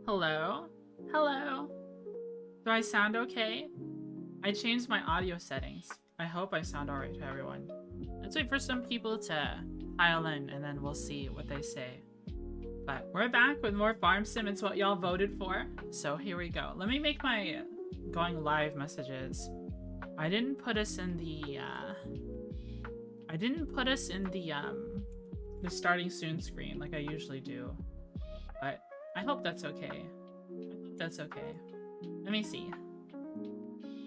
Hello? Hello? Do I sound okay? I changed my audio settings. I hope I sound alright to everyone. Let's wait for some people to pile in and then we'll see what they say. But we're back with more Farm Sim. It's what y'all voted for. So here we go. Let me make my going live messages. I didn't put us in the the starting soon screen like I usually do. But I hope that's okay. I hope that's okay. Let me see.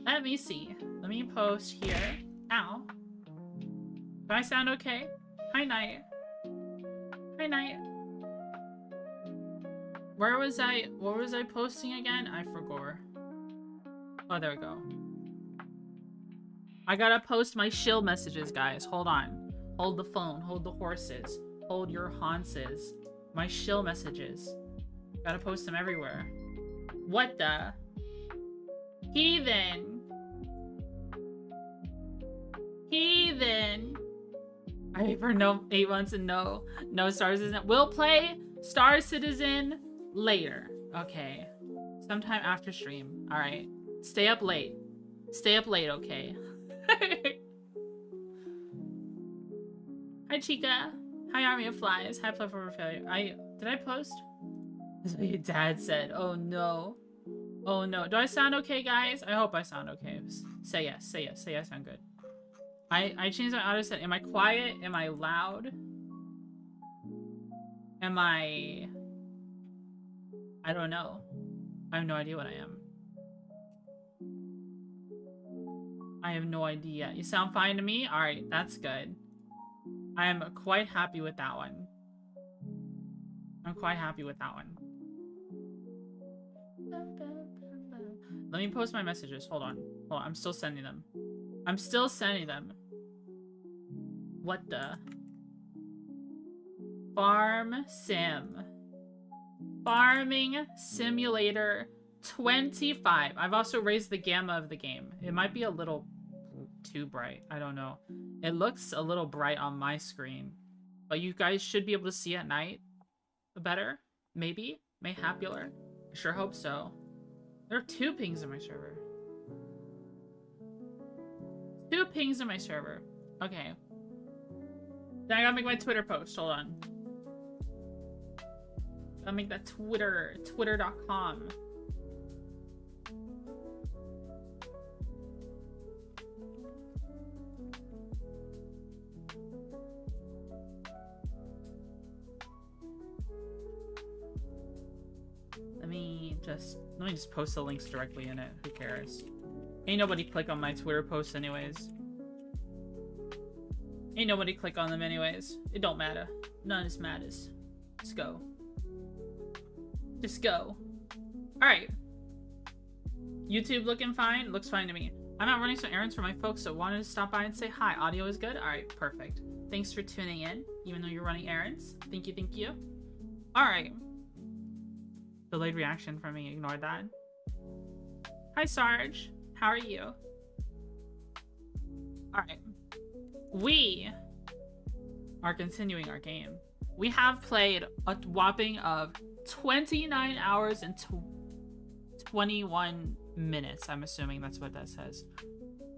Let me see. Let me post here. Ow. Do I sound okay? Hi, Night. Hi, Night. Where was I? What was I posting again? I forgot. Oh, there we go. I gotta post my shill messages, guys. Hold on. Hold the phone. Hold the horses. Hold your haunces. My shill messages. Gotta post them everywhere. What the? Heathen. Heathen. I wait for 8 months and no Star Citizen. We'll play Star Citizen later. Okay. Sometime after stream. Alright. Stay up late. Stay up late, okay? Hi, Chica. Hi, Army of Flies. Hi, Platform Failure. Did I post? That's what your dad said. Oh, no. Oh, no. Do I sound okay, guys? I hope I sound okay. Say yes. Say yes. Say yes, I sound good. I changed my audio set. Am I quiet? Am I loud? Am I don't know. I have no idea what I am. I have no idea. You sound fine to me? Alright, that's good. I am quite happy with that one. I'm quite happy with that one. Let me post my messages. Hold on. Hold on. I'm still sending them. I'm still sending them. What the? Farm Sim. Farming Simulator 25. I've also raised the gamma of the game. It might be a little too bright. I don't know. It looks a little bright on my screen. But you guys should be able to see at night better. Maybe. Mayhapular. I sure hope so. There are 2 pings in my server. 2 pings in my server. Okay. Then I gotta make my Twitter post. Hold on. Gotta make that Twitter. Twitter.com. Let me just post the links directly in it. Who cares? Ain't nobody click on my Twitter posts anyways. Ain't nobody click on them anyways. It don't matter. None of this matters. Just go. Just go. Alright. YouTube looking fine? Looks fine to me. I'm out running some errands for my folks, so wanted to stop by and say hi. Audio is good? Alright, perfect. Thanks for tuning in, even though you're running errands. Thank you, thank you. Alright. Delayed reaction from me. Ignore that. Hi, Sarge. How are you? Alright. We are continuing our game. We have played a whopping of 29 hours and 21 minutes. I'm assuming that's what that says.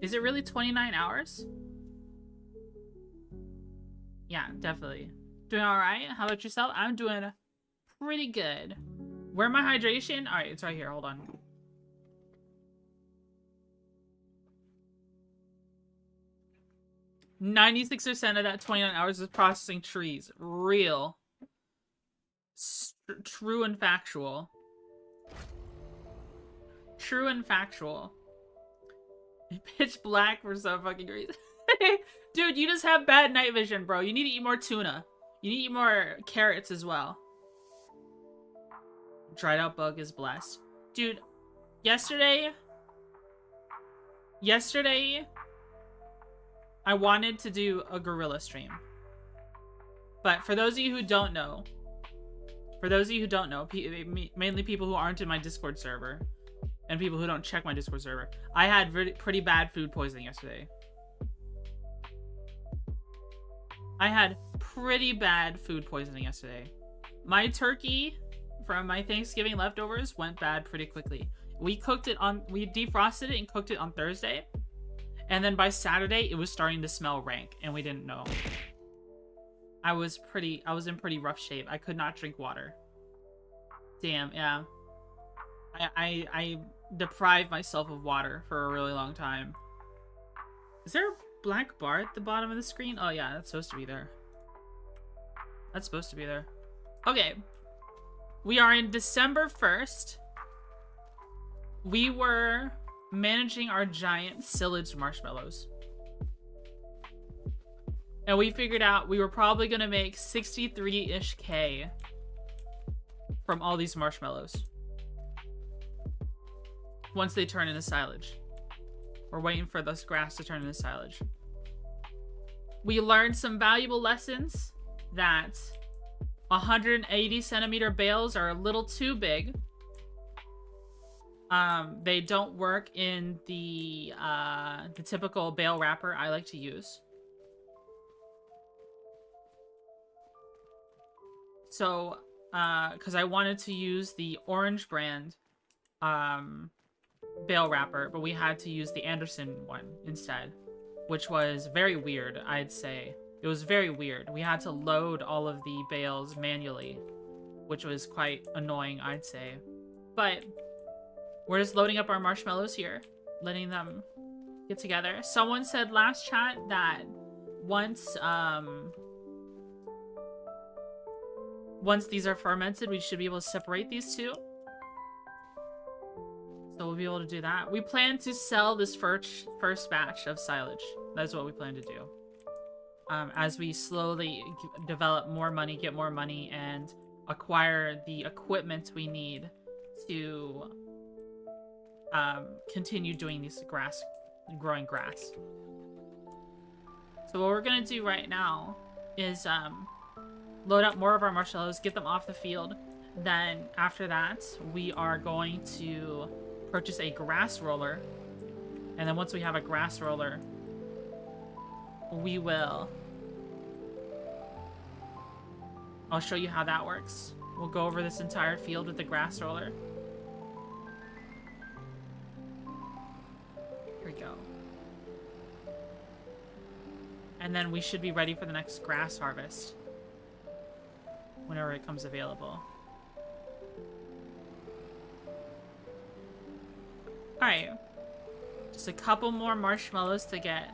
Is it really 29 hours? Yeah, definitely. Doing alright? How about yourself? I'm doing pretty good. Where my hydration? Alright, it's right here. Hold on. %96% of that 29 hours is processing trees. Real. True and factual. True and factual. Pitch black for some fucking reason. Dude, you just have bad night vision, bro. You need to eat more tuna. You need to eat more carrots as well. Dried out bug is blessed. Dude, yesterday I wanted to do a gorilla stream. But for those of you who don't know, mainly people who aren't in my Discord server and people who don't check my Discord server, I had pretty bad food poisoning yesterday. I had pretty bad food poisoning yesterday. My turkey from my Thanksgiving leftovers went bad pretty quickly. We defrosted it and cooked it on Thursday. And then by Saturday, it was starting to smell rank, and we didn't know. I was in pretty rough shape. I could not drink water. Damn, yeah. I deprived myself of water for a really long time. Is there a black bar at the bottom of the screen? Oh yeah, that's supposed to be there. That's supposed to be there. Okay. We are in December 1st. We were managing our giant sillage marshmallows. And we figured out we were probably gonna make 63-ish K from all these marshmallows. Once they turn into silage. We're waiting for this grass to turn into silage. We learned some valuable lessons that 180 centimeter bales are a little too big. They don't work in the typical bale wrapper I like to use. So, because I wanted to use the orange brand bale wrapper, but we had to use the Anderson one instead, which was very weird, I'd say. It was very weird. We had to load all of the bales manually, which was quite annoying, I'd say. But we're just loading up our marshmallows here, letting them get together. Someone said last chat that once these are fermented, we should be able to separate these two. So we'll be able to do that. We plan to sell this first batch of silage. That's what we plan to do. As we slowly develop more money, get more money, and acquire the equipment we need to continue doing these growing grass. So what we're gonna do right now is load up more of our marshmallows, get them off the field. Then after that, we are going to purchase a grass roller. And then once we have a grass roller, I'll show you how that works. We'll go over this entire field with the grass roller. Here we go. And then we should be ready for the next grass harvest whenever it comes available. Alright. Just a couple more marshmallows to get.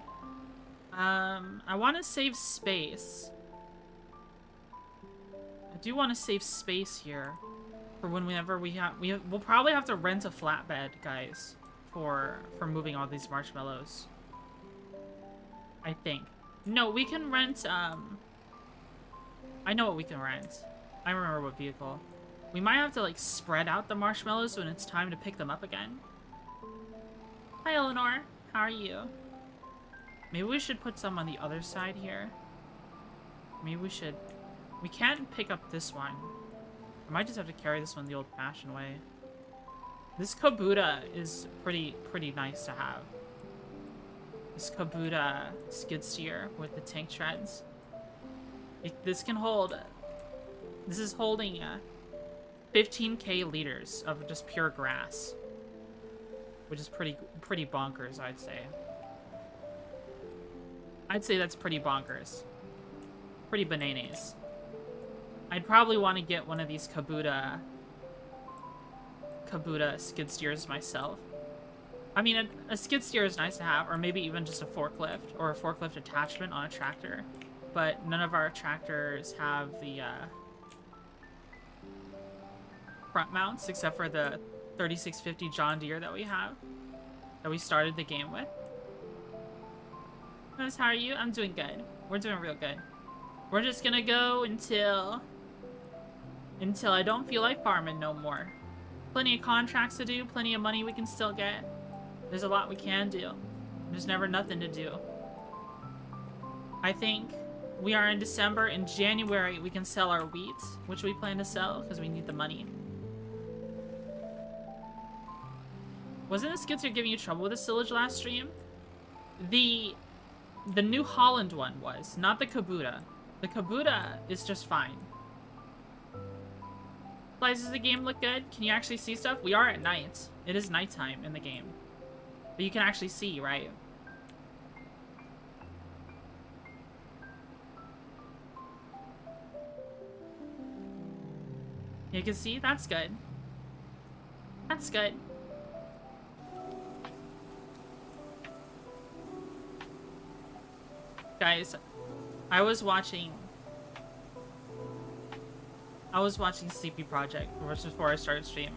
I want to save space. I do want to save space here for whenever we'll probably have to rent a flatbed, guys, for moving all these marshmallows. I think. No, we can rent, I know what we can rent. I remember what vehicle. We might have to, like, spread out the marshmallows when it's time to pick them up again. Hi, Eleanor. How are you? Maybe we should put some on the other side here. Maybe we should. We can't pick up this one. I might just have to carry this one the old-fashioned way. This Kubota is pretty nice to have. This Kubota skid steer with the tank treads. This is holding 15k liters of just pure grass, which is pretty bonkers, I'd say. I'd say that's pretty bonkers. Pretty bananas. I'd probably want to get one of these Kubota skid steers myself. I mean, a skid steer is nice to have, or maybe even just a forklift, or a forklift attachment on a tractor. But none of our tractors have the front mounts, except for the 3650 John Deere that we have, that we started the game with. Guys, how are you? I'm doing good. We're doing real good. We're just gonna go until I don't feel like farming no more. Plenty of contracts to do, plenty of money we can still get. There's a lot we can do. There's never nothing to do. I think we are in December. In January, we can sell our wheat, which we plan to sell because we need the money. Wasn't the skid steer giving you trouble with the silage last stream? The New Holland one was, not the Kubota. The Kubota is just fine. Lies, does the game look good? Can you actually see stuff? We are at night. It is nighttime in the game. But you can actually see, right? You can see? That's good. That's good. Guys, I was watching Sleepy Project just before I started stream.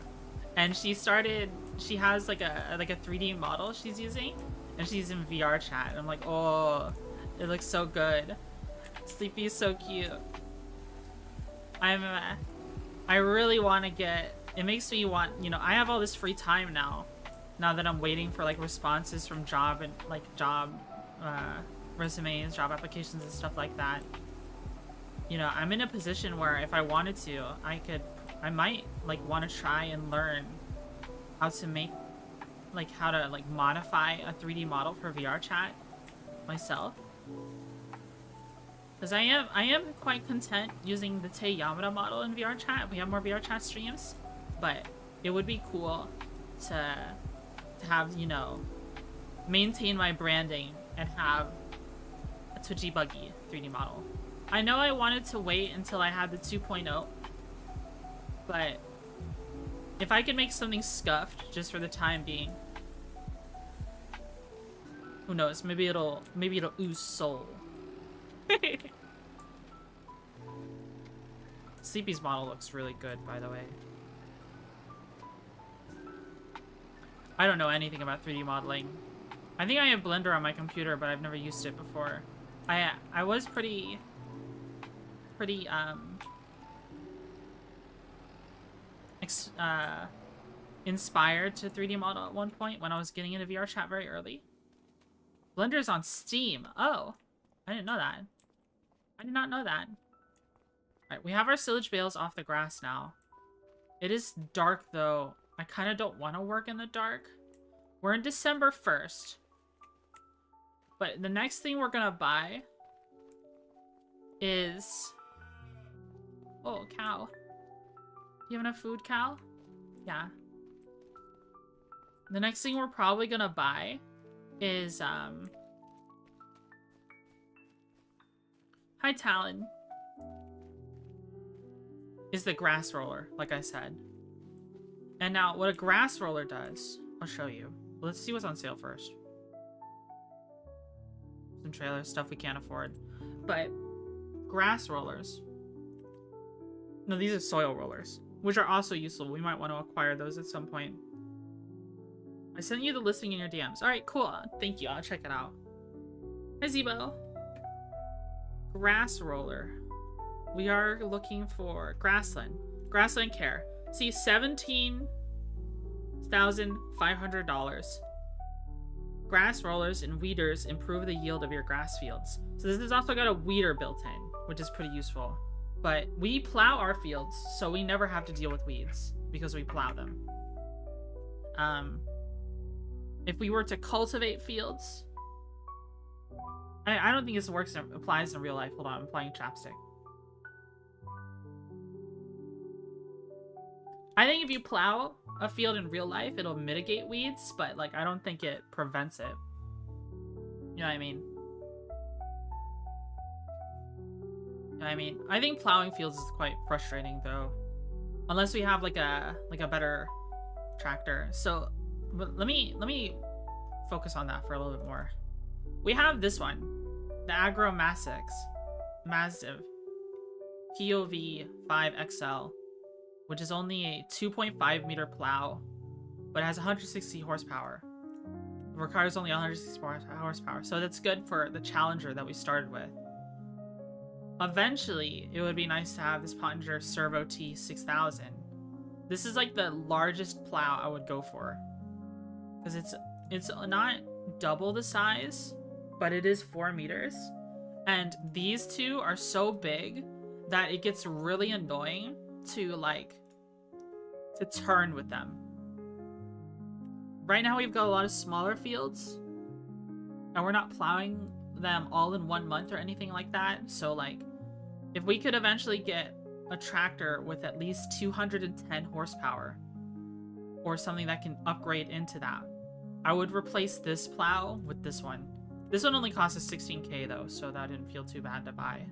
And she has like a 3D model she's using, and she's in VR chat. And I'm like, oh, it looks so good. Sleepy is so cute. I really want to get, it makes me want, you know, I have all this free time now that I'm waiting for like responses from job resumes, job applications and stuff like that. You know, I'm in a position where if I wanted to, I might like want to try and learn how to make, like how to like modify a 3D model for VR chat myself. Because I am quite content using the Tei Yamada model in VR chat. We have more VR chat streams, but it would be cool to have, you know, maintain my branding and have a Twitchy Buggy 3D model. I know I wanted to wait until I had the 2.0, but if I could make something scuffed just for the time being, who knows? Maybe it'll ooze soul. Sleepy's model looks really good, by the way. I don't know anything about 3D modeling. I think I have Blender on my computer, but I've never used it before. I was pretty inspired to 3D model at one point when I was getting into VR chat very early. Blender's on Steam. Oh, I didn't know that. I did not know that. Alright, we have our silage bales off the grass now. It is dark though. I kind of don't want to work in the dark. We're in December 1st. But the next thing we're gonna buy is... Oh, cow. Do you have enough food, cow? Yeah. The next thing we're probably gonna buy is, Hi, Talon. Is the grass roller, like I said. And now, what a grass roller does, I'll show you. Let's see what's on sale first. Some trailers, stuff we can't afford. But, grass rollers. No, these are soil rollers, which are also useful. We might want to acquire those at some point. I sent you the listing in your DMs. Alright, cool. Thank you. I'll check it out. Hi, Zebo. Grass roller. We are looking for grassland. Grassland care. See, $17,500. Grass rollers and weeders improve the yield of your grass fields. So this has also got a weeder built in, which is pretty useful. But we plow our fields, so we never have to deal with weeds because we plow them. If we were to cultivate fields, I don't think this applies in real life. Hold on, I'm playing chapstick. I think if you plow a field in real life, it'll mitigate weeds, but like I don't think it prevents it. You know what I mean? You know what I mean? I think plowing fields is quite frustrating though, unless we have like a better tractor. So let me focus on that for a little bit more. We have this one, the Agromassive POV 5XL, which is only a 2.5 meter plow, but it has 160 horsepower. It requires only 160 horsepower, so that's good for the Challenger that we started with. Eventually, it would be nice to have this Pottinger Servo T6000. This is like the largest plow I would go for, because it's not double the size, but it is 4 meters, and these two are so big that it gets really annoying to turn with them. Right now we've got a lot of smaller fields and we're not plowing them all in 1 month or anything like that. So like if we could eventually get a tractor with at least 210 horsepower or something that can upgrade into that. I would replace this plow with this one. This one only costs us 16k though, so that didn't feel too bad to buy.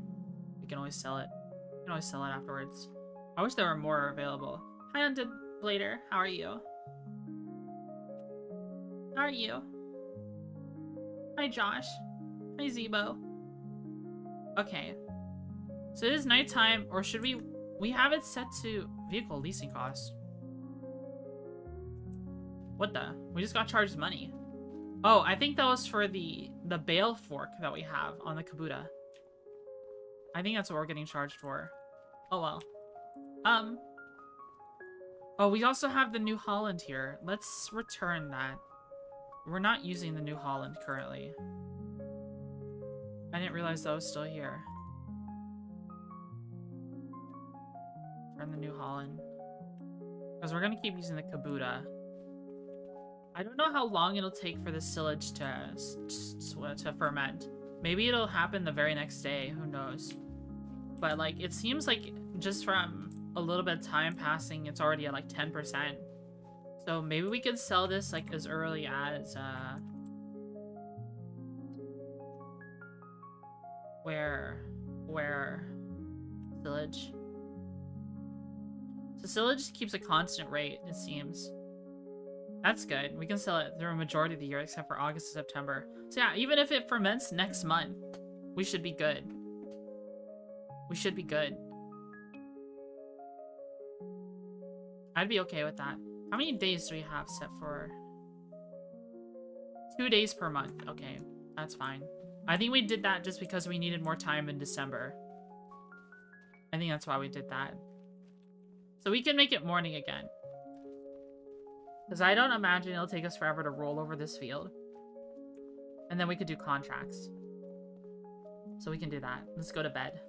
We can always sell it. We can always sell it afterwards. I wish there were more available. Hi, Undead Blader. How are you? How are you? Hi, Josh. Hi, Zebo. Okay. So it is nighttime, or should we have it set to vehicle leasing cost? What the? We just got charged money. Oh, I think that was for the bale fork that we have on the Kabuta. I think that's what we're getting charged for. Oh well. Oh, we also have the New Holland here. Let's return that. We're not using the New Holland currently. I didn't realize that was still here. Return the New Holland. Because we're gonna keep using the Kabuta. I don't know how long it'll take for the silage to ferment. Maybe it'll happen the very next day, who knows. But like, it seems like just from a little bit of time passing, it's already at like 10%. So maybe we can sell this like as early as, where silage. So silage keeps a constant rate, it seems. That's good. We can sell it through a majority of the year except for August and September. So yeah, even if it ferments next month, we should be good. We should be good. I'd be okay with that. How many days do we have set for? 2 days per month. Okay, that's fine. I think we did that just because we needed more time in December. I think that's why we did that. So we can make it morning again. Because I don't imagine it'll take us forever to roll over this field. And then we could do contracts. So we can do that. Let's go to bed.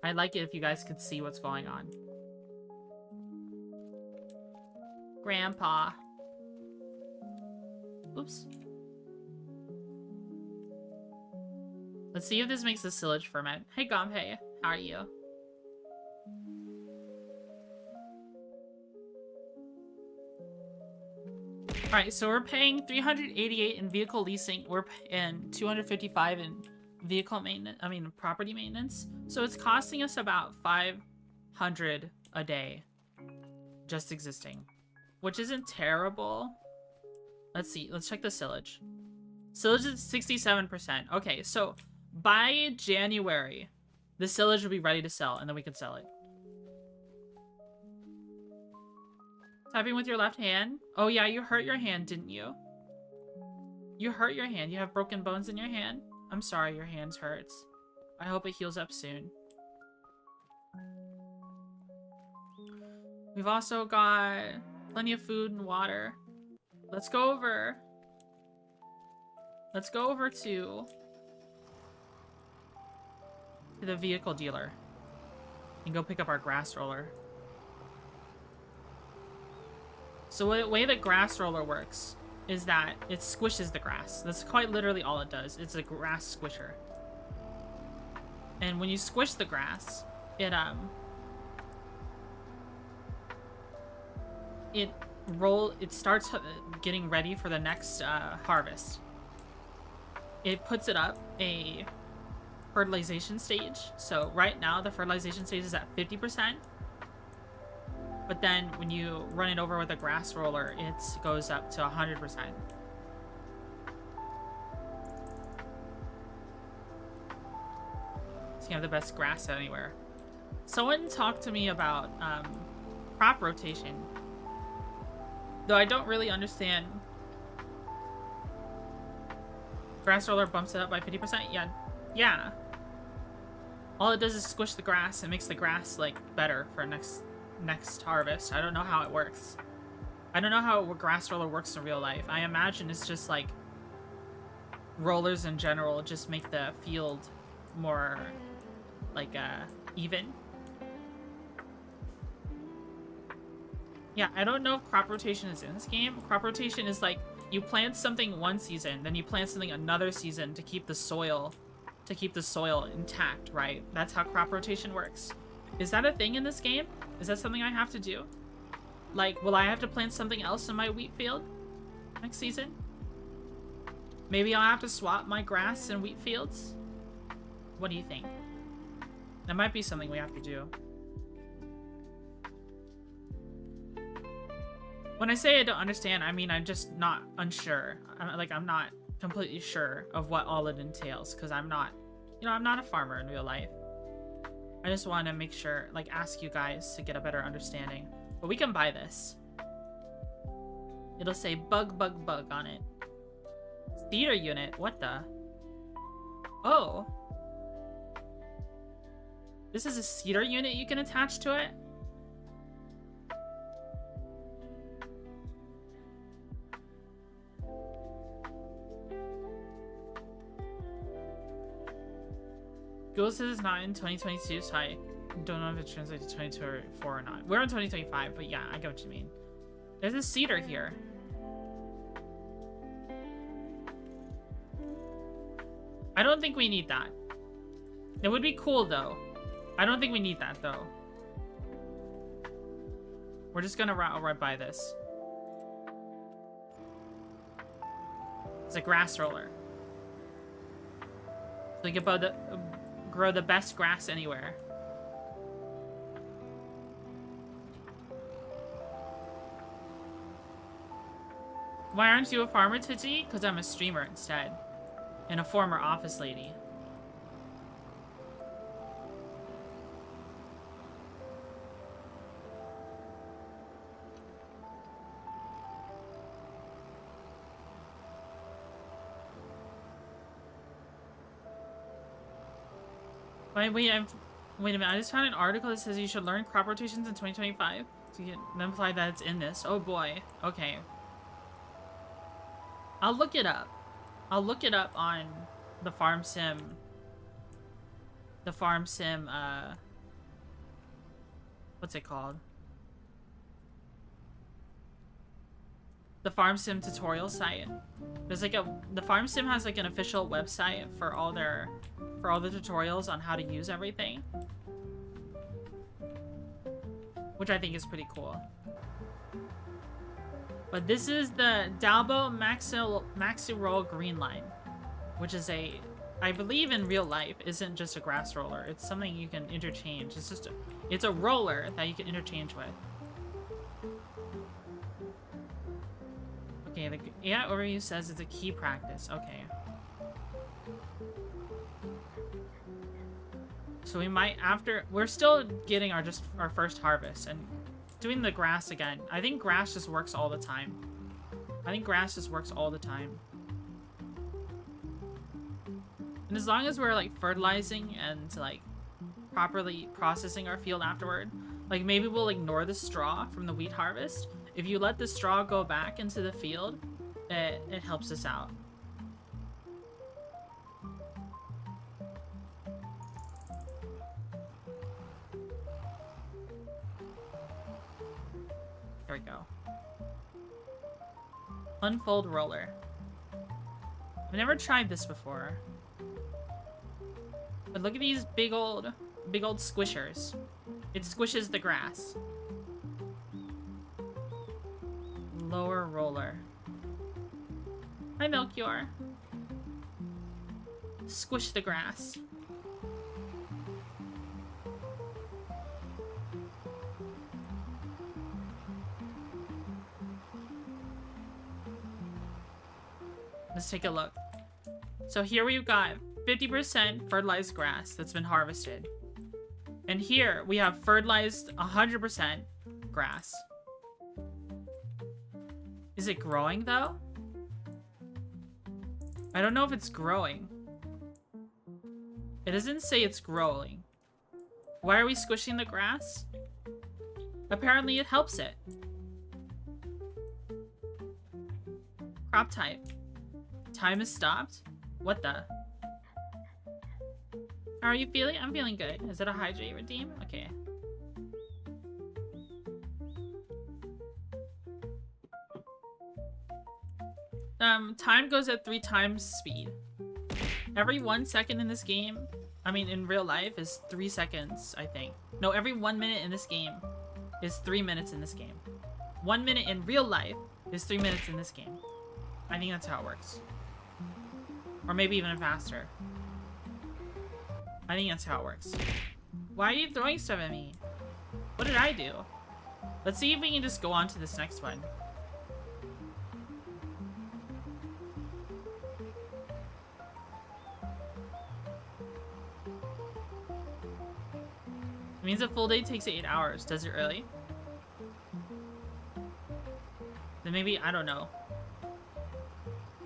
I'd like it if you guys could see what's going on. Grandpa. Oops. Let's see if this makes the silage ferment. Hey, Gompe. How are you? Alright, so we're paying $388 in vehicle leasing. We're paying $255 in vehicle maintenance. I mean, property maintenance. So it's costing us about $500 a day, just existing, which isn't terrible. Let's see. Let's check the silage. Silage is 67%. Okay, so by January, the silage will be ready to sell, and then we can sell it. Typing with your left hand? Oh yeah, you hurt your hand, didn't you? You hurt your hand. You have broken bones in your hand? I'm sorry your hand hurts. I hope it heals up soon. We've also got plenty of food and water. Let's go over to the vehicle dealer and go pick up our grass roller. So the way the grass roller works is that it squishes the grass. That's quite literally all it does. It's a grass squisher. And when you squish the grass, it starts getting ready for the next harvest. It puts it up a fertilization stage. So right now the fertilization stage is at 50%. But then when you run it over with a grass roller, it goes up to 100%. So you have the best grass anywhere. Someone talked to me about crop rotation. Though I don't really understand. Grass roller bumps it up by 50%? Yeah. All it does is squish the grass and makes the grass like better for next harvest. I don't know how it works. I don't know how a grass roller works in real life. I imagine it's just like rollers in general just make the field more like even. Yeah, I don't know if crop rotation is in this game. Crop rotation is like you plant something one season, then you plant something another season to keep the soil to keep the soil intact, right? That's how crop rotation works. Is that a thing in this game? Is that something I have to do? Like, will I have to plant something else in my wheat field next season? Maybe I'll have to swap my grass and wheat fields? What do you think? That might be something we have to do. When I say I don't understand, I mean I'm just not unsure. I'm not completely sure of what all it entails, because I'm not, you know, I'm not a farmer in real life. I just want to make sure, like, ask you guys to get a better understanding. But we can buy this. It'll say bug, bug, bug on it. Theater unit, what the? Oh. This is a cedar unit you can attach to it? Google says it's not in 2022, so I don't know if it translates to 2024 or not. We're in 2025, but yeah, I get what you mean. There's a cedar here. I don't think we need that. It would be cool, though. I don't think we need that, though. We're just gonna right by this. It's a grass roller. So you can grow the best grass anywhere. Why aren't you a farmer, Twitchy? Because I'm a streamer instead. And a former office lady. Wait a minute. I just found an article that says you should learn crop rotations in 2025. So you can imply that it's in this. Oh boy. Okay. I'll look it up. I'll look it up on the farm sim. The farm sim, what's it called? The farm sim tutorial site. There's like the farm sim has like an official website for all the tutorials on how to use everything, which I think is pretty cool. But this is the Dalbo Maxi Roll Green Line, which is I believe in real life isn't just a grass roller. It's something you can interchange. It's a roller that you can interchange with. Okay, the AI overview says it's a key practice. Okay. So we might, we're still getting our first harvest and doing the grass again. I think grass just works all the time. And as long as we're like fertilizing and like properly processing our field afterward, like maybe we'll ignore the straw from the wheat harvest. If you let the straw go back into the field, it helps us out. There we go. Unfold roller. I've never tried this before. But look at these big old squishers. It squishes the grass. Lower roller. Hi, Melchior. Squish the grass. Let's take a look. So here we've got 50% fertilized grass that's been harvested. And here we have fertilized 100% grass. Is it growing though? I don't know if it's growing. It doesn't say it's growing. Why are we squishing the grass? Apparently it helps it. Crop type. Time is stopped? What the? How are you feeling? I'm feeling good. Is it a hydrate redeem? Okay. Time goes at 3 times speed. Every 1 second in this game, I mean in real life, is 3 seconds, I think. No, every 1 minute in this game is 3 minutes in this game. 1 minute in real life is 3 minutes in this game. I think that's how it works. Or maybe even faster. I think that's how it works. Why are you throwing stuff at me? What did I do? Let's see if we can just go on to this next one. It means a full day takes 8 hours. Does it really? Then maybe, I don't know.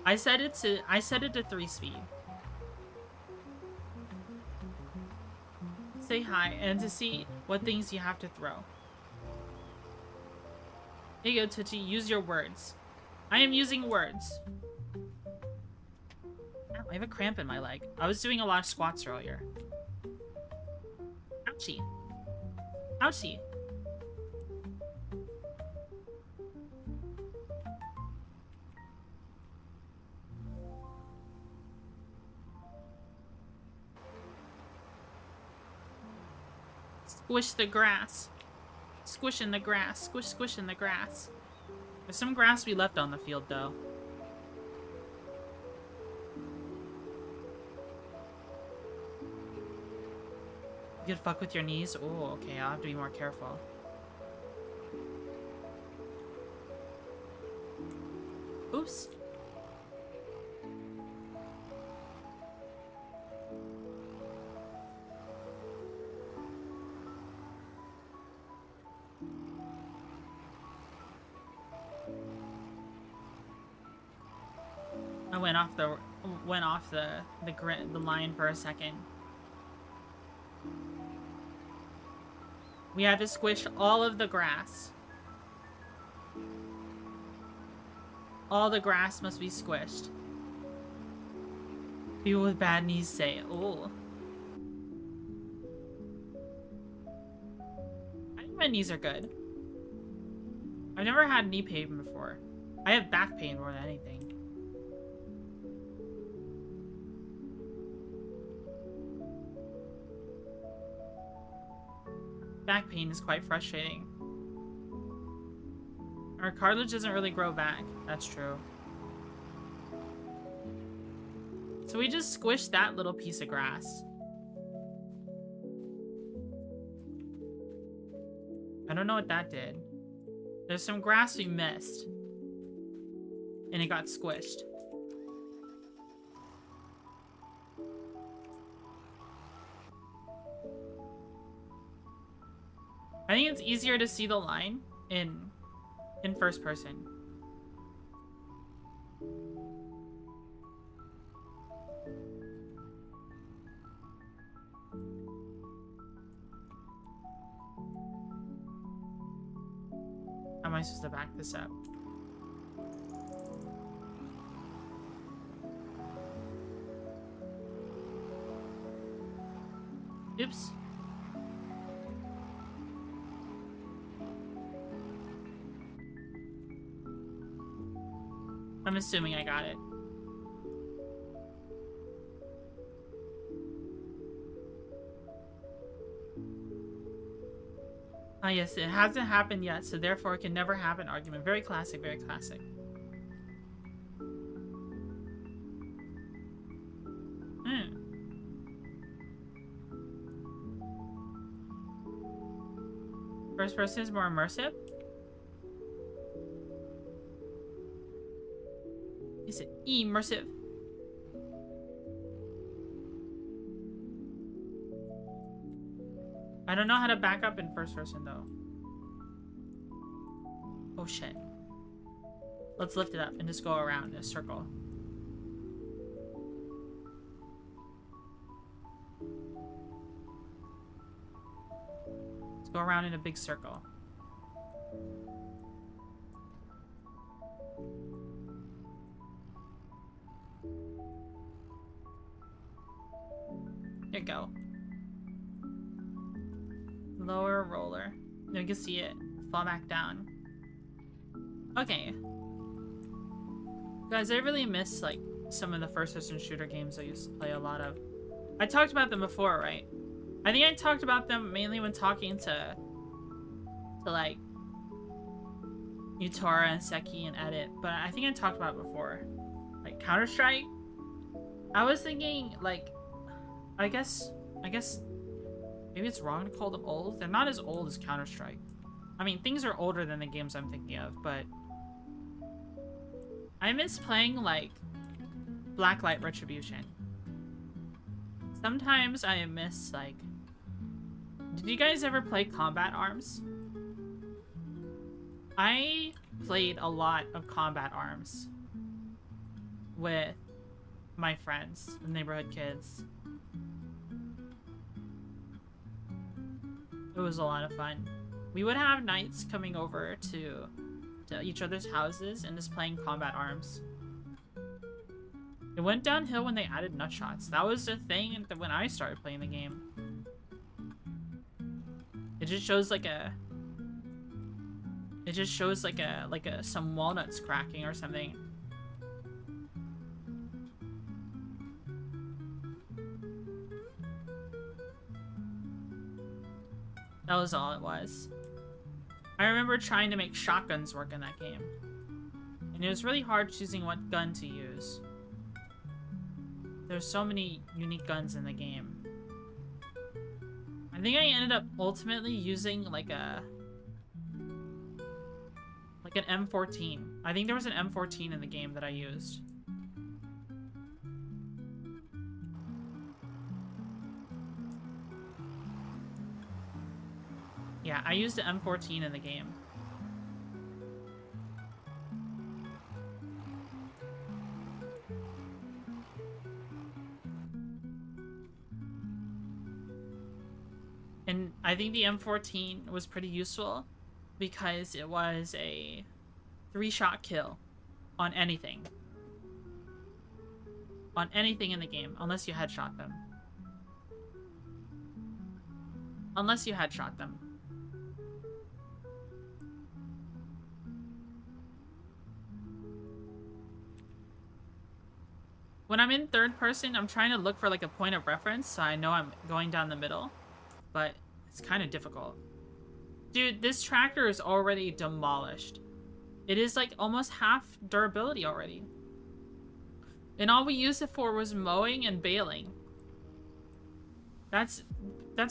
I set it to 3 speed. Say hi and to see what things you have to throw. Here you go, Twitchy. Use your words. I am using words. Ow, I have a cramp in my leg. I was doing a lot of squats earlier. Ouchie. Ouchie. Squish the grass. Squish in the grass. Squish, squish in the grass. There's some grass we left on the field, though. You could fuck with your knees? Oh, okay. I'll have to be more careful. Oops. I went off the line for a second. We had to squish all of the grass. All the grass must be squished. People with bad knees say, oh. I think my knees are good. I've never had knee pain before. I have back pain more than anything. Back pain is quite frustrating. Our cartilage doesn't really grow back. That's true. So we just squished that little piece of grass. I don't know what that did. There's some grass we missed. And it got squished. I think it's easier to see the line in first person. How am I supposed to back this up? Oops. I'm assuming I got it. Ah, yes, it hasn't happened yet, so therefore it can never happen argument. Very classic, very classic. First person is more immersive? Is it immersive? I don't know how to back up in first person though. Oh shit. Let's lift it up and just go around in a circle. Let's go around in a big circle. Here you go. Lower roller. You can see it. Fall back down. Okay. Guys, I really miss, like, some of the first-person shooter games I used to play a lot of. I talked about them before, right? I think I talked about them mainly when talking to like Utora and Seki and Edit, but I think I talked about it before. Like Counter-Strike. I was thinking like, I guess maybe it's wrong to call them old. They're not as old as Counter-Strike. I mean, things are older than the games I'm thinking of, but I miss playing like Blacklight Retribution. Sometimes I miss like, did you guys ever play Combat Arms? I played a lot of Combat Arms with my friends, the neighborhood kids. It was a lot of fun. We would have nights coming over to each other's houses and just playing Combat Arms. It went downhill when they added nutshots. That was the thing when I started playing the game. It just shows like a... It just shows like some walnuts cracking or something. That was all it was. I remember trying to make shotguns work in that game. And it was really hard choosing what gun to use. There's so many unique guns in the game. I think I ended up ultimately using like an M14. I think there was an M14 in the game that I used. Yeah, I used the M14 in the game. And I think the M14 was pretty useful because it was a 3-shot kill on anything. On anything in the game, unless you headshot them. Unless you headshot them. When I'm in third person, I'm trying to look for like a point of reference so I know I'm going down the middle. But it's kind of difficult. Dude, this tractor is already demolished. It is like almost half durability already. And all we used it for was mowing and baling. That's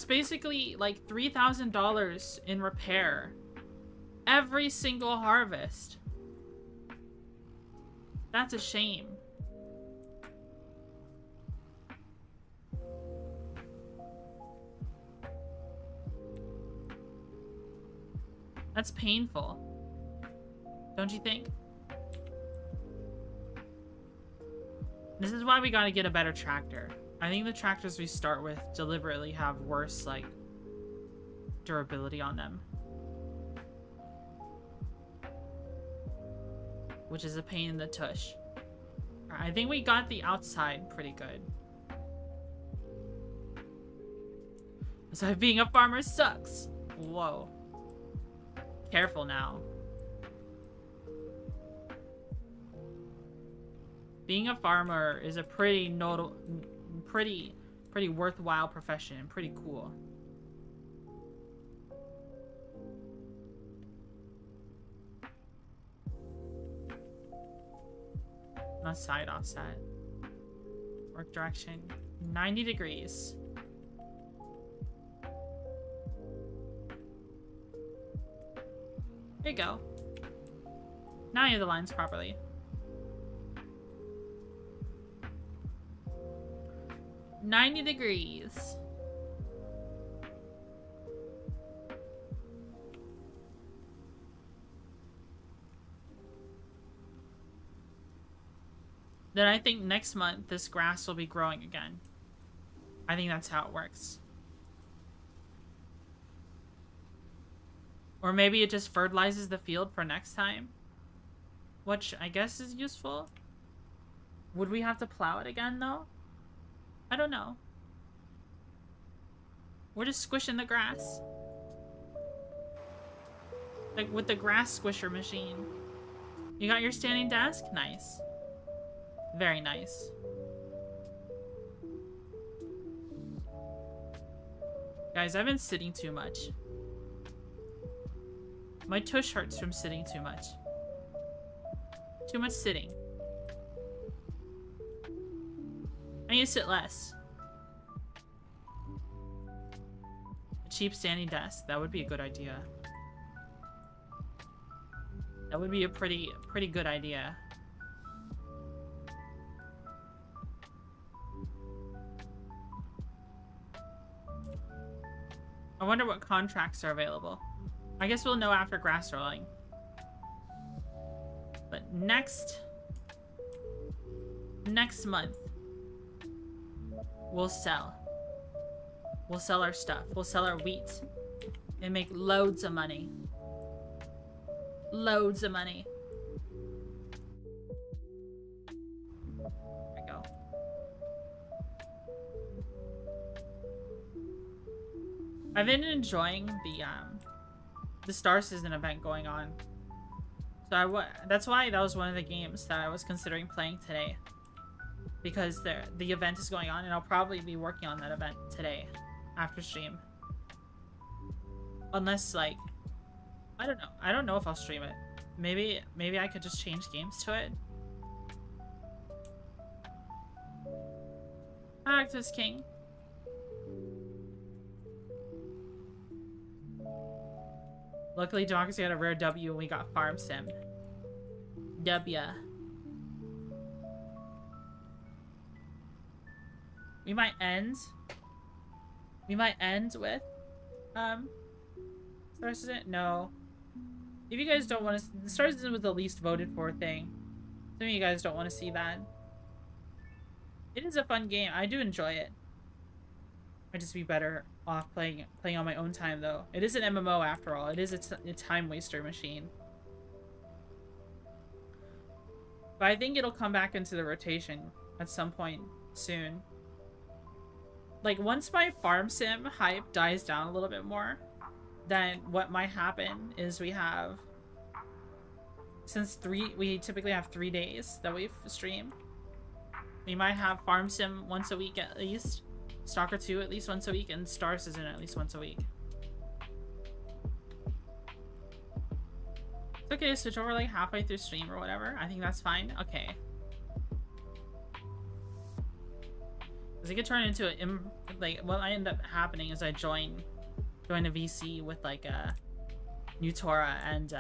basically like $3,000 in repair. Every single harvest. That's a shame. That's painful. Don't you think? This is why we gotta get a better tractor. I think the tractors we start with deliberately have worse, like, durability on them. Which is a pain in the tush. I think we got the outside pretty good. So being a farmer sucks. Whoa. Careful now. Being a farmer is a pretty worthwhile profession and pretty cool. Not side offset. Work direction 90 degrees. There you go. Now you have the lines properly. $90 degrees. Then I think next month this grass will be growing again. I think that's how it works. Or maybe it just fertilizes the field for next time. Which I guess is useful. Would we have to plow it again though? I don't know. We're just squishing the grass. Like with the grass squisher machine. You got your standing desk? Nice. Very nice. Guys, I've been sitting too much. My tush hurts from sitting too much. Too much sitting. I need to sit less. A cheap standing desk. That would be a good idea. That would be a pretty good idea. I wonder what contracts are available. I guess we'll know after grass rolling. But next month, we'll sell. We'll sell our stuff. We'll sell our wheat and make loads of money. Loads of money. There we go. I've been enjoying the Star Citizen event going on. So that's why that was one of the games that I was considering playing today. Because the event is going on and I'll probably be working on that event today after stream. Unless like I don't know. I don't know if I'll stream it. Maybe I could just change games to it. Activist King. Luckily, Democracy had a rare W and we got Farm Sim. W. We might end with Star Citizen? No. If you guys don't want to, the Star Citizen was the least voted for thing. Some of you guys don't want to see that. It is a fun game. I do enjoy it. I'd just be better off playing on my own time though. It is an MMO after all. It is a time waster machine. But I think it'll come back into the rotation at some point soon. Like once my farm sim hype dies down a little bit more, then what might happen is we typically have 3 days that we stream. We might have farm sim once a week at least. Stalker 2 at least once a week, and Star Citizen at least once a week. It's okay to switch over like halfway through stream or whatever. I think that's fine. Okay. Because it could turn into what I end up happening is I join a VC with like Nutora and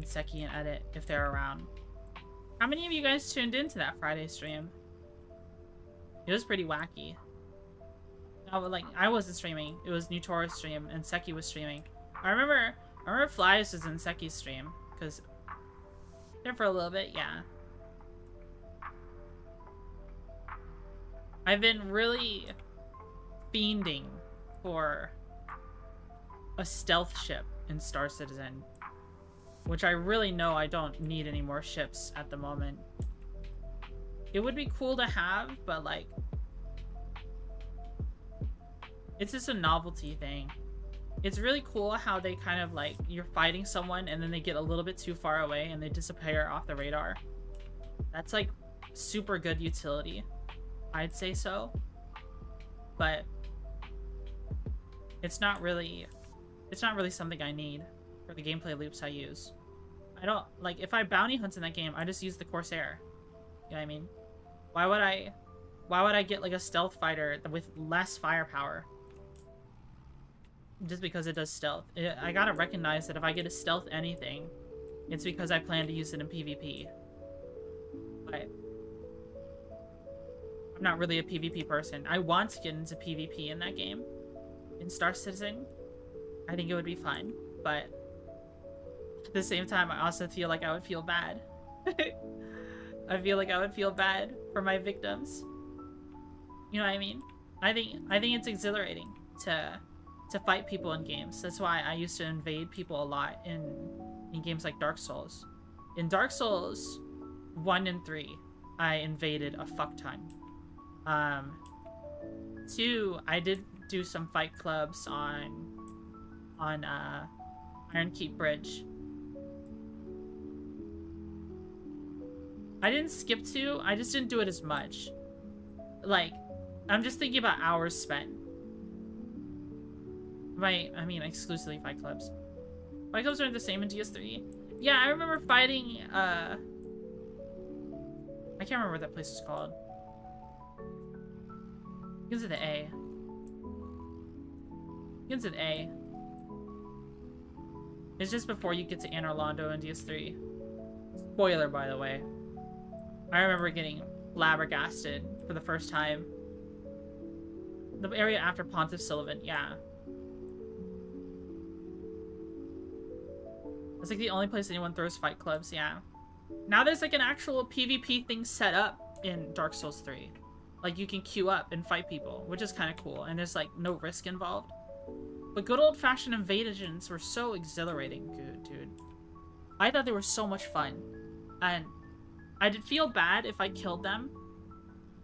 Seki and Edit if they're around. How many of you guys tuned into that Friday stream? It was pretty wacky. No, but like I wasn't streaming. It was Nutora's stream and Seki was streaming. I remember Flies was in Seki's stream because there for a little bit, yeah. I've been really fiending for a stealth ship in Star Citizen, which I really know I don't need any more ships at the moment. It would be cool to have, but like it's just a novelty thing. It's really cool how they kind of like you're fighting someone and then they get a little bit too far away and they disappear off the radar. That's like super good utility. I'd say so. But it's not really something I need for the gameplay loops I use. I don't like if I bounty hunt in that game, I just use the Corsair. You know what I mean? Why would I get like a stealth fighter with less firepower? Just because it does stealth. I gotta recognize that if I get a stealth anything, it's because I plan to use it in PvP. But I'm not really a PvP person. I want to get into PvP in that game. In Star Citizen, I think it would be fun, but at the same time, I also feel like I would feel bad. I feel like I would feel bad for my victims. You know what I mean? I think it's exhilarating to fight people in games. That's why I used to invade people a lot in games like Dark Souls. In Dark Souls 1 and 3, I invaded a fuck ton. 2, I did do some fight clubs on Iron Keep Bridge. I didn't skip 2, I just didn't do it as much. Like, I'm just thinking about hours spent. I mean, exclusively fight clubs. Fight clubs aren't the same in DS3. Yeah, I remember fighting, I can't remember what that place is called. Begins with an A. Begins with A. It's just before you get to Anor Londo in DS3. Spoiler, by the way. I remember getting flabbergasted for the first time. The area after Pontiff Sylvan, yeah. It's like the only place anyone throws fight clubs, yeah. Now there's like an actual PvP thing set up in Dark Souls 3. Like you can queue up and fight people, which is kind of cool. And there's like no risk involved. But good old-fashioned invasions were so exhilarating, good dude. I thought they were so much fun. And I did feel bad if I killed them.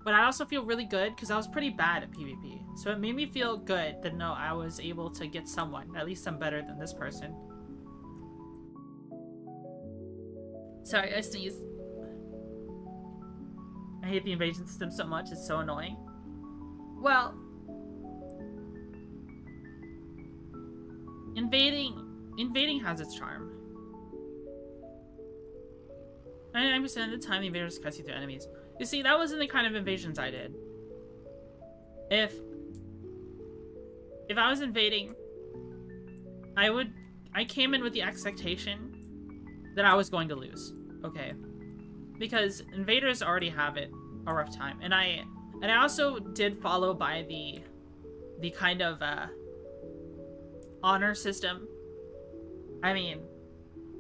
But I also feel really good because I was pretty bad at PvP. So it made me feel good to know I was able to get someone. At least I'm better than this person. Sorry, I sneezed. I hate the invasion system so much, it's so annoying. Well, invading has its charm. 99% of the time, the invaders cut you through enemies. You see, that wasn't the kind of invasions I did. If I was invading, I came in with the expectation that I was going to lose. Okay. Because invaders already have a rough time. And I also did follow by the kind of honor system. I mean,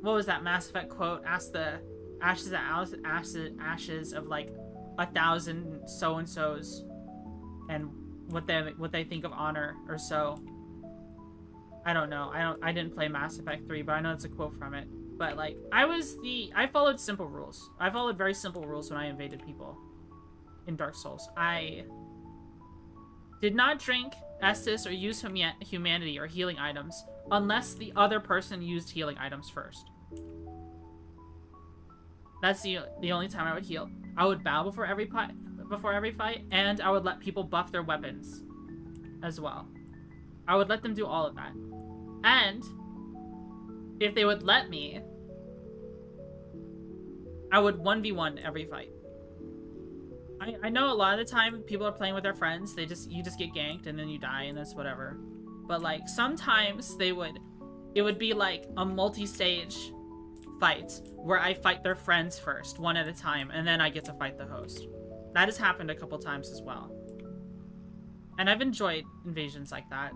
what was that Mass Effect quote? Ask the ashes of like 1,000 so-and-sos and what they think of honor or so. I don't know. I didn't play Mass Effect 3, but I know it's a quote from it. But like I followed simple rules. I followed very simple rules when I invaded people in Dark Souls. I did not drink Estus or use humanity or healing items unless the other person used healing items first. That's the only time I would heal. I would bow before every fight, and I would let people buff their weapons as well. I would let them do all of that. And if they would let me, I would 1v1 every fight. I know a lot of the time people are playing with their friends, you just get ganked and then you die and that's whatever. But like sometimes it would be like a multi-stage fight where I fight their friends first, one at a time, and then I get to fight the host. That has happened a couple times as well. And I've enjoyed invasions like that.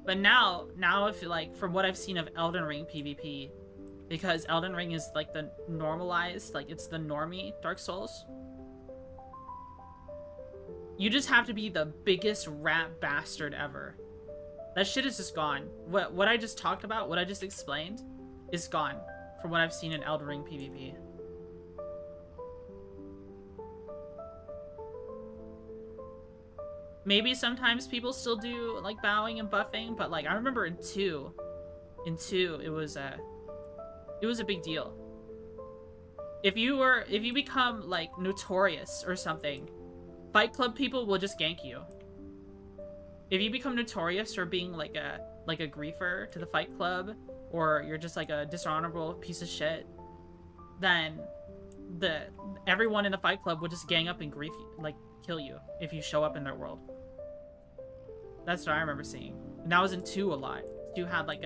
But now if like from what I've seen of Elden Ring PvP, because Elden Ring is like the normalized, like it's the normie Dark Souls. You just have to be the biggest rat bastard ever. That shit is just gone. What I just talked about, what I just explained, is gone from what I've seen in Elden Ring PvP. Maybe sometimes people still do like bowing and buffing, but like I remember in 2, it was a big deal. If you become like notorious or something, Fight Club people will just gank you. If you become notorious for being like a griefer to the Fight Club, or you're just like a dishonorable piece of shit, then everyone in the Fight Club will just gang up and grief you, like kill you if you show up in their world. That's what I remember seeing. And that was in 2 a lot. 2 had like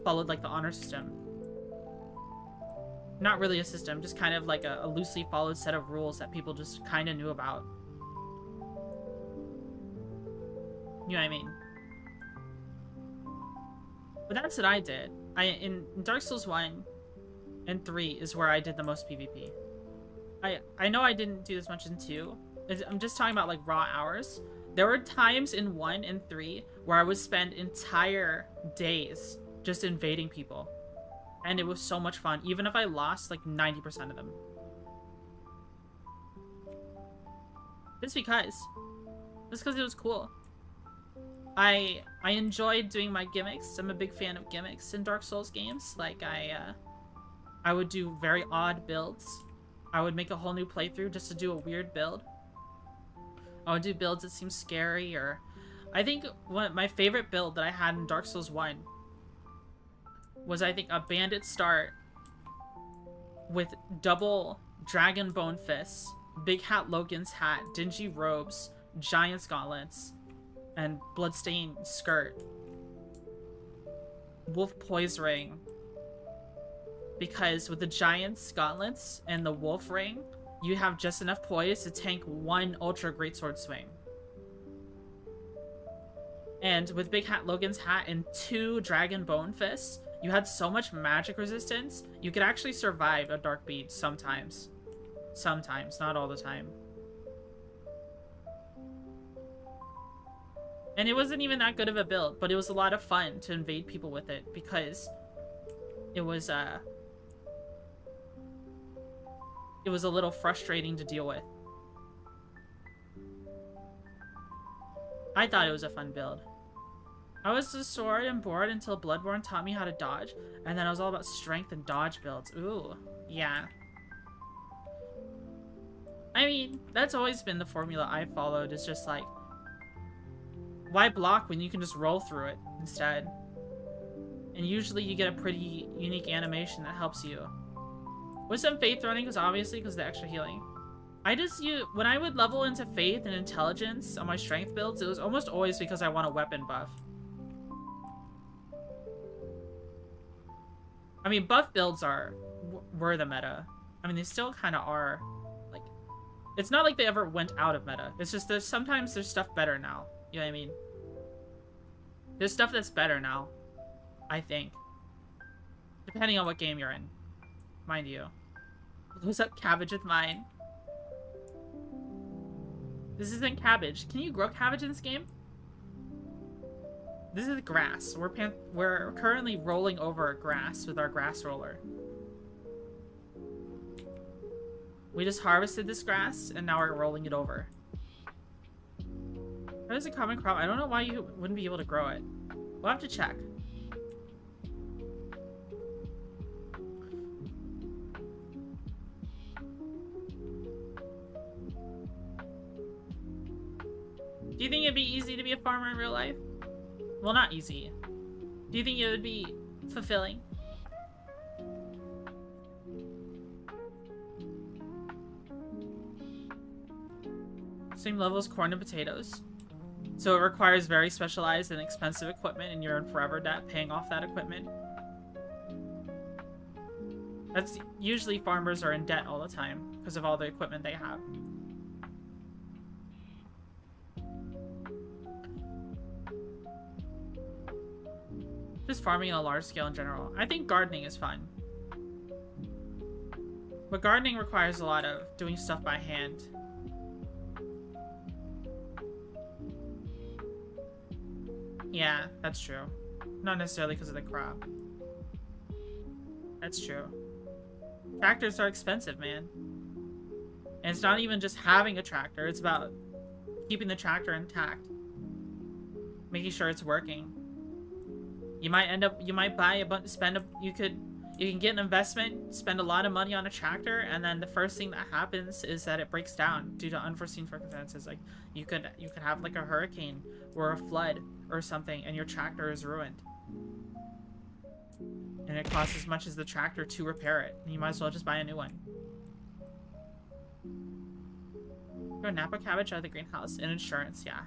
followed like the honor system. Not really a system, just kind of like a loosely followed set of rules that people just kind of knew about. You know what I mean? But that's what I did. In Dark Souls 1 and 3 is where I did the most PvP. I know I didn't do this much in 2. I'm just talking about like raw hours. There were times in 1 and 3 where I would spend entire days just invading people. And it was so much fun, even if I lost like 90% of them. Just because it was cool. I enjoyed doing my gimmicks. I'm a big fan of gimmicks in Dark Souls games. Like I I would do very odd builds. I would make a whole new playthrough just to do a weird build. I would do builds that seem scary, or... I think my favorite build that I had in Dark Souls 1 was, I think, a bandit start with double dragon bone fists, big hat Logan's hat, dingy robes, giant's gauntlets, and bloodstained skirt. Wolf poise ring. Because with the giant's gauntlets and the wolf ring, you have just enough poise to tank one ultra greatsword swing. And with Big Hat Logan's hat and 2 dragon bone fists, you had so much magic resistance, you could actually survive a dark beat sometimes. Sometimes, not all the time. And it wasn't even that good of a build, but it was a lot of fun to invade people with it because it was a little frustrating to deal with. I thought it was a fun build. I was just sore and bored until Bloodborne taught me how to dodge, and then I was all about strength and dodge builds. Ooh, yeah. I mean, that's always been the formula I followed, is just like, why block when you can just roll through it instead? And usually you get a pretty unique animation that helps you. With some faith running, because obviously because of the extra healing. When I would level into faith and intelligence on my strength builds, it was almost always because I want a weapon buff. I mean, buff builds were the meta. I mean, they still kind of are. Like, it's not like they ever went out of meta. It's just that sometimes there's stuff better now. You know what I mean? There's stuff that's better now, I think. Depending on what game you're in. Mind you. What's up, cabbage with mine? This isn't cabbage. Can you grow cabbage in this game? This is grass. We're currently rolling over grass with our grass roller. We just harvested this grass, and now we're rolling it over. That is a common crop. I don't know why you wouldn't be able to grow it. We'll have to check. Do you think it'd be easy to be a farmer in real life? Well, not easy. Do you think it would be fulfilling? Same level as corn and potatoes. So it requires very specialized and expensive equipment, and you're in forever debt paying off that equipment. That's usually farmers are in debt all the time because of all the equipment they have. Just farming on a large scale in general. I think gardening is fun. But gardening requires a lot of doing stuff by hand. Yeah, that's true. Not necessarily because of the crop. That's true. Tractors are expensive, man. And it's not even just having a tractor, it's about keeping the tractor intact. Making sure it's working. You might buy a bunch, you can get an investment, spend a lot of money on a tractor, and then the first thing that happens is that it breaks down due to unforeseen circumstances. Like you could have like a hurricane or a flood or something, and your tractor is ruined. And it costs as much as the tractor to repair it. And you might as well just buy a new one. Grow Napa cabbage out of the greenhouse. And insurance, yeah.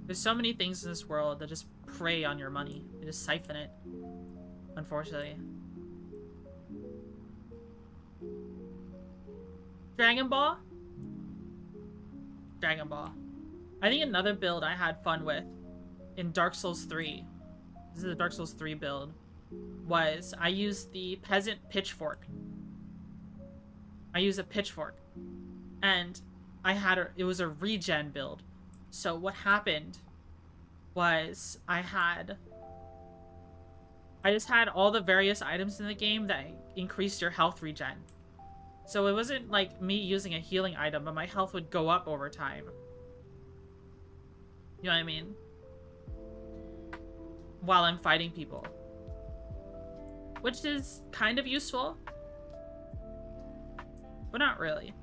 There's so many things in this world that just prey on your money. They just siphon it. Unfortunately. Dragon Ball? Dragon Ball. I think another build I had fun with in Dark Souls 3, this is a Dark Souls 3 build, was I used the peasant pitchfork. I used a pitchfork. And it was a regen build. So what happened was I just had all the various items in the game that increased your health regen. So it wasn't like me using a healing item, but my health would go up over time. You know what I mean? while I'm fighting people. Which is kind of useful. But not really.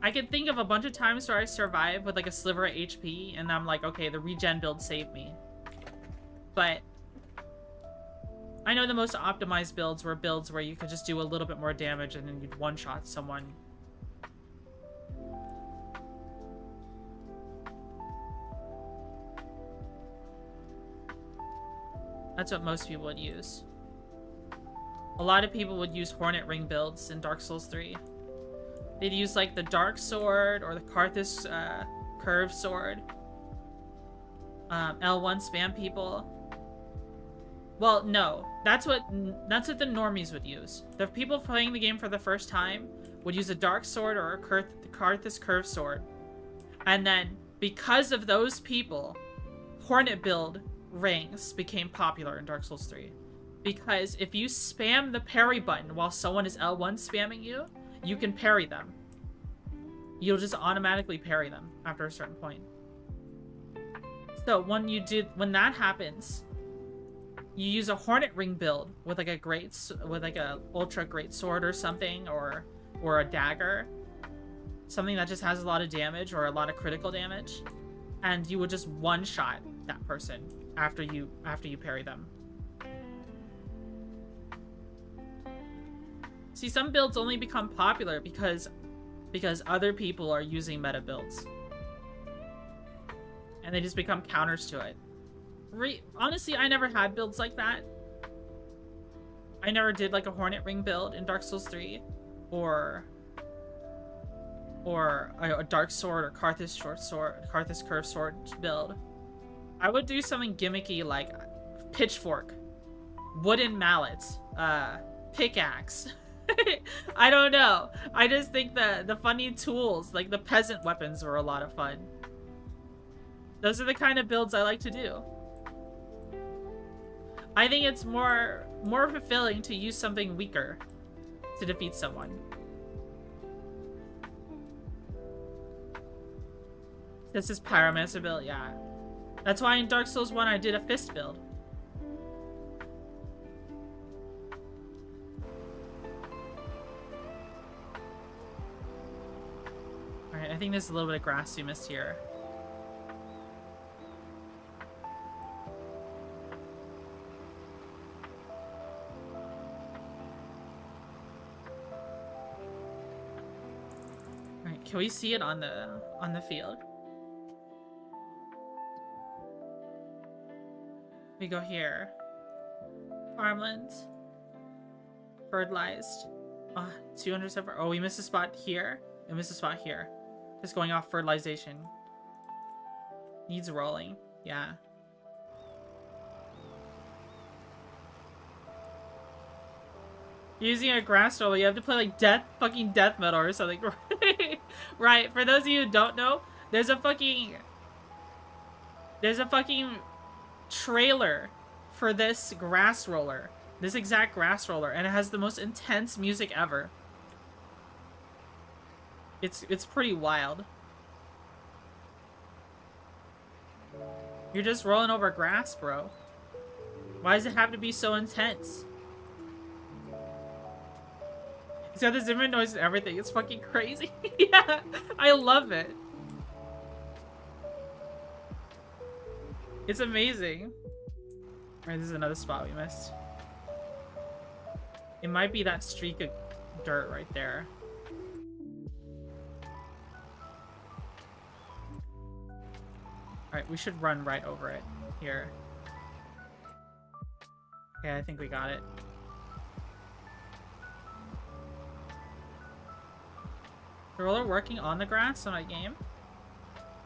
I can think of a bunch of times where I survive with like a sliver of HP and I'm like, okay, the regen build saved me. But I know the most optimized builds were builds where you could just do a little bit more damage and then you'd one-shot someone. That's what most people would use. A lot of people would use Hornet Ring builds in Dark Souls 3. They'd use like the Dark Sword or the Karthus Curved Sword. L1 spam people. Well, no. That's what the normies would use. The people playing the game for the first time would use a Dark Sword or a Karthus Curved Sword. And then, because of those people, Hornet build rings became popular in Dark Souls 3. Because if you spam the parry button while someone is L1 spamming you, you can parry them. You'll just automatically parry them after a certain point. So when that happens, you use a Hornet Ring build with like a ultra great sword or something, or a dagger, something that just has a lot of damage or a lot of critical damage, and you would just one-shot that person after you parry them. See, some builds only become popular because other people are using meta builds. And they just become counters to it. Honestly, I never had builds like that. I never did like a Hornet Ring build in Dark Souls 3. Or a Dark Sword or Karthus Curved Sword build. I would do something gimmicky like pitchfork, wooden mallets, pickaxe. I don't know. I just think the funny tools, like the peasant weapons, were a lot of fun. Those are the kind of builds I like to do. I think it's more fulfilling to use something weaker to defeat someone. This is Pyromancer build, yeah. That's why in Dark Souls 1 I did a fist build. Alright, I think there's a little bit of grass we missed here. Alright, can we see it on the field? We go here. Farmlands. Fertilized. 200 so far. Oh, we missed a spot here. We missed a spot here. Just going off fertilization. Needs rolling. Yeah. Using a grass roller, you have to play like fucking death metal or something. Right. For those of you who don't know, there's a fucking trailer for this grass roller. This exact grass roller, and it has the most intense music ever. It's pretty wild. You're just rolling over grass, bro. Why does it have to be so intense? It's got the Zimmer noise and everything. It's fucking crazy. Yeah, I love it. It's amazing. Alright, this is another spot we missed. It might be that streak of dirt right there. Alright, we should run right over it here. Okay, I think we got it. The roller working on the grass on my game?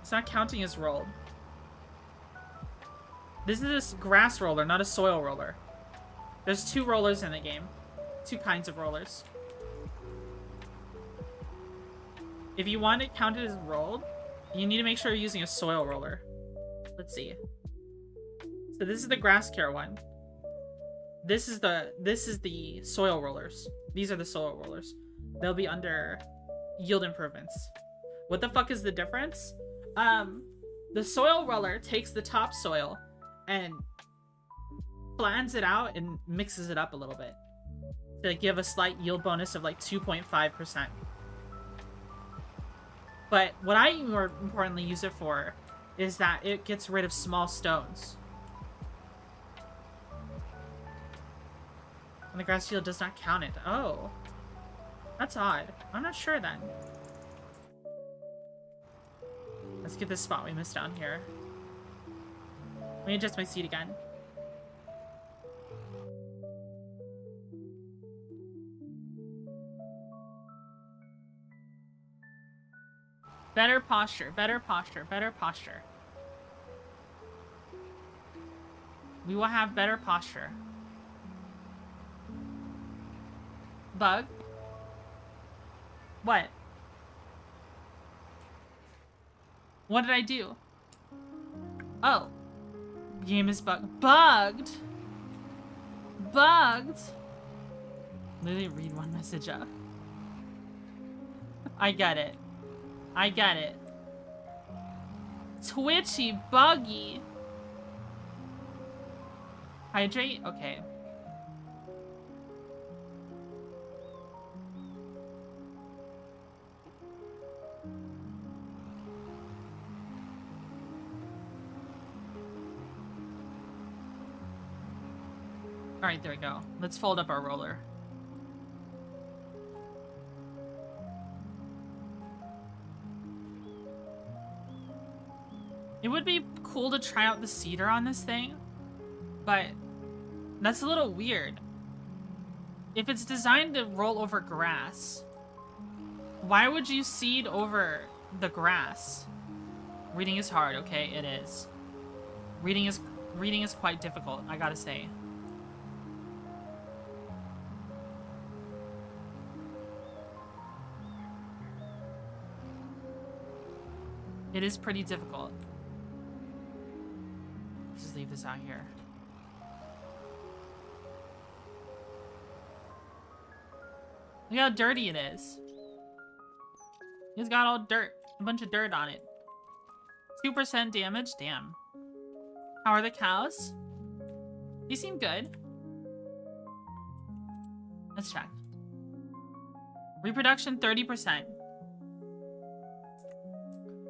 It's not counting as rolled. This is a grass roller, not a soil roller. There's two rollers in the game. Two kinds of rollers. If you want it counted as rolled, you need to make sure you're using a soil roller. Let's see. So this is the grass care one. This is the soil rollers. These are the soil rollers. They'll be under yield improvements. What the fuck is the difference? the soil roller takes the topsoil and flans it out and mixes it up a little bit to give a slight yield bonus of like 2.5%. But what I more importantly use it for is that it gets rid of small stones. And the grass field does not count it. Oh. That's odd. I'm not sure then. Let's get this spot we missed down here. Let me adjust my seat again. Better posture, better posture, better posture. We will have better posture. Bug? What? What did I do? Oh. Game is bugged. Bugged? Literally read one message up. I get it. I get it. Twitchy, buggy. Hydrate? Okay. Alright, there we go. Let's fold up our roller. It would be cool to try out the cedar on this thing, but that's a little weird. If it's designed to roll over grass, why would you seed over the grass? Reading is hard, okay? It is. Reading is quite difficult, I gotta say. It is pretty difficult. Just leave this out here. Look how dirty it is. It's got all dirt, a bunch of dirt on it. 2% damage, damn. How are the cows? They seem good. Let's check. Reproduction 30%.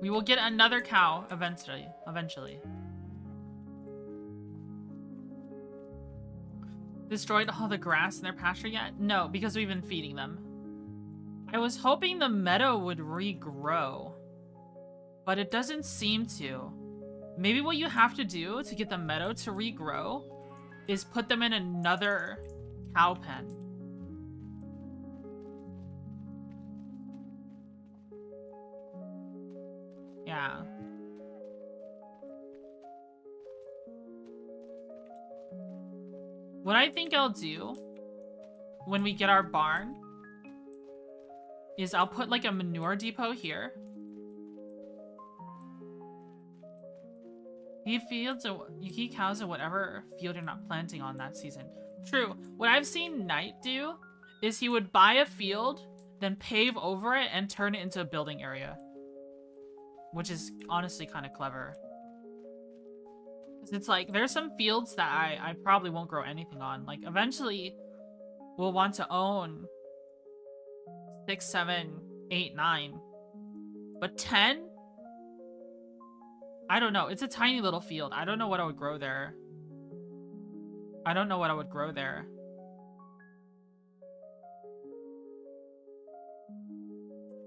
We will get another cow eventually. Destroyed all the grass in their pasture yet? No, because we've been feeding them. I was hoping the meadow would regrow, but it doesn't seem to. Maybe what you have to do to get the meadow to regrow is put them in another cow pen. Yeah. What I think I'll do when we get our barn is I'll put like a manure depot here. You keep cows in whatever field you're not planting on that season. True. What I've seen Knight do is he would buy a field, then pave over it and turn it into a building area. Which is honestly kind of clever. Because it's like, there's some fields that I probably won't grow anything on. Like, eventually, we'll want to own 6, 7, 8, 9. But 10? I don't know. It's a tiny little field. I don't know what I would grow there.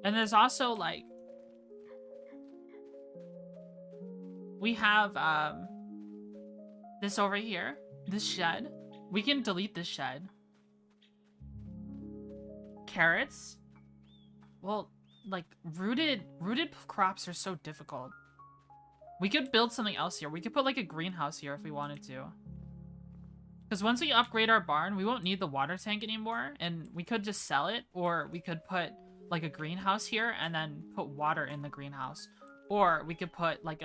And there's also, like, we have, this over here. This shed. We can delete this shed. Carrots? Well, like, rooted crops are so difficult. We could build something else here. We could put, like, a greenhouse here if we wanted to. Because once we upgrade our barn, we won't need the water tank anymore. And we could just sell it. Or we could put, like, a greenhouse here and then put water in the greenhouse. Or we could put, like,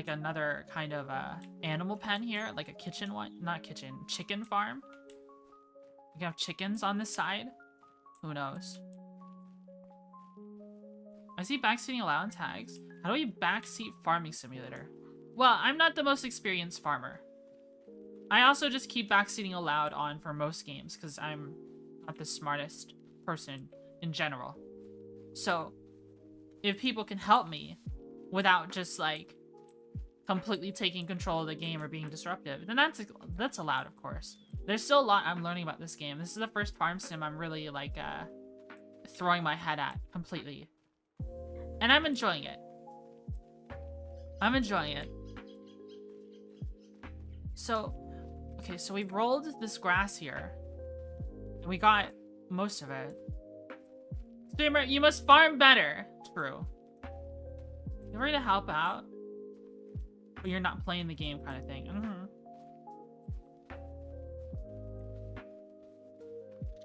another kind of animal pen here, like a kitchen one, not kitchen, chicken farm. We can have chickens on this side. Who knows? I see backseating allowed tags. How do we backseat farming simulator? Well, I'm not the most experienced farmer. I also just keep backseating allowed on for most games because I'm not the smartest person in general. So, if people can help me without just like completely taking control of the game or being disruptive, then that's allowed, of course. There's still a lot I'm learning about this game. This is the first farm sim I'm really like throwing my head at completely. And I'm enjoying it. I'm enjoying it. So, okay, so we rolled this grass here. And we got most of it. Streamer, you must farm better. True. You're ready to help out, but you're not playing the game kind of thing.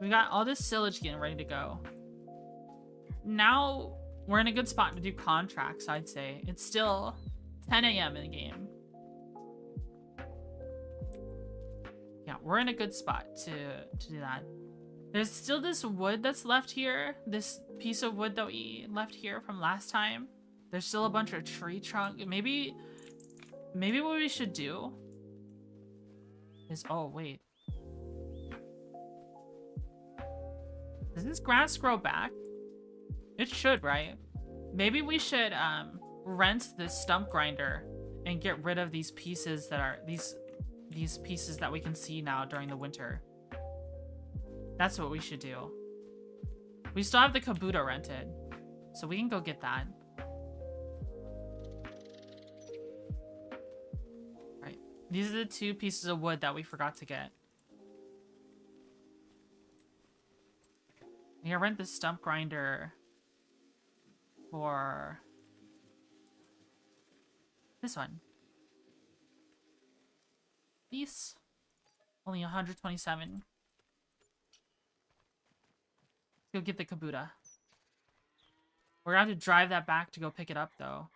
We got all this silage getting ready to go. Now we're in a good spot to do contracts, I'd say. It's still 10 a.m. in the game. Yeah, we're in a good spot to do that. There's still this wood that's left here. This piece of wood that we left here from last time. There's still a bunch of tree trunk. Maybe what we should do is... Oh, wait. Does this grass grow back? It should, right? Maybe we should rent this stump grinder and get rid of these pieces that are... These pieces that we can see now during the winter. That's what we should do. We still have the kabuto rented, so we can go get that. Right. These are the two pieces of wood that we forgot to get. I'm gonna rent the stump grinder for this one. These only 127. Go get the kabuto. We're gonna have to drive that back to go pick it up, though.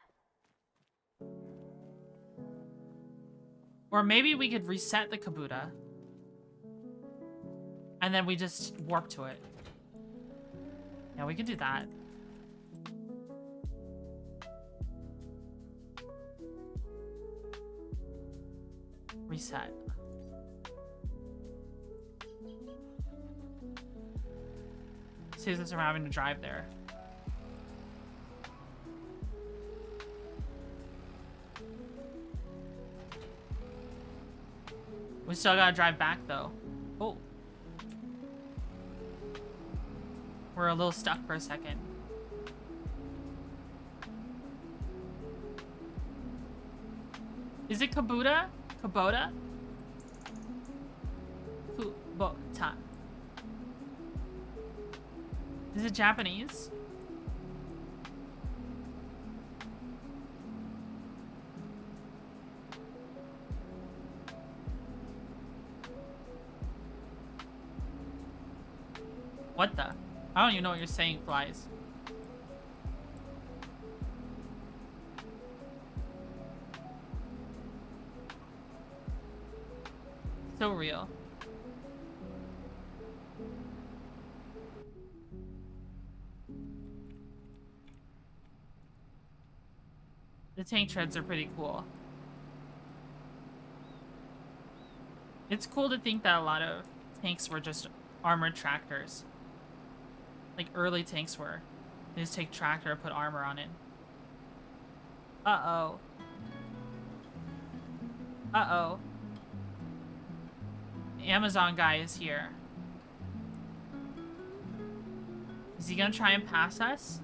Or maybe we could reset the kabuto. And then we just warp to it. Yeah, we could do that. Reset. Saves us from having to drive there. We still gotta drive back though. Oh. We're a little stuck for a second. Is it Kubota? Kubota? Kubota. Is it Japanese? What the? I don't even know what you're saying, flies. So real. The tank treads are pretty cool. It's cool to think that a lot of tanks were just armored tractors. Like early tanks were. They just take tractor and put armor on it. Uh-oh. Uh-oh. The Amazon guy is here. Is he gonna try and pass us?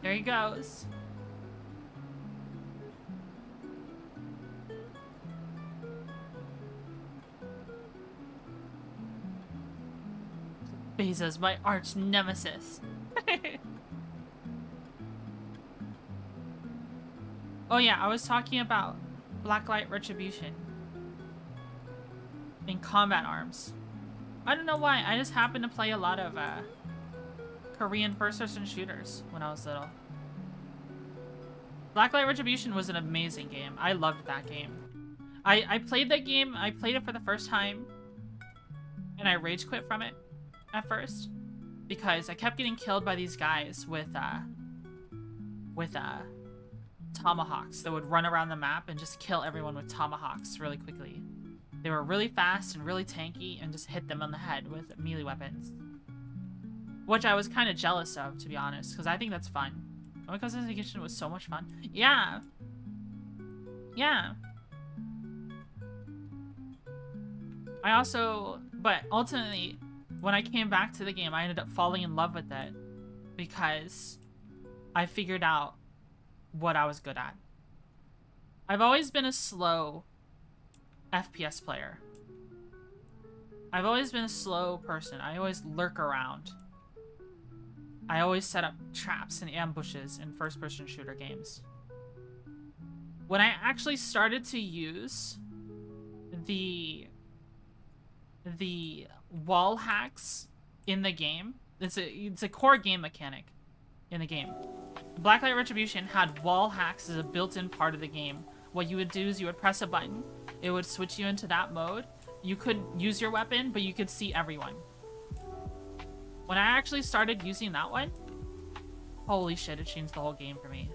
There he goes. Bezos, my arch nemesis. Oh yeah, I was talking about Blacklight Retribution in combat arms. I don't know why, I just happened to play a lot of Korean first-person shooters when I was little. Blacklight Retribution was an amazing game. I loved that game. I played that game. I played it for the first time, and I rage quit from it at first because I kept getting killed by these guys with tomahawks that would run around the map and just kill everyone with tomahawks really quickly. They were really fast and really tanky and just hit them on the head with melee weapons, which I was kind of jealous of, to be honest, because I think that's fun. My Cousin's Vacation was so much fun. Yeah. Yeah. I also, but ultimately, when I came back to the game, I ended up falling in love with it because I figured out what I was good at. I've always been a slow FPS player. I've always been a slow person. I always lurk around. I always set up traps and ambushes in first-person shooter games. When I actually started to use the wall hacks in the game, it's a core game mechanic in the game. Blacklight Retribution had wall hacks as a built-in part of the game. What you would do is you would press a button, it would switch you into that mode. You could use your weapon, but you could see everyone. When I actually started using that one, holy shit, it changed the whole game for me.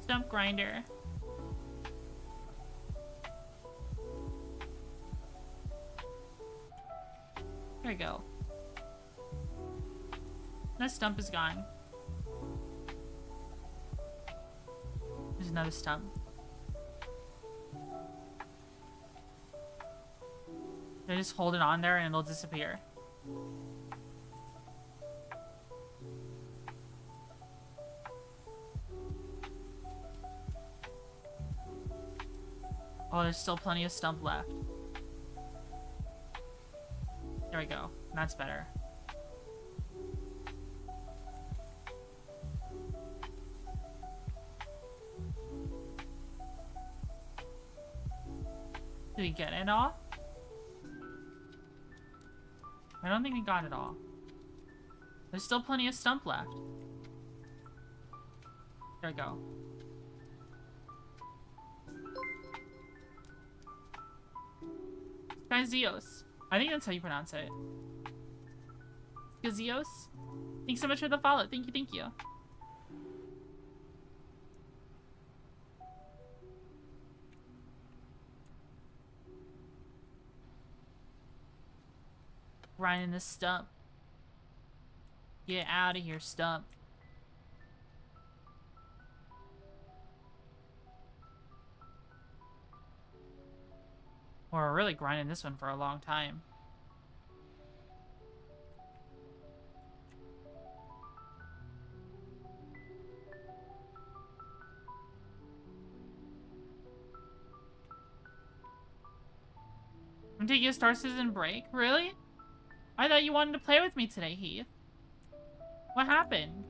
Stump grinder. There we go. That stump is gone. There's another stump. They just hold it on there and it'll disappear. Oh, there's still plenty of stump left. There we go. That's better. Did we get it all? I don't think we got it all. There's still plenty of stump left. There we go. Skazios. I think that's how you pronounce it. Skazios? Thanks so much for the follow. Thank you, thank you. Grinding this stump. Get out of here, stump. We're really grinding this one for a long time. I'm taking a Star Citizen break? Really? I thought you wanted to play with me today, Heath. What happened?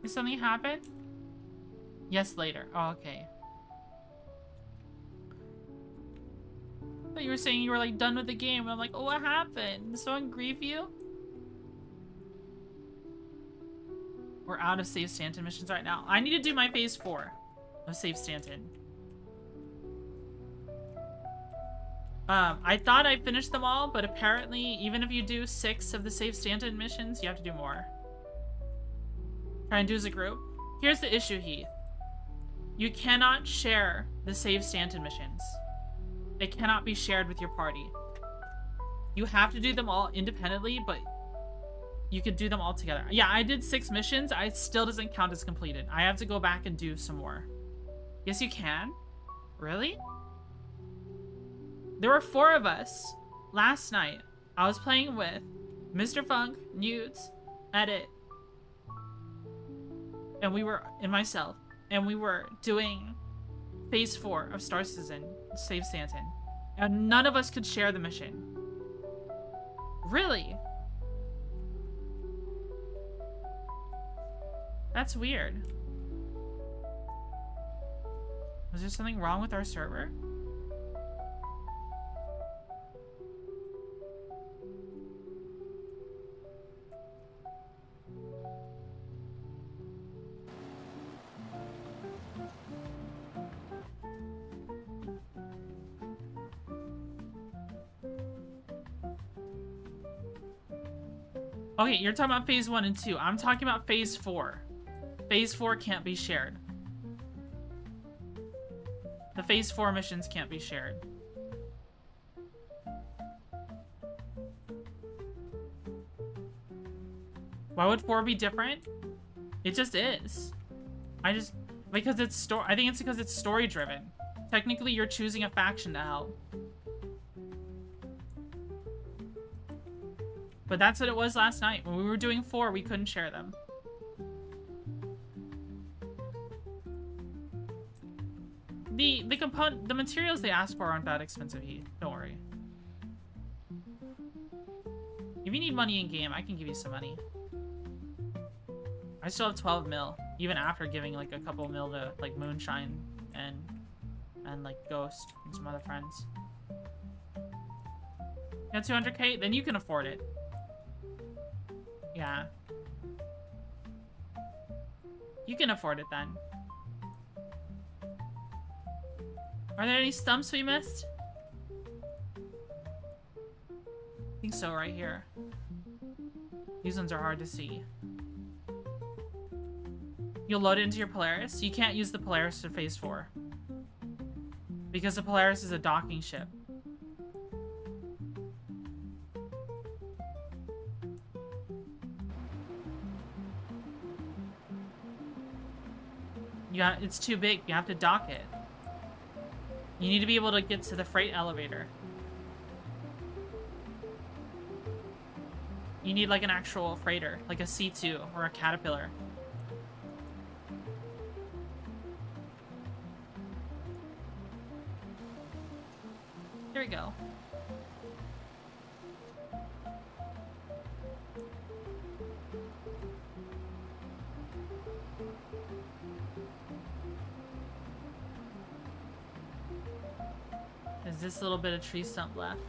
Did something happen? Yes, later. Oh, okay. I thought you were saying you were like done with the game, and I'm like, oh, what happened? Did someone grieve you? We're out of Save Stanton missions right now. I need to do my phase 4 of Save Stanton. I thought I finished them all, but apparently, even if you do 6 of the Save Stanton missions, you have to do more. Try and do as a group. Here's the issue, Heath. You cannot share the Save Stanton missions. They cannot be shared with your party. You have to do them all independently, but you could do them all together. Yeah, I did 6 missions. It still doesn't count as completed. I have to go back and do some more. Yes, you can? Really? There were 4 of us last night. I was playing with Mr. Funk, Newts, Edit, and myself. And we were doing phase 4 of Star Citizen, Save Stanton. And none of us could share the mission. Really? That's weird. Was there something wrong with our server? Okay, you're talking about phase 1 and 2. I'm talking about phase 4. Phase 4 can't be shared. The phase 4 missions can't be shared. Why would 4 be different? It just is. Because it's I think it's because it's story driven. Technically, you're choosing a faction to help. But that's what it was last night. When we were doing 4, we couldn't share them. The materials they asked for aren't that expensive, Heath. Don't worry. If you need money in game, I can give you some money. I still have 12 mil, even after giving like a couple mil to like Moonshine and like Ghost and some other friends. You got 200k? Then you can afford it. Yeah. You can afford it then. Are there any stumps we missed? I think so, right here. These ones are hard to see. You'll load it into your Polaris. You can't use the Polaris for phase 4. Because the Polaris is a docking ship. It's too big. You have to dock it. You need to be able to get to the freight elevator. You need like an actual freighter, like a C2 or a Caterpillar. There we go. There's this little bit of tree stump left.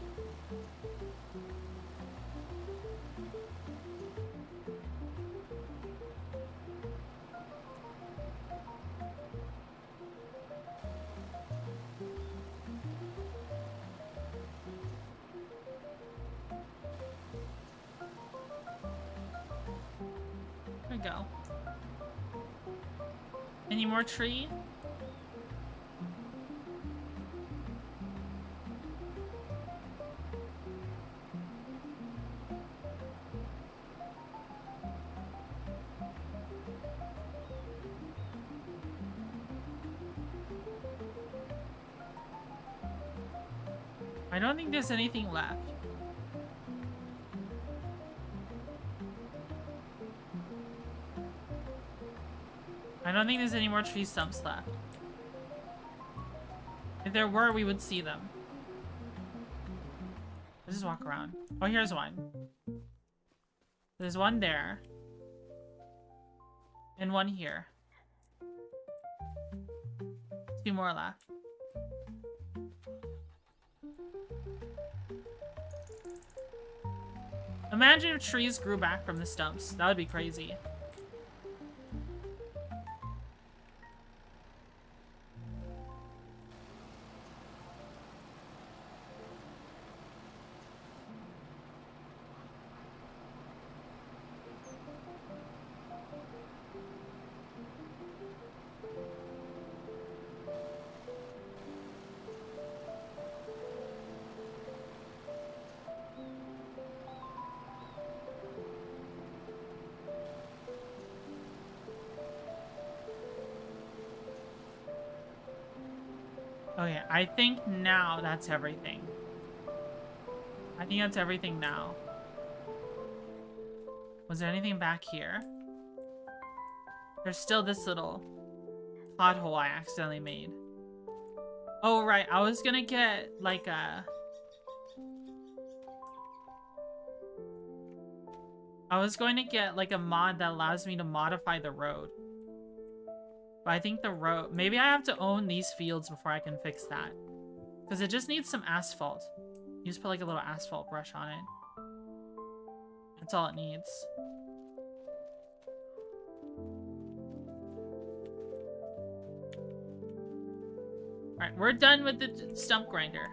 There we go. Any more tree? I don't think there's anything left. I don't think there's any more tree stumps left. If there were, we would see them. Let's just walk around. Oh, here's one. There's one there. And one here. 2 more left. Imagine if trees grew back from the stumps. That would be crazy. Okay, I think now that's everything. I think that's everything now. Was there anything back here? There's still this little pothole I accidentally made. Oh, right. I was gonna get, like, I was going to get, like, a mod that allows me to modify the road. But I think the road... Maybe I have to own these fields before I can fix that. Because it just needs some asphalt. You just put like a little asphalt brush on it. That's all it needs. Alright, we're done with the stump grinder.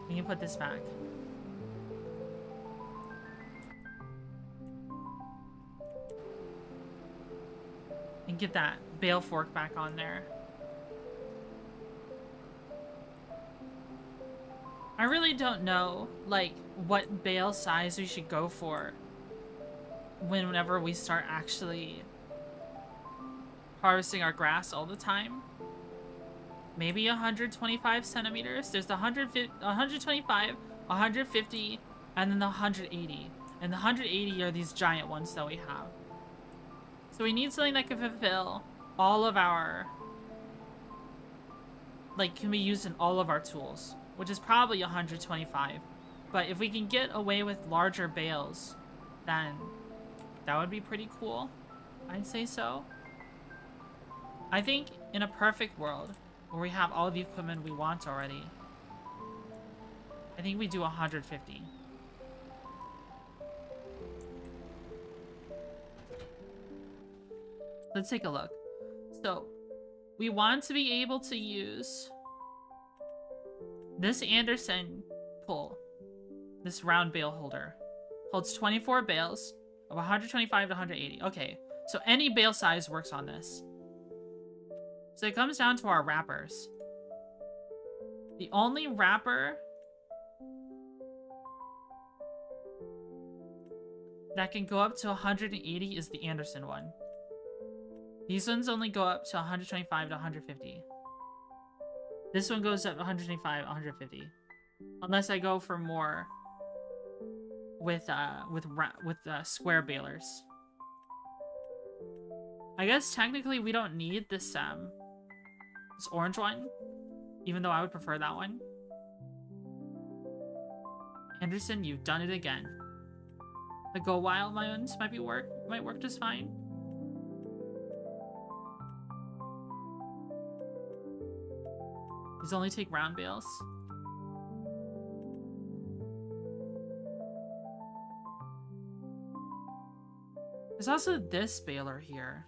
We can put this back. And get that bale fork back on there. I really don't know, like, what bale size we should go for whenever we start actually harvesting our grass all the time. Maybe 125 centimeters. There's the 125, 150, and then the 180. And the 180 are these giant ones that we have. So we need something that can fulfill all of our... Like, can be used in all of our tools. Which is probably 125. But if we can get away with larger bales, then that would be pretty cool. I'd say so. I think in a perfect world, where we have all the equipment we want already, I think we do 150. Let's take a look. So, we want to be able to use this Anderson pull, this round bale holder. Holds 24 bales of 125 to 180. Okay, so any bale size works on this. So it comes down to our wrappers. The only wrapper that can go up to 180 is the Anderson one. These ones only go up to 125 to 150. This one goes up 125, 150. Unless I go for more with square balers. I guess technically we don't need this orange one, even though I would prefer that one. Anderson, you've done it again. The Go Wild ones might work just fine. These only take round bales. There's also this baler here.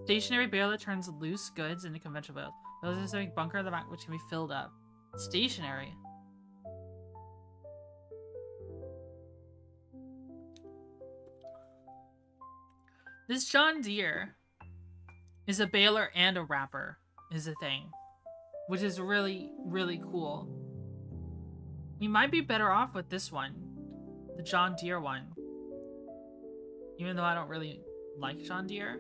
Stationary baler turns loose goods into conventional bales. There's a specific bunker at the back which can be filled up. Stationary. This John Deere is a baler and a wrapper, is a thing. Which is really, really cool. We might be better off with this one. The John Deere one. Even though I don't really like John Deere.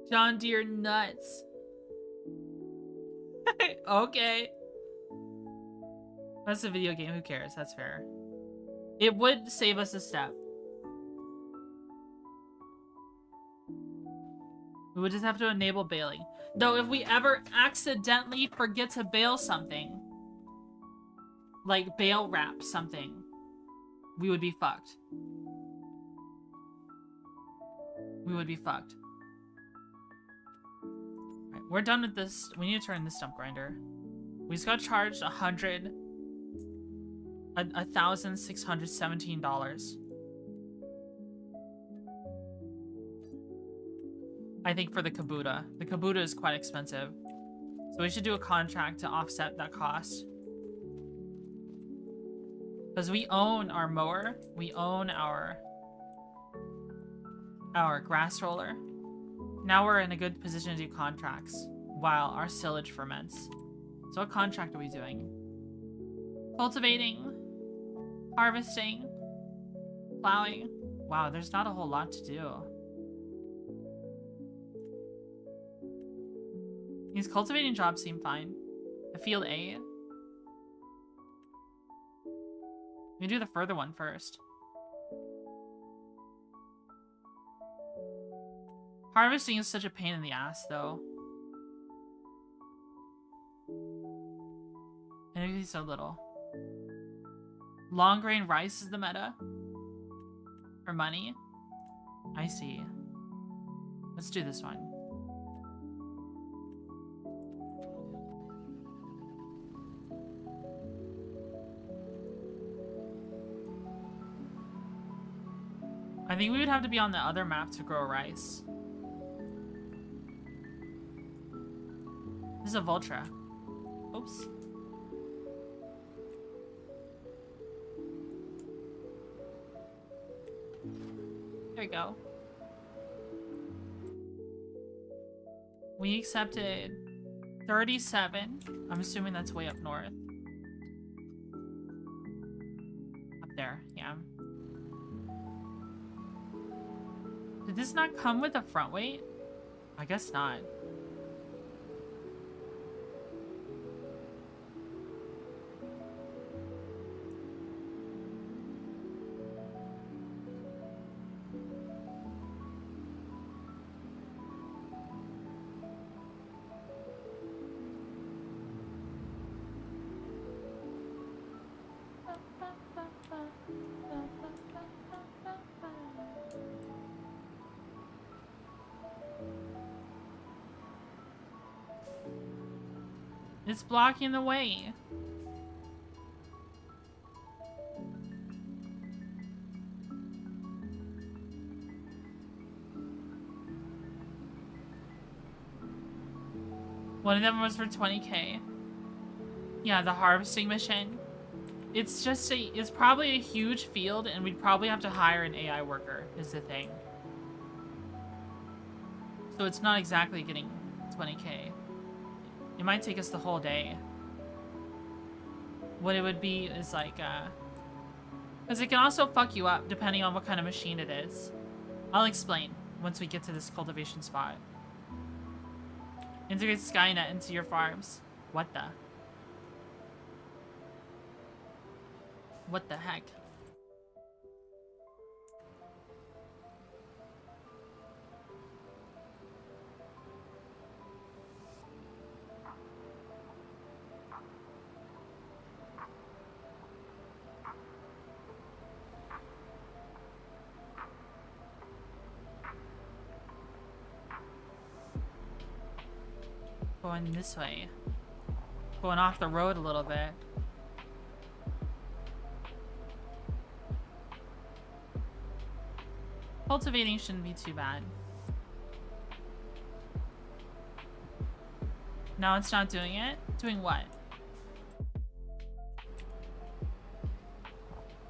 John Deere nuts. Okay. That's a video game, who cares? That's fair. It would save us a step. We would just have to enable baling. Though if we ever accidentally forget to bale something, like bale wrap something, we would be fucked. We would be fucked. Right, we're done with this. We need to turn this stump grinder. We just got charged $1,617. I think for the Kabuta. The Kabuta is quite expensive. So we should do a contract to offset that cost. Because we own our mower. We own our grass roller. Now we're in a good position to do contracts while our silage ferments. So what contract are we doing? Cultivating, harvesting, plowing. Wow, there's not a whole lot to do. These cultivating jobs seem fine. The field A. We do the further one first. Harvesting is such a pain in the ass, though. And it is so little. Long grain rice is the meta. For money. I see. Let's do this one. I think we would have to be on the other map to grow rice. This is a Vultra. Oops. There we go. We accepted 37. I'm assuming that's way up north. Up there, yeah. Did this not come with a front weight? I guess not. It's blocking the way. One of them was for 20k. Yeah, the harvesting mission. It's just it's probably a huge field and we'd probably have to hire an AI worker is the thing. So it's not exactly getting 20k. It might take us the whole day. What it would be is like, because it can also fuck you up depending on what kind of machine it is. I'll explain once we get to this cultivation spot. Integrate Skynet into your farms. What the? What the heck? Going this way. Going off the road a little bit. Cultivating shouldn't be too bad. Now it's not doing it? Doing what?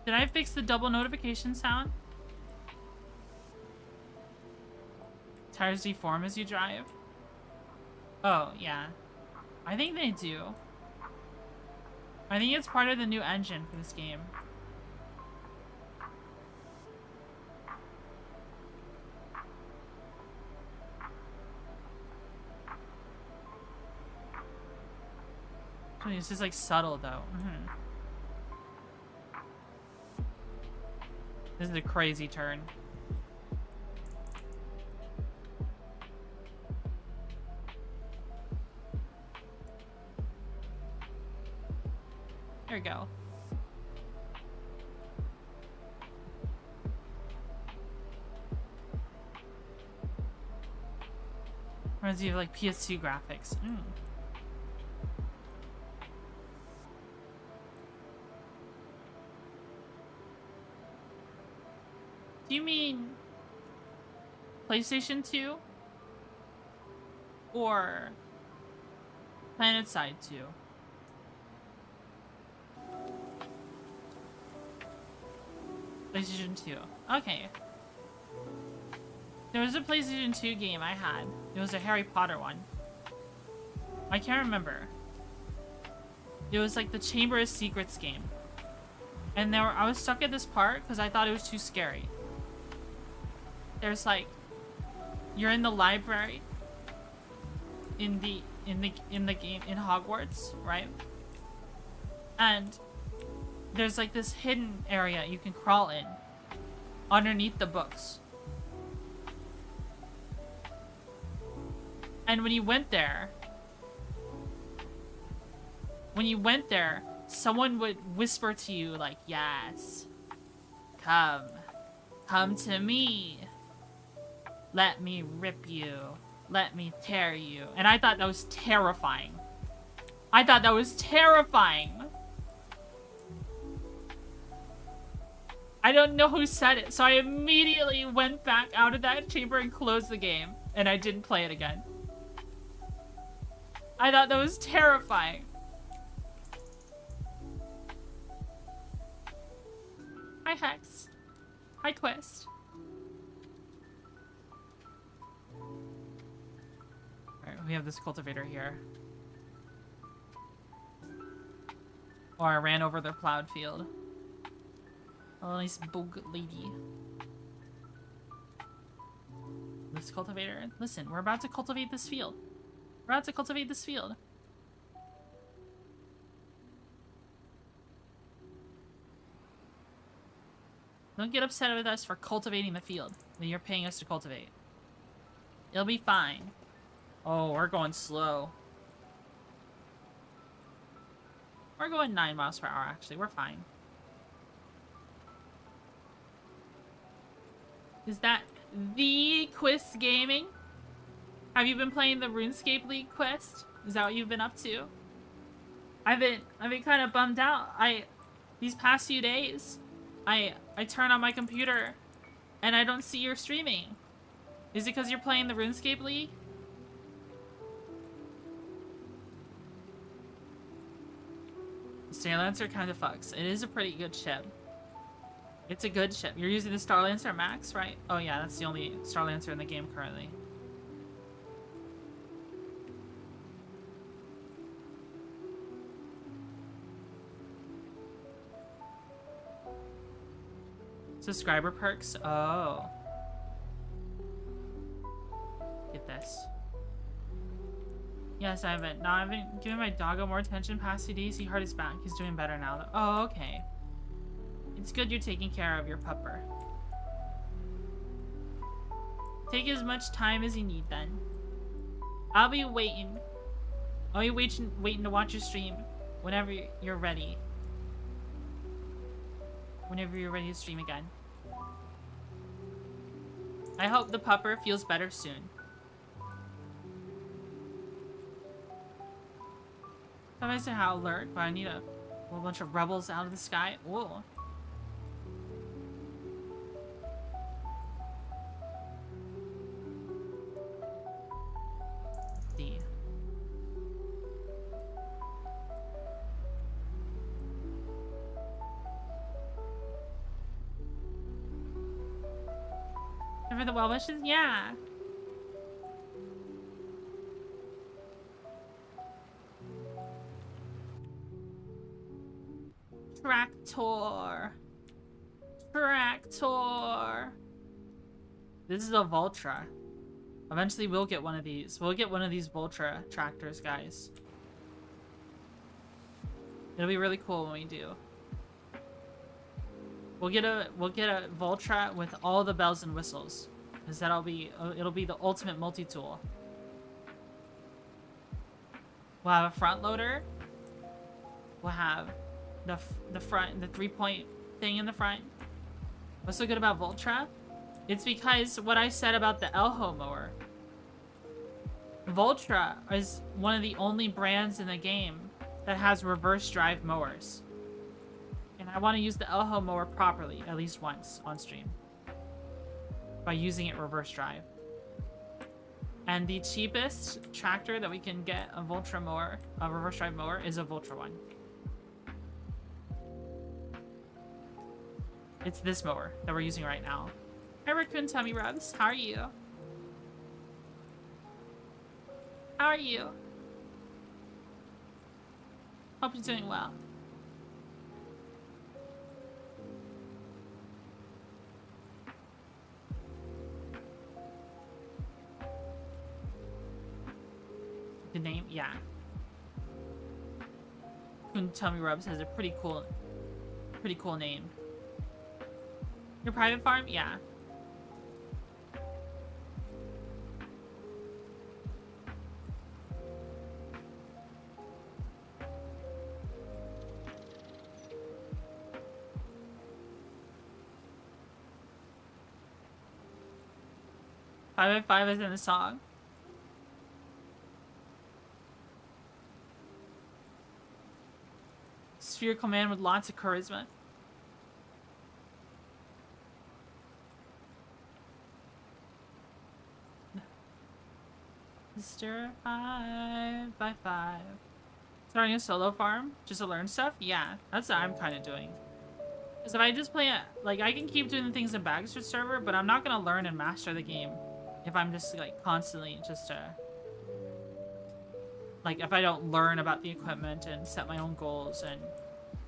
Did I fix the double notification sound? Tires deform as you drive? Oh, yeah. I think they do. I think it's part of the new engine for this game. It's just like subtle though. This is a crazy turn. There we go. Reminds me of like PS2 graphics. Do you mean PlayStation 2 or PlanetSide 2? PlayStation 2. Okay. There was a PlayStation 2 game I had. It was a Harry Potter one. I can't remember. It was like the Chamber of Secrets game. And I was stuck at this part because I thought it was too scary. There's like, you're in the library in the game in Hogwarts, right? And there's like this hidden area you can crawl in underneath the books. And when you went there, when you went there, someone would whisper to you like, yes, come to me. Let me rip you. Let me tear you. And I thought that was terrifying. I thought that was terrifying. I don't know who said it, so I immediately went back out of that chamber and closed the game. And I didn't play it again. I thought that was terrifying. Hi, Hex. Hi, Quest. Alright, we have this cultivator here. Or I ran over their plowed field. Oh, nice bug lady. This cultivator. Listen, we're about to cultivate this field. We're about to cultivate this field. Don't get upset with us for cultivating the field that you're paying us to cultivate. It'll be fine. Oh, we're going slow. We're going 9 miles per hour, actually. We're fine. Is that the Quest Gaming? Have you been playing the RuneScape League quest? Is that what you've been up to? I've been kind of bummed out. These past few days, I turn on my computer and I don't see your streaming. Is it because you're playing the RuneScape League? Starlancer kind of fucks. It is a pretty good ship. It's a good ship. You're using the Starlancer Max, right? Oh yeah, that's the only Starlancer in the game currently. Subscriber perks? Oh. Get this. Yes, I haven't. No, I've been giving my doggo more attention past few days. He hurt his back. He's doing better now, though. Oh, okay. It's good you're taking care of your pupper. Take as much time as you need, then. I'll be waiting. I'll be waiting to watch your stream whenever you're ready. Whenever you're ready to stream again. I hope the pupper feels better soon. Somebody said how alert, but I need a whole bunch of rebels out of the sky. Whoa. See. For the well wishes? Yeah. Tractor. Tractor. This is a Voltra. Eventually we'll get one of these. We'll get one of these Voltra tractors, guys. It'll be really cool when we do. We'll get a Voltra with all the bells and whistles, because it'll be the ultimate multi-tool. We'll have a front loader. We'll have the 3-point thing in the front. What's so good about Voltra? It's because what I said about the Elho mower. Voltra is one of the only brands in the game that has reverse drive mowers. And I want to use the Elho mower properly, at least once on stream. By using it reverse drive. And the cheapest tractor that we can get a Voltra mower, a reverse drive mower, is a Voltra one. It's this mower that we're using right now. Hi Raccoon Tummy Rubs, how are you? How are you? Hope you're doing well. The name? Yeah. Tummy Rubs has a pretty cool name. Your private farm? Yeah. 5 is in the song. Spherical man with lots of charisma. Mr. 5x5. Starting a solo farm just to learn stuff? Yeah, that's what I'm kind of doing. Because if I just play it, like, I can keep doing the things in Bagster server, but I'm not going to learn and master the game if I'm just, like, constantly just, like, if I don't learn about the equipment and set my own goals and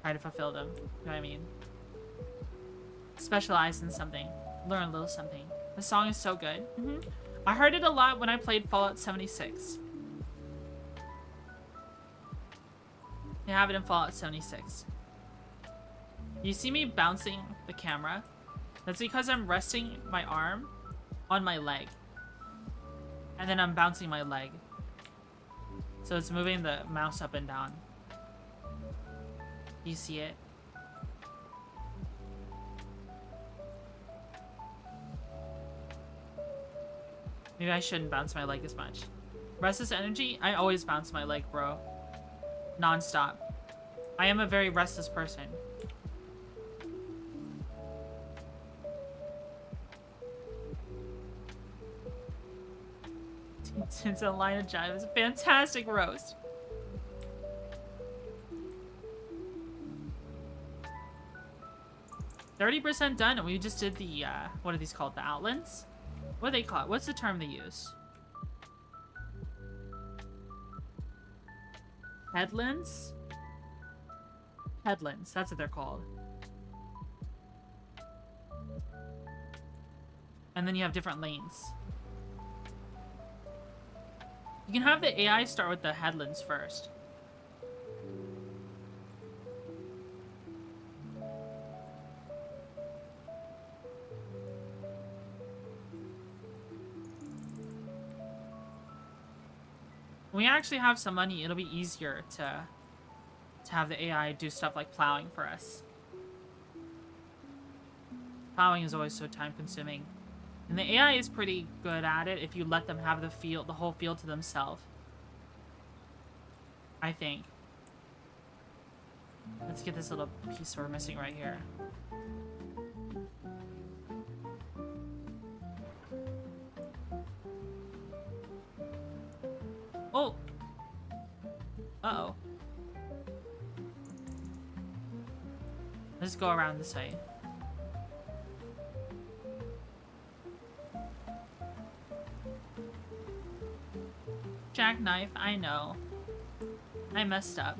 try to fulfill them. You know what I mean? Specialize in something. Learn a little something. The song is so good. I heard it a lot when I played Fallout 76. They have it in Fallout 76. You see me bouncing the camera? That's because I'm resting my arm on my leg. And then I'm bouncing my leg. So it's moving the mouse up and down. You see it? Maybe I shouldn't bounce my leg as much. Restless energy? I always bounce my leg, bro. Non-stop. I am a very restless person. It's a line of jive. It's a fantastic roast. %30 done, and we just did the, what are these called? The outlands? What do they call it? What's the term they use? Headlands? Headlands, that's what they're called. And then you have different lanes. You can have the AI start with the headlands first. When we actually have some money, it'll be easier to have the AI do stuff like plowing for us. Plowing is always so time consuming. And the AI is pretty good at it if you let them have the whole field to themselves. I think. Let's get this little piece we're missing right here. Oh! Uh-oh. Let's go around this way. Jackknife, I know. I messed up.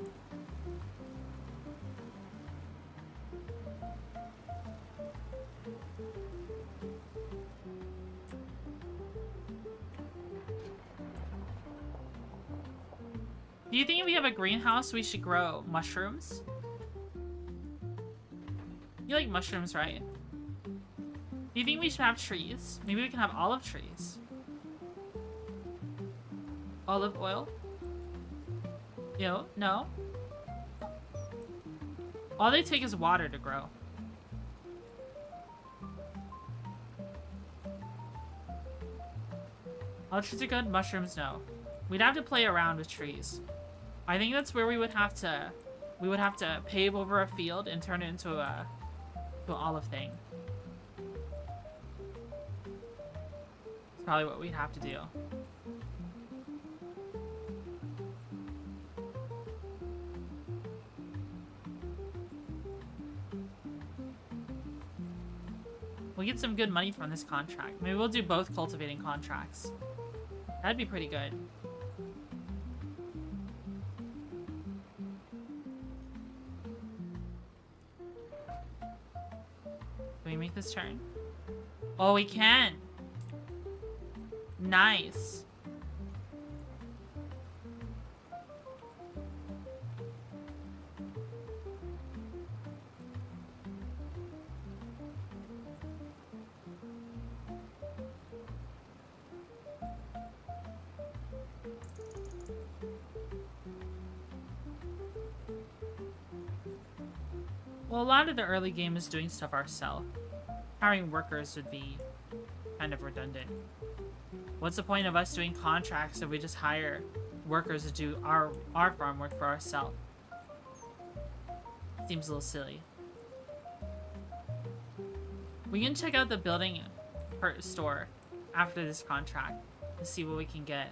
Do you think if we have a greenhouse, we should grow mushrooms? You like mushrooms, right? Do you think we should have trees? Maybe we can have olive trees. Olive oil? Yo, no? All they take is water to grow. All trees are good, mushrooms no. We'd have to play around with trees. I think that's where we would have to pave over a field and turn it into an olive thing. It's probably what we'd have to do. We'll get some good money from this contract. Maybe we'll do both cultivating contracts. That'd be pretty good. Can we make this turn? Oh, we can! Nice. Well, a lot of the early game is doing stuff ourselves. Hiring workers would be kind of redundant. What's the point of us doing contracts if we just hire workers to do our farm work for ourselves? Seems a little silly. We can check out the building store after this contract to see what we can get.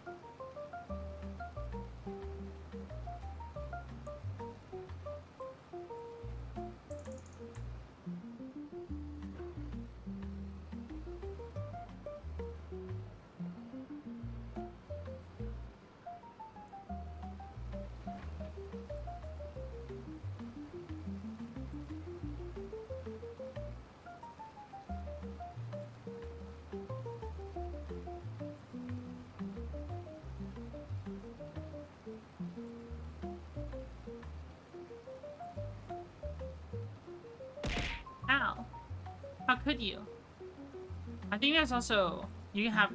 Ow. How could you? I think there's also... You can have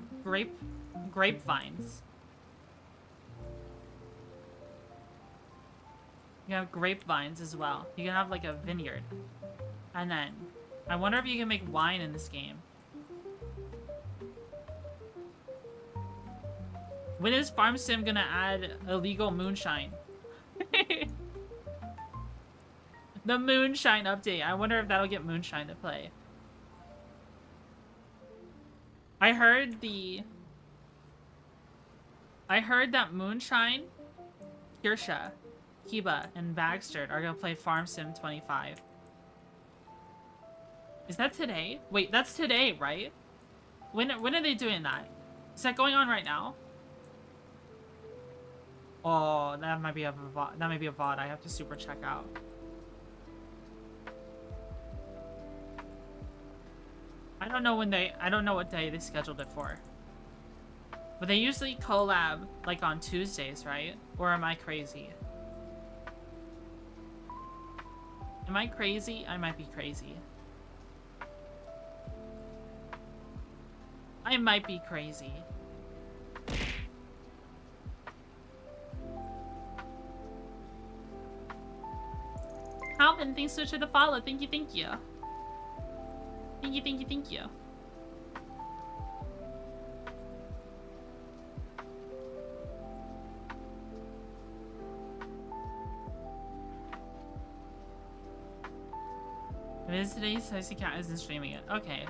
grapevines. You can have grapevines as well. You can have like a vineyard. And then... I wonder if you can make wine in this game. When is Farm Sim gonna add illegal moonshine? The moonshine update. I wonder if that'll get moonshine to play. I heard that Moonshine, Kirsha, Kiba, and Baxter are gonna play Farm Sim 25. Is that today? Wait, that's today, right? When are they doing that? Is that going on right now? Oh, that might be a VOD. That might be a VOD. I have to super check out. I don't know what day they scheduled it for. But they usually collab like on Tuesdays, right? Or am I crazy? Am I crazy? I might be crazy. I might be crazy. Calvin, thanks so much for the follow. Thank you, thank you. Thank you, thank you, thank you. It is today, so I see Cat isn't streaming it. Okay.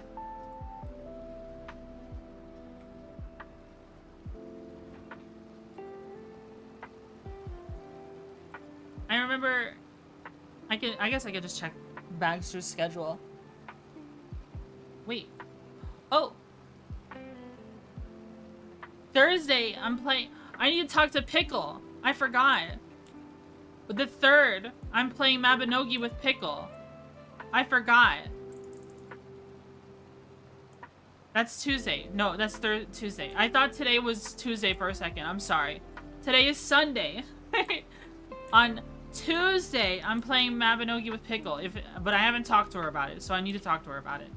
I remember... I guess I could just check Baxter's schedule. Wait. Oh! Thursday, I'm playing... I need to talk to Pickle. I forgot. But the 3rd, I'm playing Mabinogi with Pickle. I forgot. That's Tuesday. No, that's Tuesday. I thought today was Tuesday for a second. I'm sorry. Today is Sunday. On Tuesday, I'm playing Mabinogi with Pickle. But I haven't talked to her about it, so I need to talk to her about it.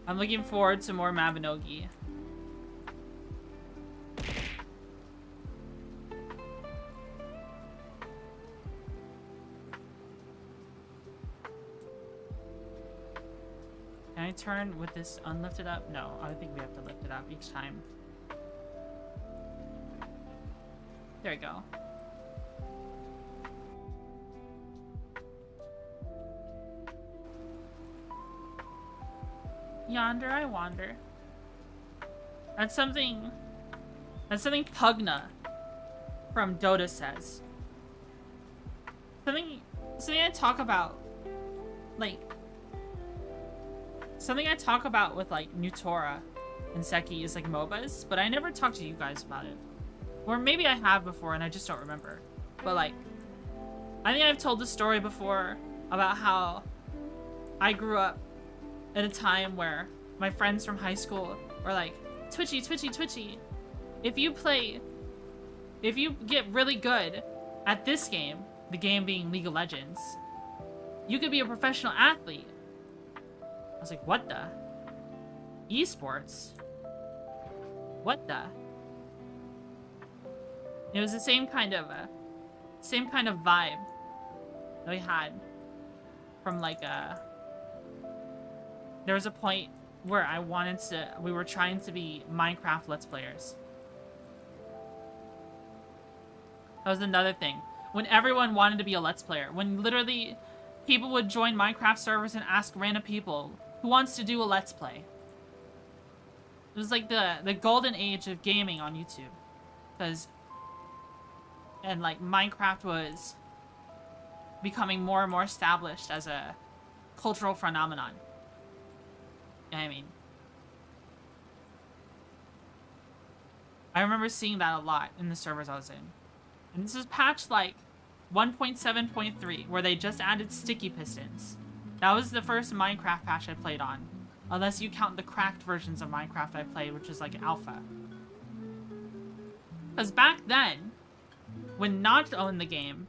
I'm looking forward to more Mabinogi. Can I turn with this unlifted up? No, I think we have to lift it up each time. There we go. Yonder I wander. That's something Pugna from Dota says. Something I talk about, like, something I talk about with, like, Nutora and Seki is, like, MOBAs, but I never talked to you guys about it. Or maybe I have before and I just don't remember. But, like, I think I've told the story before about how I grew up at a time where my friends from high school were like, Twitchy, Twitchy, Twitchy, if you get really good at this game, the game being League of Legends, you could be a professional athlete. I was like, what the? Esports? What the? It was the same kind of vibe that we had from, like, there was a point where we were trying to be Minecraft Let's Players. That was another thing. When everyone wanted to be a Let's Player. When literally people would join Minecraft servers and ask random people, who wants to do a Let's Play? It was like the golden age of gaming on YouTube. And like Minecraft was becoming more and more established as a cultural phenomenon. You know what I mean? I remember seeing that a lot in the servers I was in. And this is patch like 1.7.3, where they just added sticky pistons. That was the first Minecraft patch I played on. Unless you count the cracked versions of Minecraft I played, which is like alpha. Because back then, when Notch owned the game,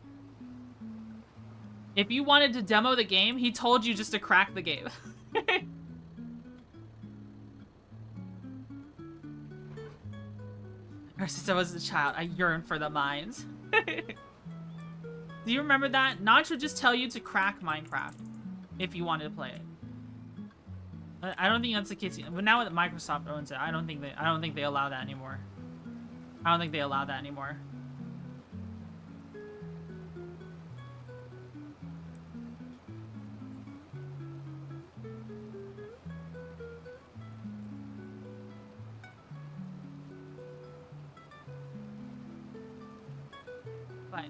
if you wanted to demo the game, he told you just to crack the game. Ever since I was a child, I yearned for the mines. Do you remember that? Notch would just tell you to crack Minecraft if you wanted to play it. I don't think that's the case. But now that Microsoft owns it, I don't think they allow that anymore. I don't think they allow that anymore. But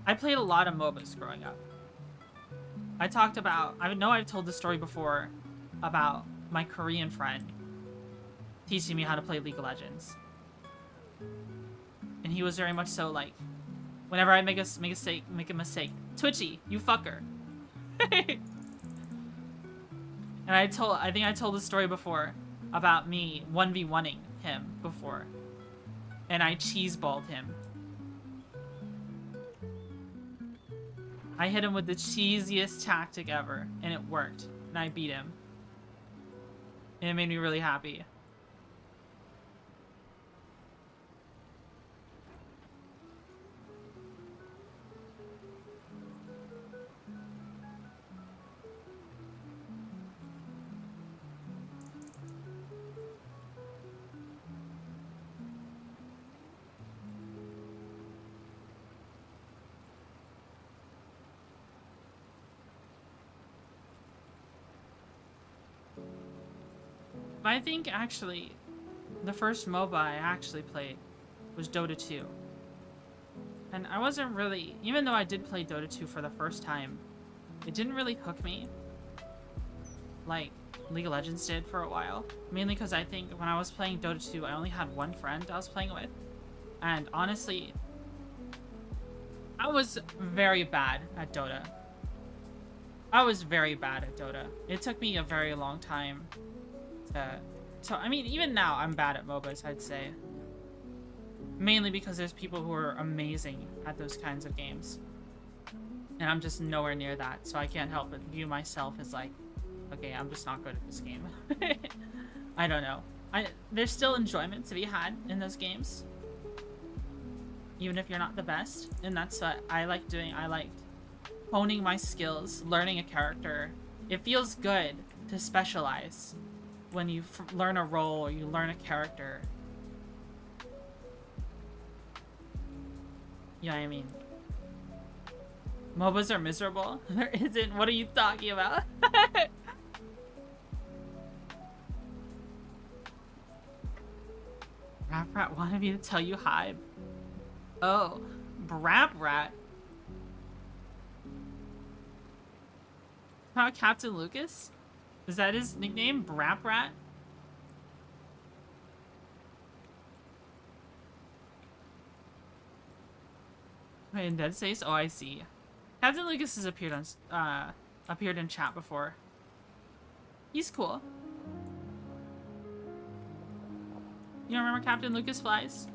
I played a lot of MOBAs growing up. I know I've told this story before about my Korean friend teaching me how to play League of Legends. And he was very much so like, whenever I make a mistake, Twitchy, you fucker. And I think I told the story before about me 1v1ing him before. And I cheeseballed him. I hit him with the cheesiest tactic ever, and it worked. And I beat him. And it made me really happy. I think actually the first MOBA I actually played was Dota 2. And I wasn't really, even though I did play Dota 2 for the first time, it didn't really hook me like League of Legends did for a while. Mainly because I think when I was playing Dota 2, I only had one friend I was playing with. And honestly, I was very bad at Dota. It took me a very long time so I mean, even now I'm bad at MOBAs, I'd say. Mainly because there's people who are amazing at those kinds of games. And I'm just nowhere near that, so I can't help but view myself as like, okay, I'm just not good at this game. I don't know. There's still enjoyment to be had in those games. Even if you're not the best. And that's what I like doing. I like honing my skills, learning a character. It feels good to specialize when you learn a role or you learn a character. You know what I mean? MOBAs are miserable? There isn't. What are you talking about? Rap Rat wanted me to tell you hi. Oh, Brap Rat. How about Captain Lucas? Is that his nickname? Brap Rat? Wait, in Dead Space? Oh, I see. Captain Lucas has appeared in chat before. He's cool. You don't remember Captain Lucas Flies?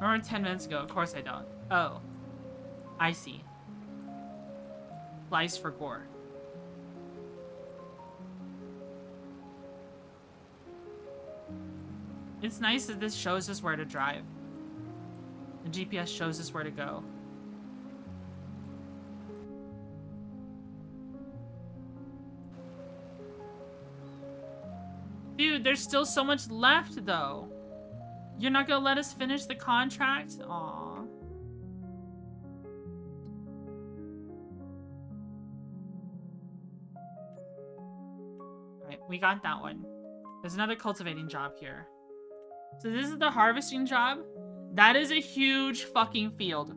Remember 10 minutes ago? Of course I don't. Oh. I see. Flies for gore. It's nice that this shows us where to drive. The GPS shows us where to go. Dude, there's still so much left, though. You're not gonna let us finish the contract? Aww. Alright, we got that one. There's another cultivating job here. So this is the harvesting job. That is a huge fucking field.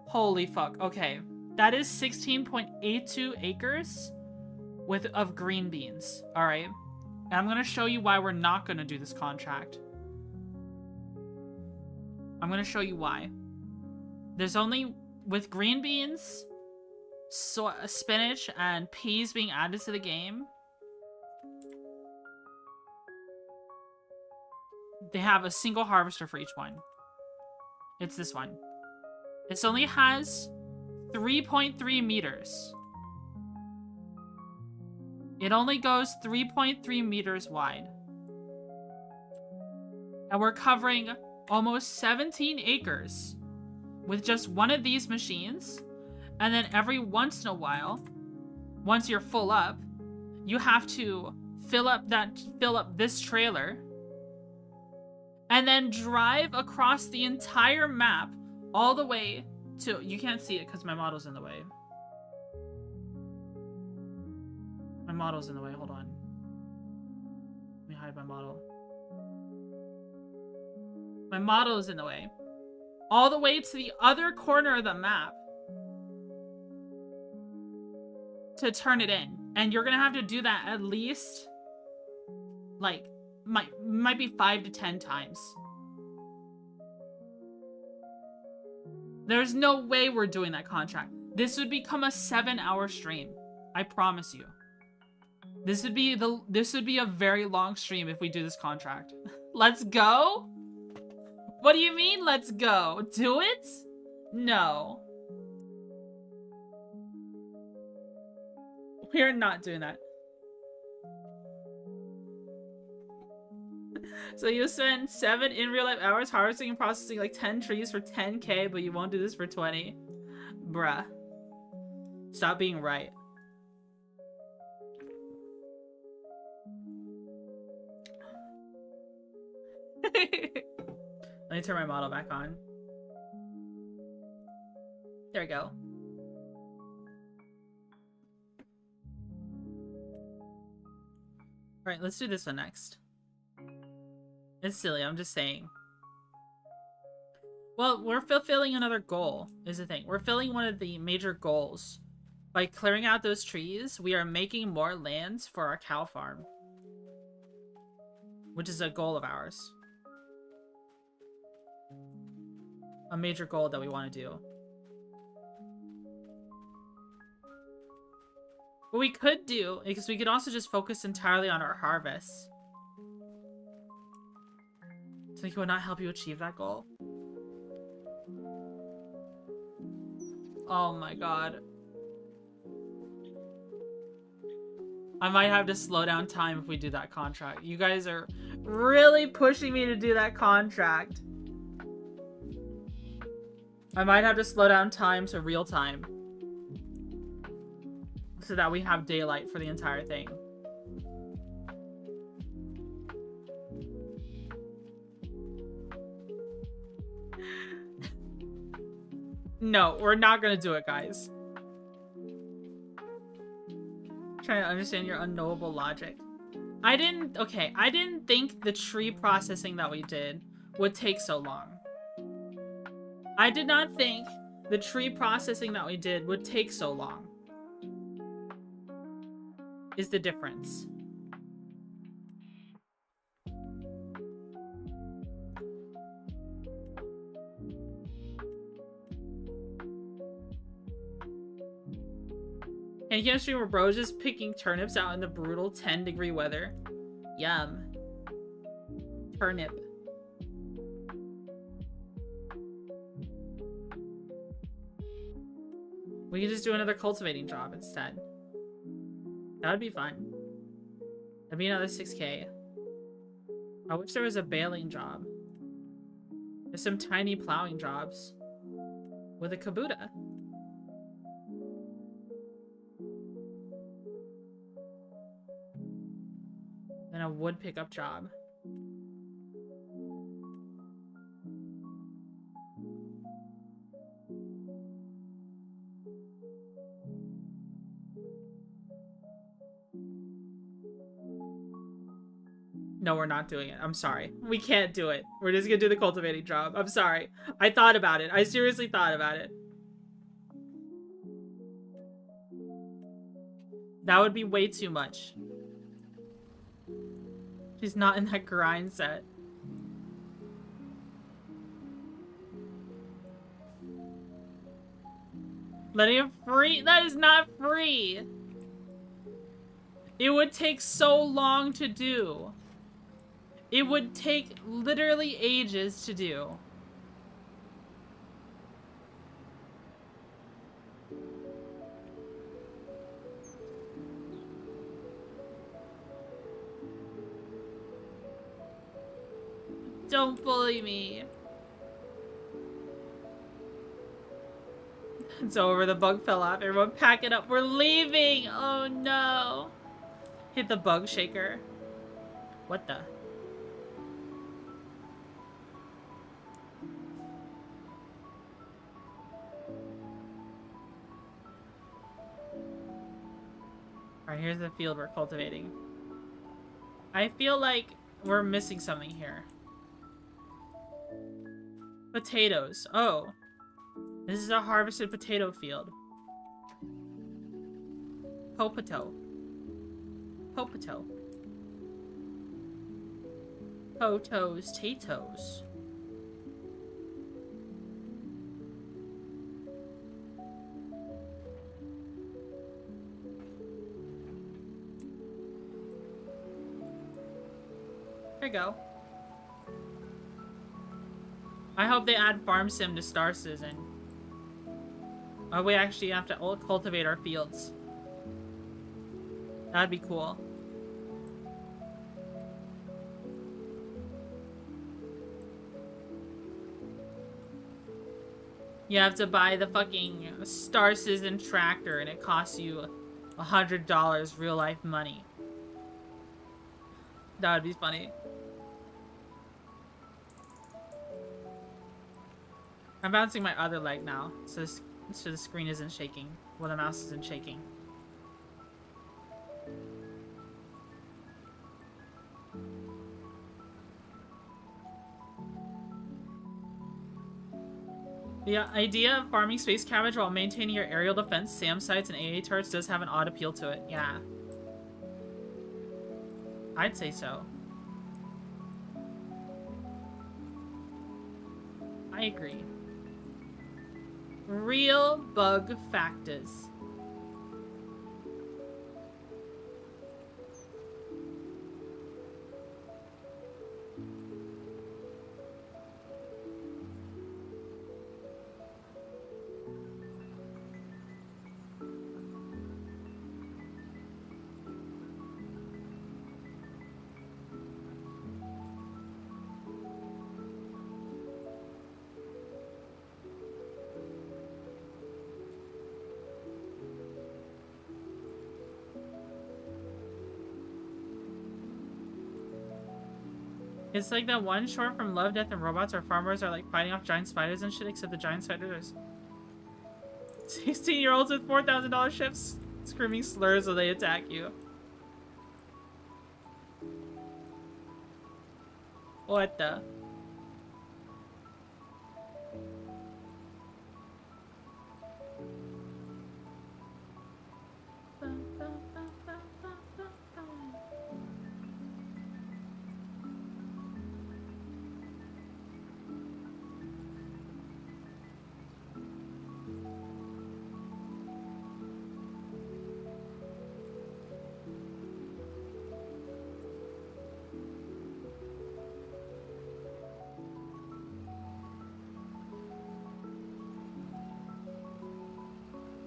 Holy fuck. Okay. That is 16.82 acres of green beans. Alright. And I'm gonna show you why we're not gonna do this contract. I'm gonna show you why. There's only, with green beans, spinach, and peas being added to the game, they have a single harvester for each one. It's this one. This only has 3.3 meters. It only goes 3.3 meters wide. And we're covering almost 17 acres with just one of these machines. And then every once in a while, once you're full up, you have to fill up this trailer and then drive across the entire map all the way to, you can't see it because my model's in the way. My model's in the way, hold on. Let me hide my model. My model is in the way. All the way to the other corner of the map to turn it in. And you're gonna have to do that at least, like, might be 5 to 10 times. There's no way we're doing that contract. This would become a 7-hour stream. I promise you. This would be a very long stream if we do this contract. Let's go? What do you mean, let's go? Do it? No. We're not doing that. So you spend 7 in real life hours harvesting and processing like 10 trees for 10K, but you won't do this for 20. Bruh. Stop being right. Let me turn my model back on. There we go. Alright, let's do this one next. It's silly, I'm just saying. Well, we're fulfilling another goal, is the thing. We're filling one of the major goals. By clearing out those trees, we are making more lands for our cow farm. Which is a goal of ours. A major goal that we want to do. What we could do, because we could also just focus entirely on our harvests. So it would not help you achieve that goal. Oh my god. I might have to slow down time if we do that contract. You guys are really pushing me to do that contract. I might have to slow down time to real time. So that we have daylight for the entire thing. No, we're not gonna do it, guys. Trying to understand your unknowable logic. I didn't think the tree processing that we did would take so long. I did not think the tree processing that we did would take so long. Is the difference. And you can't stream where bro's just picking turnips out in the brutal 10-degree weather. Yum. Turnip. We could just do another cultivating job instead. That would be fun. That'd be another 6K. I wish there was a baling job. There's some tiny plowing jobs with a kabuta. Then a wood pickup job. No, we're not doing it. I'm sorry. We can't do it. We're just gonna do the cultivating job. I'm sorry. I thought about it. I seriously thought about it. That would be way too much. She's not in that grind set. Letting it free? That is not free. It would take so long to do. It would take literally ages to do. Don't bully me. It's over. The bug fell off. Everyone pack it up. We're leaving. Oh no. Hit the bug shaker. What the? Alright, here's the field we're cultivating. I feel like we're missing something here. Potatoes. Oh. This is a harvested potato field. Potato. Potato. Potos, tatoes. There you go. I hope they add Farm Sim to Star Citizen. Oh, we actually have to cultivate our fields. That'd be cool. You have to buy the fucking Star Citizen tractor and it costs you $100 real life money. That would be funny. I'm bouncing my other leg now, so the screen isn't shaking. Well, the mouse isn't shaking. The idea of farming space cabbage while maintaining your aerial defense, SAM sites, and AA turrets does have an odd appeal to it. Yeah. I'd say so. I agree. Real bug factors. It's like that one short from Love, Death, and Robots where farmers are like fighting off giant spiders and shit, except the giant spiders are 16-year-olds with $4,000 ships screaming slurs when they attack you. What the?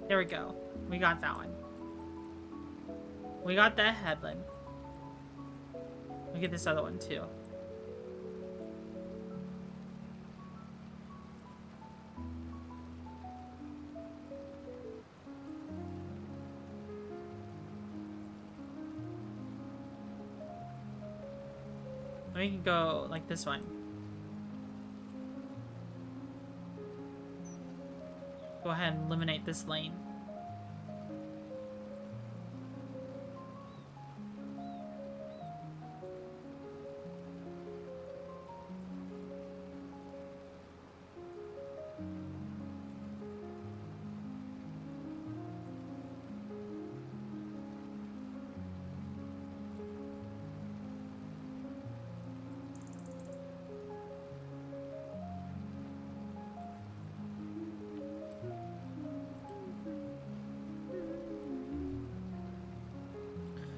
There we go. We got that one. We got that headland. We get this other one too. We can go like this one. Go ahead and eliminate this lane.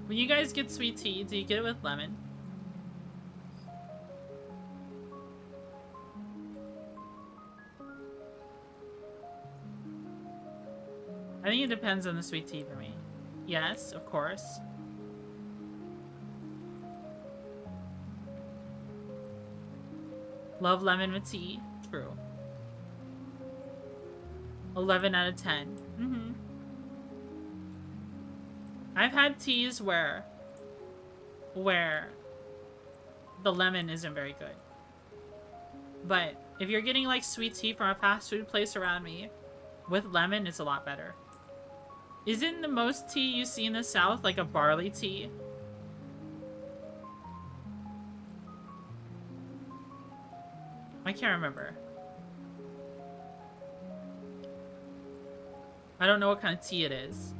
When you guys get sweet tea, do you get it with lemon? I think it depends on the sweet tea for me. Yes, of course. Love lemon with tea. True. 11 out of 10. Mm-hmm. I've had teas where the lemon isn't very good. But if you're getting like sweet tea from a fast food place around me, with lemon, it's a lot better. Isn't the most tea you see in the South like a barley tea? I can't remember. I don't know what kind of tea it is.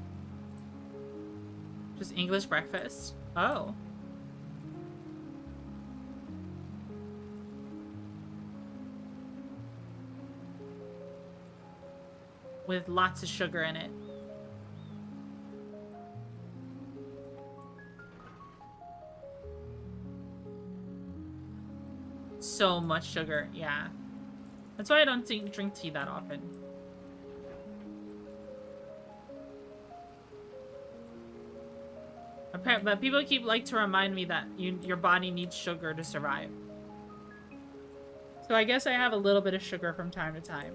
Just English breakfast? Oh. With lots of sugar in it. So much sugar, yeah. That's why I don't drink tea that often. But people keep like to remind me that your body needs sugar to survive. So I guess I have a little bit of sugar from time to time.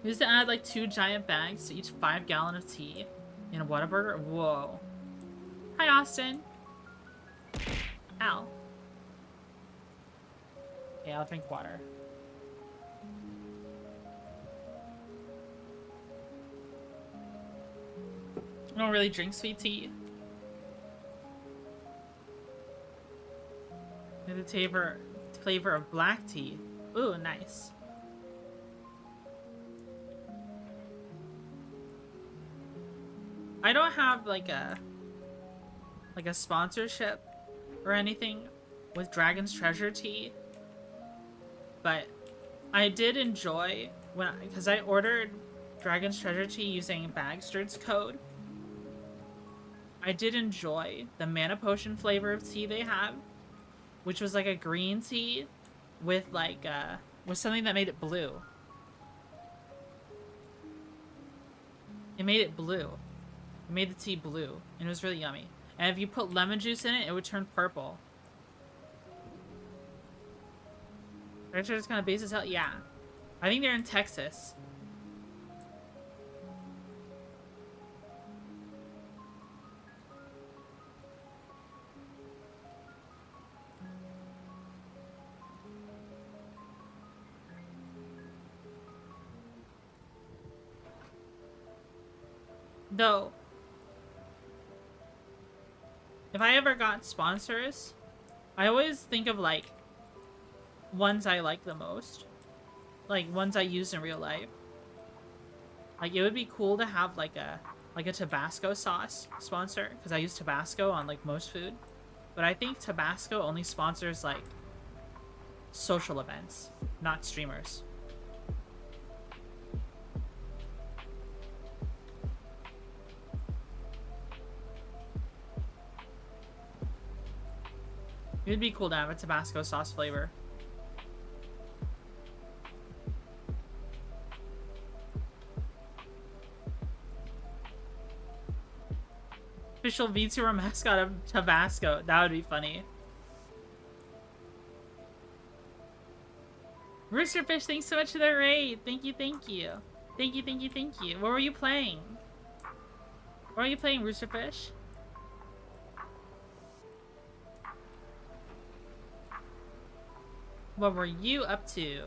We used to add like 2 giant bags to each 5-gallon of tea in a Whataburger. Whoa. Hi, Austin. Ow. Yeah, I'll drink water. I don't really drink sweet tea. The flavor of black tea. Ooh, nice. I don't have like a sponsorship or anything with Dragon's Treasure tea, but I did enjoy because I ordered Dragon's Treasure tea using Bagsterd's code. I did enjoy the Mana Potion flavor of tea they have, which was like a green tea with like with something that made it blue. It made it blue. It made the tea blue, and it was really yummy. And if you put lemon juice in it, it would turn purple. They're just kind of base as hell. Yeah, I think they're in Texas. Though, if I ever got sponsors, I always think of like ones I like the most, like ones I use in real life. Like it would be cool to have like a Tabasco sauce sponsor, because I use Tabasco on like most food, but I think Tabasco only sponsors like social events, not streamers. It would be cool to have a Tabasco sauce flavor. Official VTuber mascot of Tabasco. That would be funny. Roosterfish, thanks so much for the raid. Thank you, thank you. Thank you, thank you, thank you. What were you playing? What were you playing, Roosterfish? What were you up to?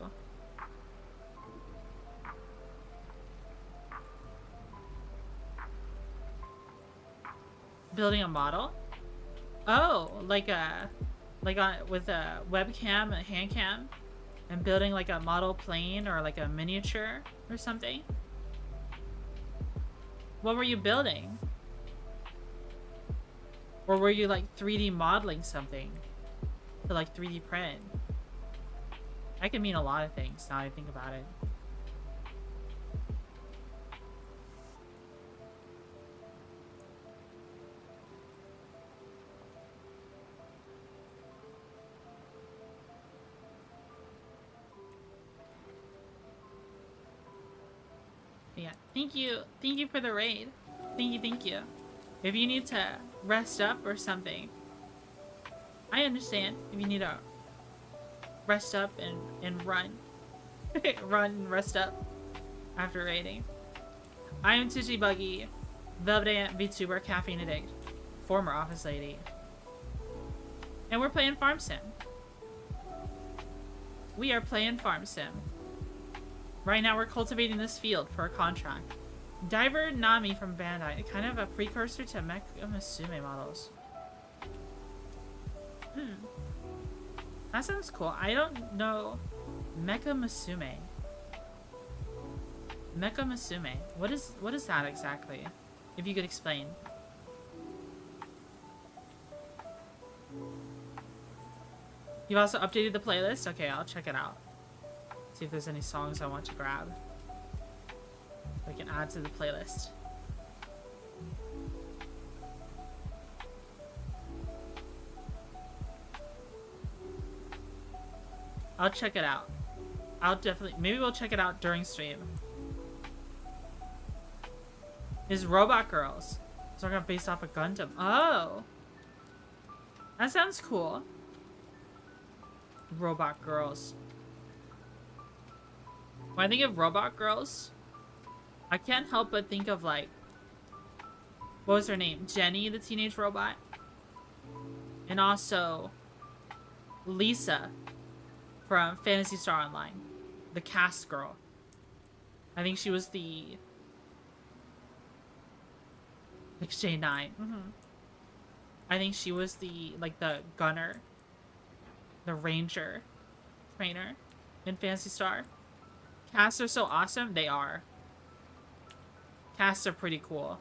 Building a model? Oh, like with a webcam, a hand cam, and building like a model plane or like a miniature or something? What were you building? Or were you like 3D modeling something to like 3D print? That can mean a lot of things now I think about it. Yeah, thank you for the raid. Thank you. If you need to rest up or something, I understand. If you need to rest up and run. Run and rest up after raiding. I am Twitchy Buggy, Velvet Ant, VTuber, Caffeine Addict, former office lady. And we're playing Farm Sim. We are playing Farm Sim. Right now we're cultivating this field for a contract. Diver Nami from Bandai, kind of a precursor to Mecha Musume models. That sounds cool. I don't know Mecha Musume. Mecha Musume. What is that exactly? If you could explain. You've also updated the playlist? Okay, I'll check it out. See if there's any songs I want to grab. I can add to the playlist. I'll check it out. I'll definitely... Maybe we'll check it out during stream. Is Robot Girls. So I'm based off of Gundam. Oh! That sounds cool. Robot Girls. When I think of Robot Girls, I can't help but think of like... What was her name? Jenny, the teenage robot? And also... Lisa from Phantasy Star Online. The cast girl. I think she was the... Like J9. I think she was the, like, the gunner. The ranger trainer in Phantasy Star. Casts are so awesome. They are. Casts are pretty cool.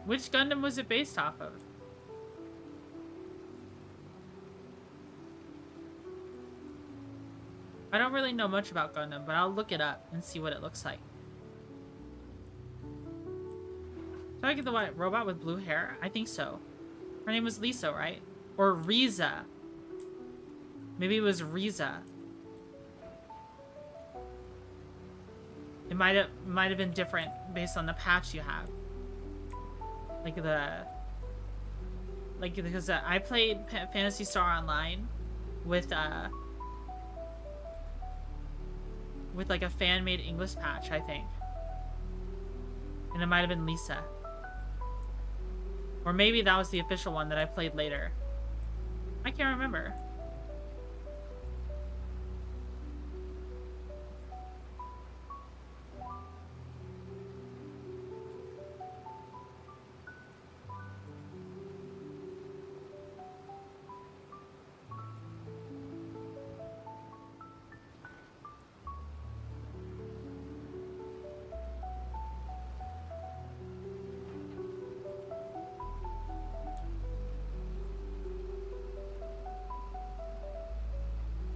Which Gundam was it based off of? I don't really know much about Gundam, but I'll look it up and see what it looks like. Did I get the white robot with blue hair? I think so. Her name was Lisa, right? Or Riza. Maybe it was Riza. It might have been different based on the patch you have. Because I played Phantasy Star Online with like a fan-made English patch, I think. And it might have been Lisa. Or maybe that was the official one that I played later. I can't remember.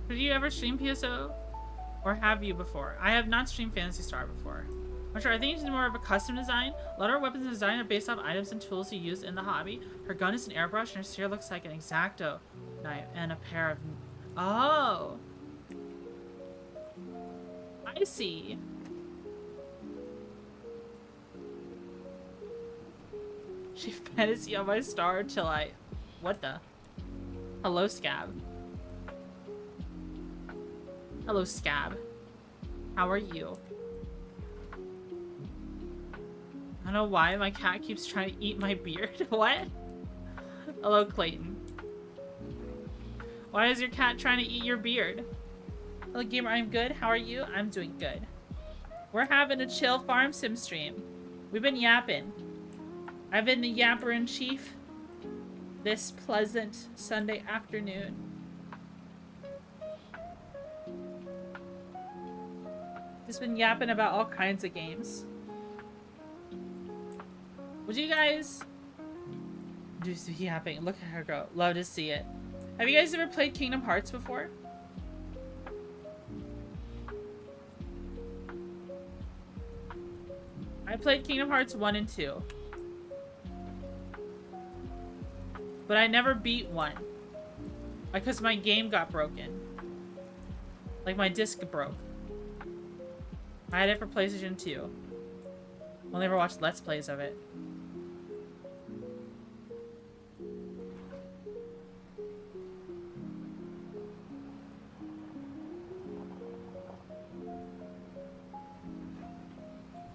Did you ever stream PSO? Or have you before? I have not streamed Phantasy Star before. I'm sure. I think it's more of a custom design. A lot of our weapons and design are based off items and tools you use in the hobby. Her gun is an airbrush and her spear looks like an X-Acto knife and a pair of... Oh! I see. She fantasy on my star till I... What the? Hello, Scab. Hello, Scab. How are you? I don't know why my cat keeps trying to eat my beard. What? Hello, Clayton. Why is your cat trying to eat your beard? Hello, gamer. I'm good. How are you? I'm doing good. We're having a chill farm sim stream. We've been yapping. I've been the yapper in chief this pleasant Sunday afternoon. Just been yapping about all kinds of games. Would you guys do some yapping? Look at her go. Love to see it. Have you guys ever played Kingdom Hearts before? I played Kingdom Hearts 1 and 2. But I never beat 1. Because my game got broken. Like my disc broke. I had it for PlayStation 2. Only ever watched Let's Plays of it.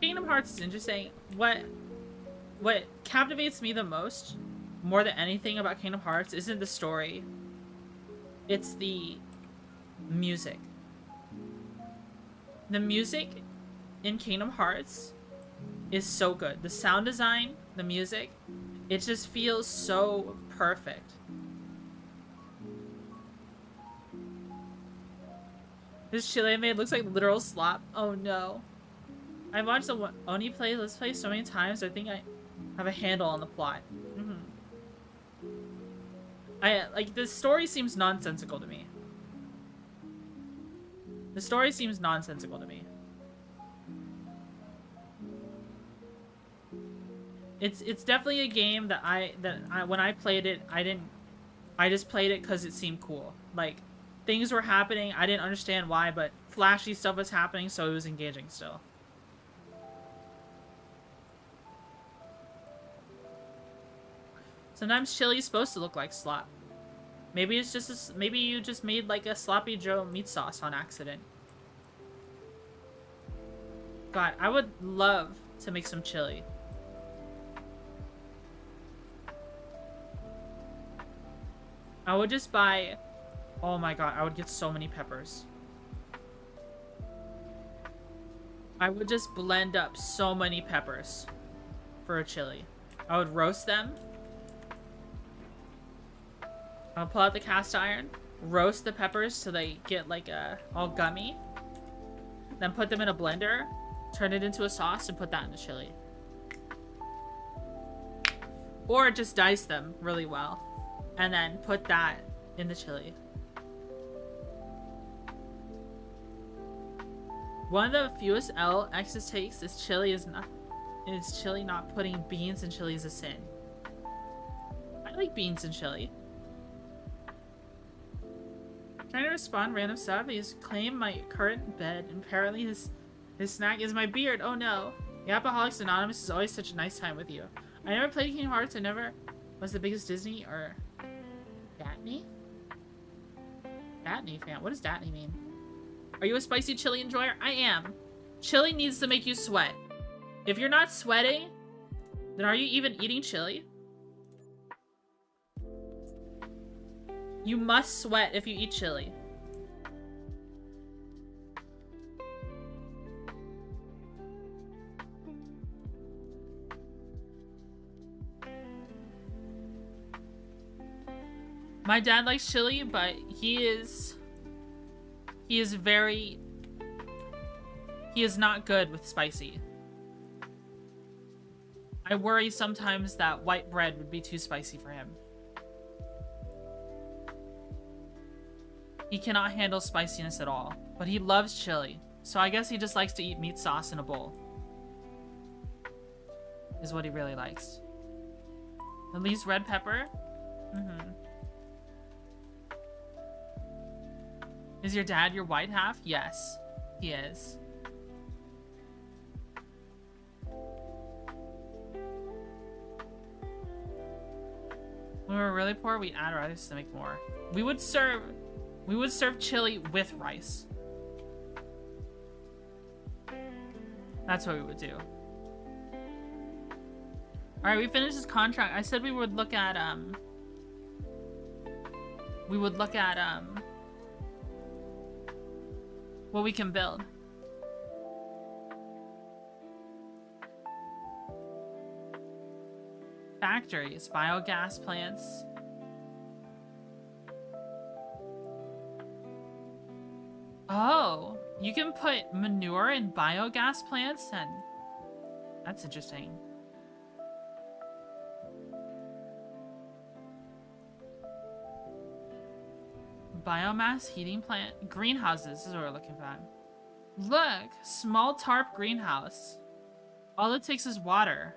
Kingdom Hearts is interesting. What captivates me the most, more than anything about Kingdom Hearts, isn't the story. It's the music. The music in Kingdom Hearts is so good. The sound design, the music, it just feels so perfect. This chili I made looks like literal slop. Oh no. I've watched the Oni play Let's Play so many times, I think I have a handle on the plot. Like, the story seems nonsensical to me. The story seems nonsensical to me. It's definitely a game that when I played it, I just played it because it seemed cool. Like, things were happening, I didn't understand why, but flashy stuff was happening, so it was engaging still. Sometimes chili's supposed to look like slop. Maybe it's just maybe you just made like a sloppy Joe meat sauce on accident. God, I would love to make some chili. I would just buy... Oh my god, I would get so many peppers. I would just blend up so many peppers for a chili. I would roast them. I'll pull out the cast iron, roast the peppers so they get like all gummy. Then put them in a blender, turn it into a sauce, and put that in the chili. Or just dice them really well, and then put that in the chili. One of the fewest L X's takes is chili not putting beans in chili is a sin. I like beans in chili. Trying to respond random stuff. He's claimed my current bed, and apparently his snack is my beard. Oh no. Yapaholics Anonymous is always such a nice time with you. I never played Kingdom Hearts. I never was the biggest Disney or Datney? Datney fan. What does Datney mean? Are you a spicy chili enjoyer? I am. Chili needs to make you sweat. If you're not sweating, then are you even eating chili? You must sweat if you eat chili. My dad likes chili, but he is not good with spicy. I worry sometimes that white bread would be too spicy for him. He cannot handle spiciness at all, but he loves chili. So I guess he just likes to eat meat sauce in a bowl. Is what he really likes. At least red pepper? Is your dad your white half? Yes, he is. we were really poor, we'd add rice to make more. We would serve chili with rice. That's what we would do. Alright, we finished this contract. I said we would look at, what we can build. Factories, biogas plants. Oh, you can put manure in biogas plants, and that's interesting. Biomass heating plant. Greenhouses is what we're looking for. Look, small tarp greenhouse. All it takes is water.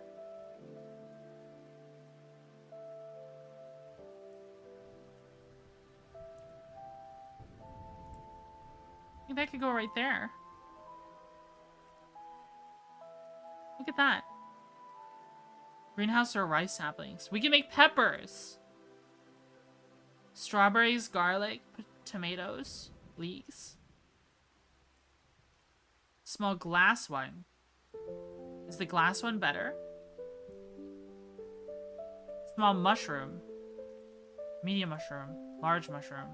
I think that could go right there. Look at that. Greenhouse or rice saplings. We can make peppers. Strawberries, garlic, tomatoes, leeks. Small glass one. Is the glass one better? Small mushroom. Medium mushroom. Large mushroom.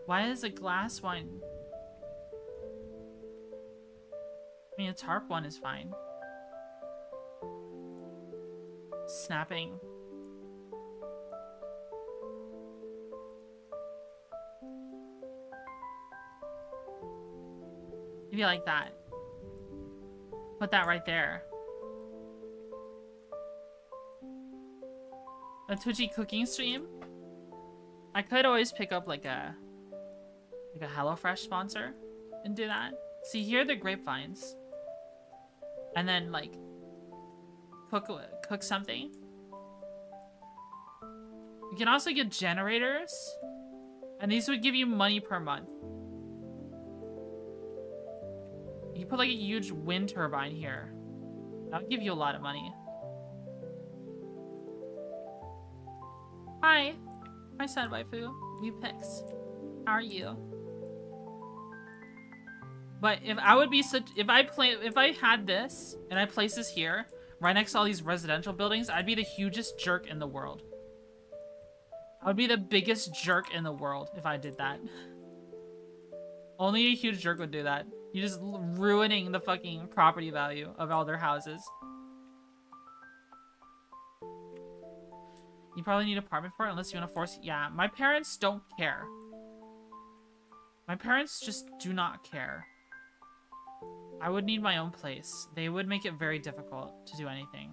Why is a glass one? I mean, a tarp one is fine. Snapping. Maybe like that. Put that right there. A Twitchy cooking stream? I could always pick up like a HelloFresh sponsor and do that. See, here are the grapevines. And then like cook something. You can also get generators. And these would give you money per month. You can put like a huge wind turbine here. That'll give you a lot of money. Hi. My son waifu. New pics. How are you? But if I would be such, if I had this and I placed this here, right next to all these residential buildings, I'd be the hugest jerk in the world. I would be the biggest jerk in the world if I did that. Only a huge jerk would do that. You're just ruining the fucking property value of all their houses. You probably need an apartment for it unless you want to force... Yeah, my parents don't care. My parents just do not care. I would need my own place. They would make it very difficult to do anything.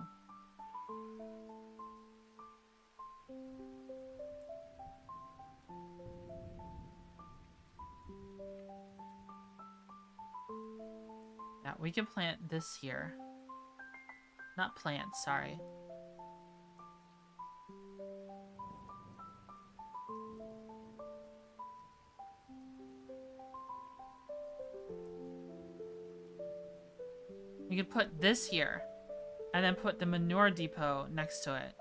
Yeah, we can plant this here. Not plant, sorry. We could put this here, and then put the manure depot next to it.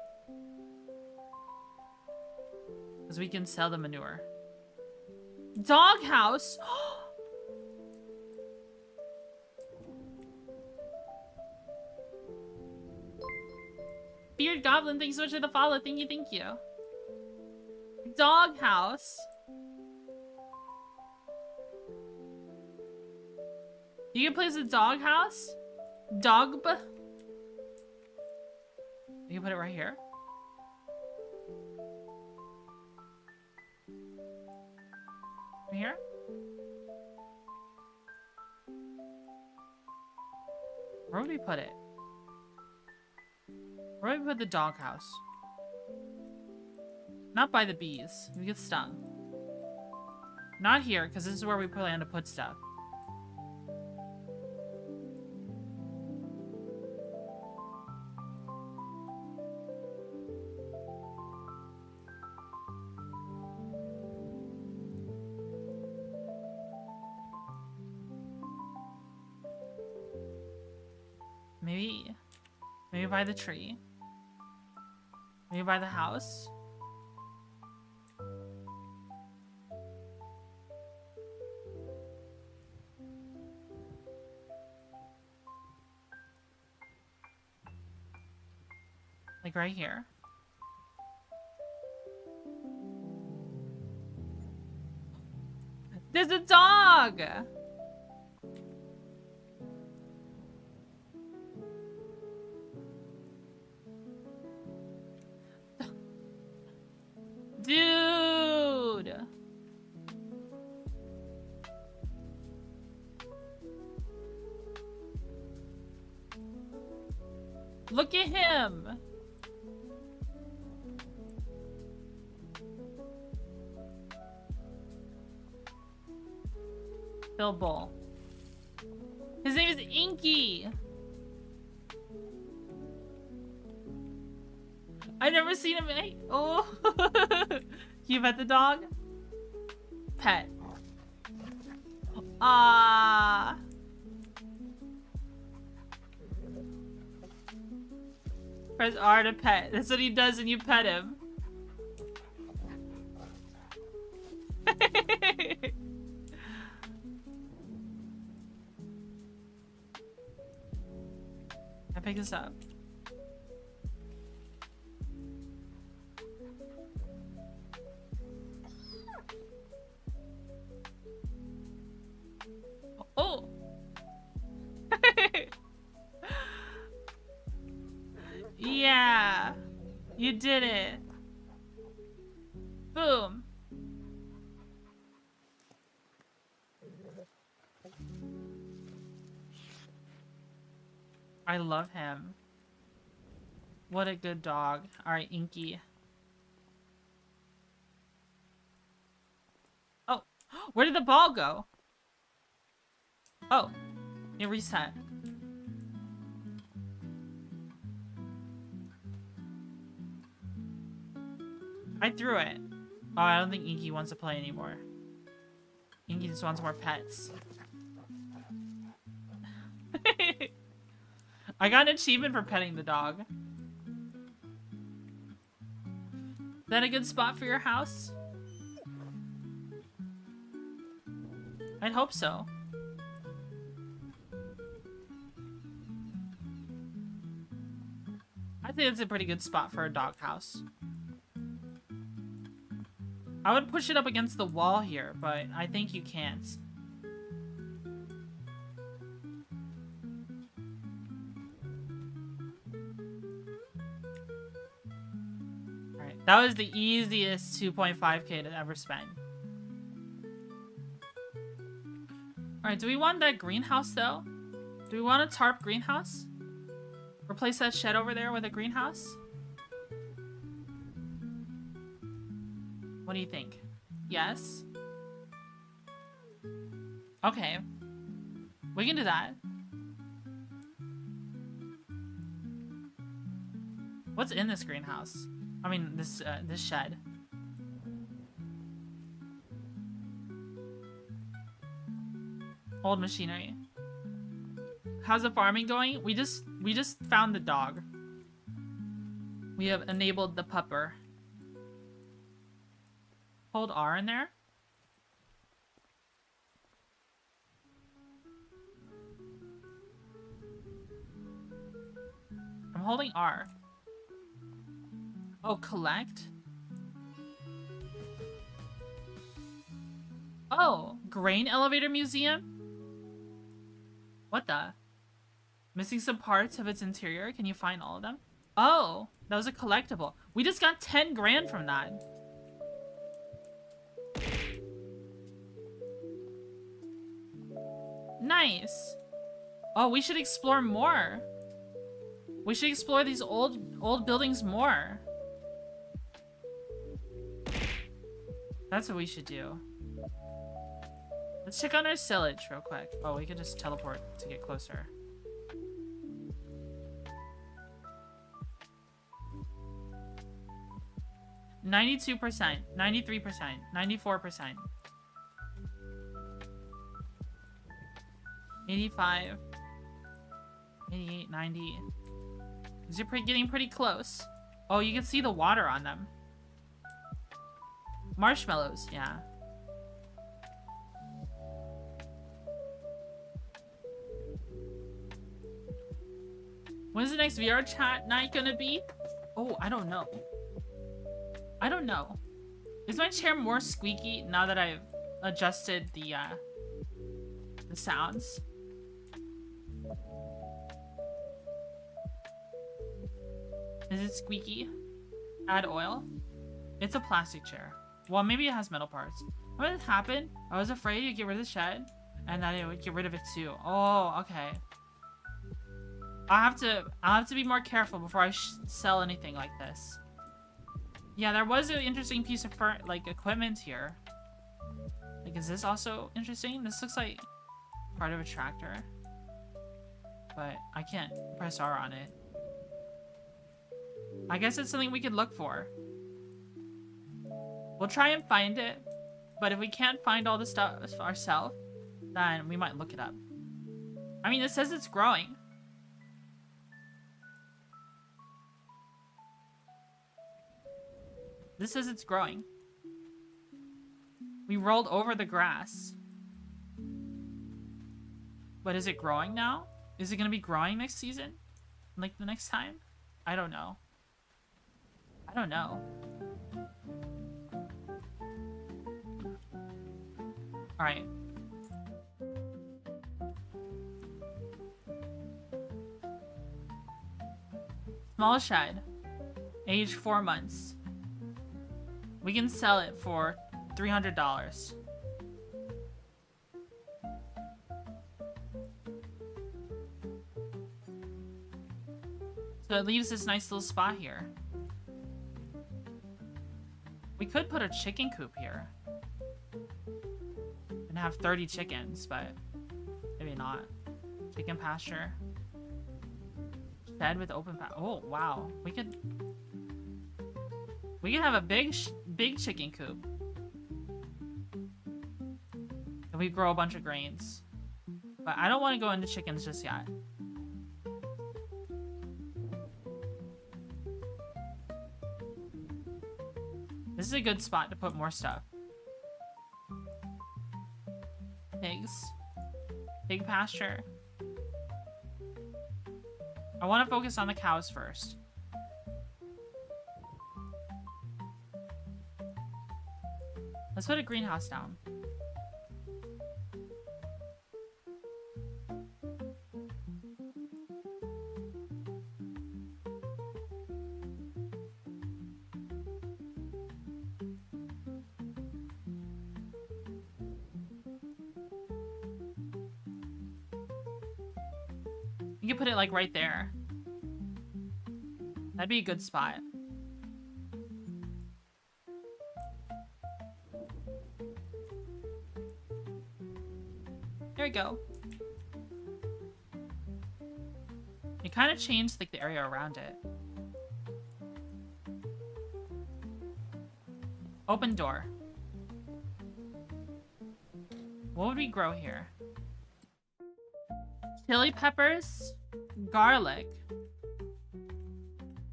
Because we can sell the manure. Doghouse! Beard Goblin, thanks so much for the follow. Thank you, thank you. Doghouse. You can place a doghouse? Dog. You can put it right here. Right here? Where would we put it? Where would we put the doghouse? Not by the bees. We get stung. Not here, because this is where we plan to put stuff. Maybe by the tree. Are you by the house? Like right here. There's a dog! Dude! Look at him! Bill Bull. His name is Inky! I've never seen him. Oh, can you pet the dog? Pet. Ah. Press R to pet. That's what he does when you pet him. I pick this up. Oh! Yeah! You did it! Boom! I love him. What a good dog. Alright, Inky. Oh! Where did the ball go? Oh, it reset. I threw it. Oh, I don't think Inky wants to play anymore. Inky just wants more pets. I got an achievement for petting the dog. Is that a good spot for your house? I'd hope so. I think it's a pretty good spot for a doghouse. I would push it up against the wall here, but I think you can't. Alright, that was the easiest 2.5k to ever spend. Alright, do we want that greenhouse though? Do we want a tarp greenhouse? Replace that shed over there with a greenhouse? What do you think? Yes? Okay. We can do that. What's in this greenhouse? I mean, this shed. Old machinery. How's the farming going? We just found the dog. We have enabled the pupper. Hold R in there. I'm holding R. Oh, collect? Oh, grain elevator museum? What the? Missing some parts of its interior. Can you find all of them? Oh, that was a collectible. We just got 10 grand from that. Nice. Oh, we should explore more. We should explore these old buildings more. That's what we should do. Let's check on our sillage real quick. Oh, we could just teleport to get closer. $92%, 93%, 94%. 85, 88, 90. These are getting pretty close. Oh, you can see the water on them. Marshmallows, yeah. When's the next VR chat night gonna be? Oh, I don't know. I don't know. Is my chair more squeaky now that I've adjusted the sounds? Is it squeaky? Add oil? It's a plastic chair. Well, maybe it has metal parts. What had happened? I was afraid you'd get rid of the shed, and that it would get rid of it too. Oh, okay. I'll have to be more careful before I sell anything like this. Yeah, there was an interesting piece of like equipment here. Like, is this also interesting? This looks like part of a tractor, but I can't press R on it. I guess it's something we could look for. We'll try and find it, but if we can't find all the stuff ourselves, then we might look it up. I mean, it says it's growing. This says it's growing. We rolled over the grass. But is it growing now? Is it going to be growing next season? Like the next time? I don't know. I don't know. Alright. Small shed. Age 4 months. We can sell it for $300. So it leaves this nice little spot here. We could put a chicken coop here. And have 30 chickens, but maybe not. Chicken pasture. Shed with open oh, wow. We could have a big chicken coop. And we grow a bunch of grains. But I don't want to go into chickens just yet. This is a good spot to put more stuff. Pigs. Pig pasture. I want to focus on the cows first. Let's put a greenhouse down. You can put it like right there. That'd be a good spot. There we go. It kind of changed like the area around it. Open door. What would we grow here? Chili peppers, garlic,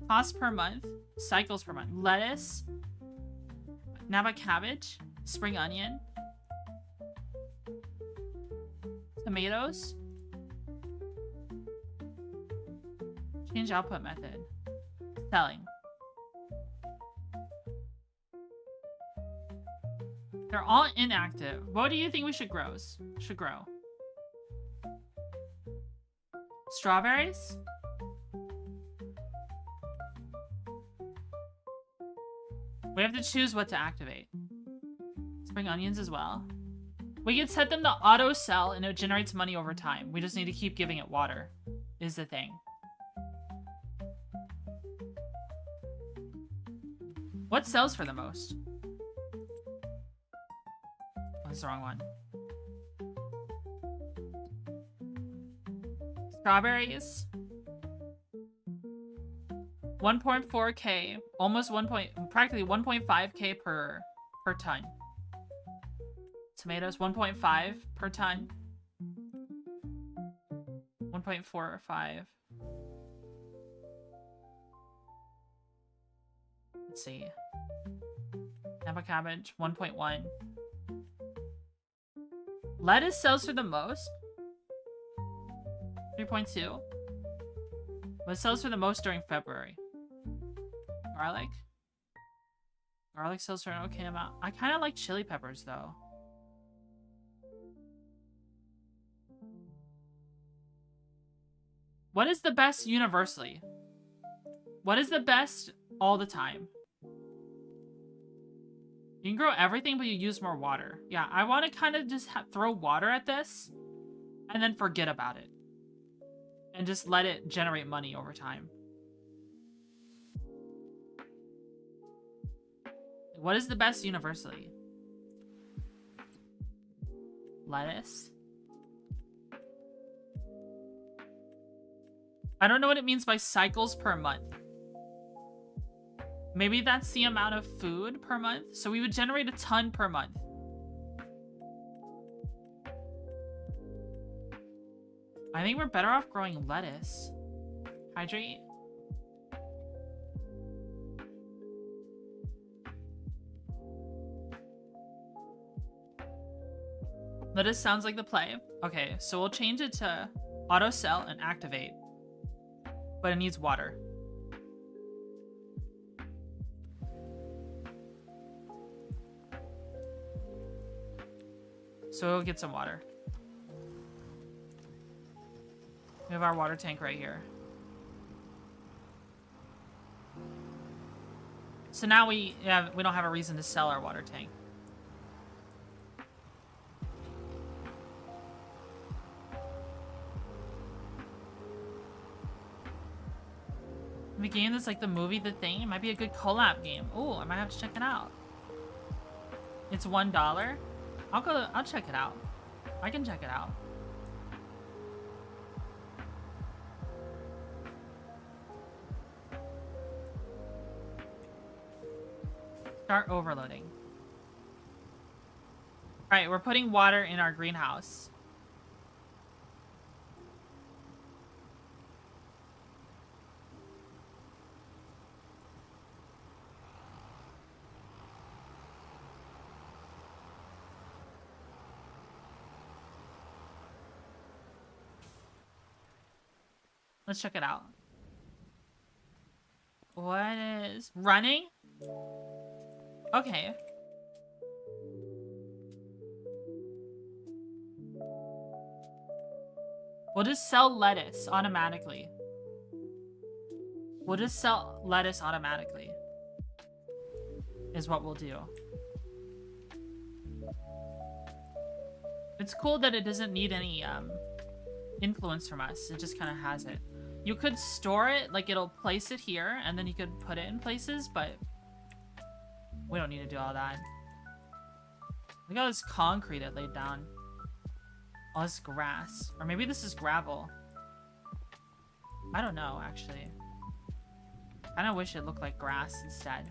cost per month, cycles per month, lettuce, Napa cabbage, spring onion, tomatoes, change output method, selling. They're all inactive. What do you think we should grow? Strawberries? We have to choose what to activate. Spring onions as well. We can set them to auto sell and it generates money over time. We just need to keep giving it water, is the thing. What sells for the most? Oh, that's the wrong one. Strawberries. 1.4K, almost practically 1.5K per ton. Tomatoes, 1.5 per ton. 1.45. Let's see. Napa cabbage, 1.1. Lettuce sells for the most? 3.2. What sells for the most during February? Garlic? Garlic sells for an okay amount. I kind of like chili peppers, though. What is the best universally? What is the best all the time? You can grow everything, but you use more water. Yeah, I want to kind of just throw water at this and then forget about it. And just let it generate money over time. What is the best universally? Lettuce. I don't know what it means by cycles per month. Maybe that's the amount of food per month. So we would generate a ton per month. I think we're better off growing lettuce. Hydrate. Lettuce sounds like the play. Okay, so we'll change it to auto sell and activate. But it needs water. So we'll get some water. We have our water tank right here. So now we don't have a reason to sell our water tank. The game that's like the movie, The Thing. It might be a good collab game. Oh, I might have to check it out. It's $1. I'll check it out. I can check it out. Start overloading. Alright, we're putting water in our greenhouse. Let's check it out. What is... running? Okay. We'll just sell lettuce automatically. We'll just sell lettuce automatically. Is what we'll do. It's cool that it doesn't need any influence from us. It just kind of has it. You could store it, like it'll place it here, and then you could put it in places, but we don't need to do all that. Look at all this concrete it laid down. All this grass. Or maybe this is gravel. I don't know, actually. I kind of wish it looked like grass instead.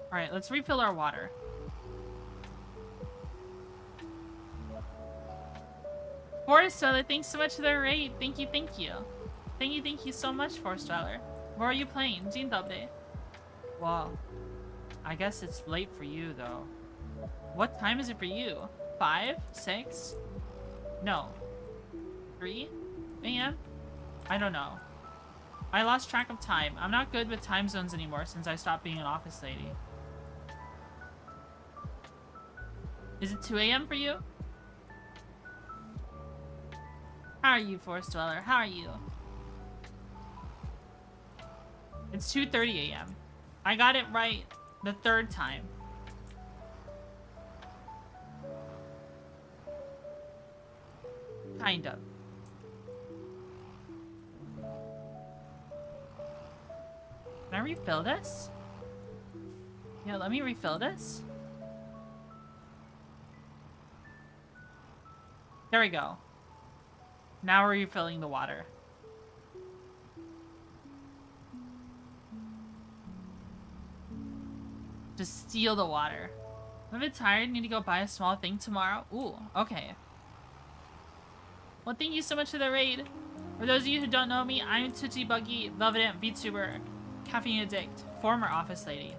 Alright, let's refill our water. Forest Dweller, thanks so much for the raid. Thank you, thank you. Thank you so much, Forest Dweller. What are you playing? Dzień dobry. Wow. I guess it's late for you, though. What time is it for you? 5? 6? No. 3 a.m.? I don't know. I lost track of time. I'm not good with time zones anymore since I stopped being an office lady. Is it 2 a.m. for you? How are you, Forest Dweller? How are you? It's 2:30 a.m. I got it right the third time. Kind of. Can I refill this? Yeah, let me refill this. There we go. Now we're refilling the water. Just steal the water. I'm a bit tired. Need to go buy a small thing tomorrow. Ooh, okay. Well, thank you so much for the raid. For those of you who don't know me, I'm Twitchy Buggy, Velvet Ant, VTuber, Caffeine Addict, former office lady.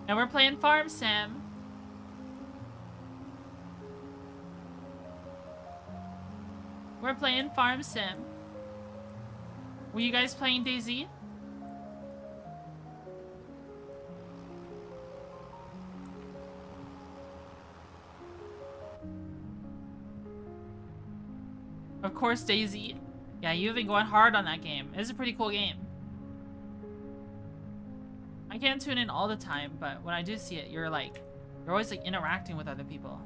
And we're playing Farm Sim. We're playing Farm Sim. Were you guys playing DayZ? Of course, DayZ. Yeah, you've been going hard on that game. It's a pretty cool game. I can't tune in all the time, but when I do see it, you're always like interacting with other people.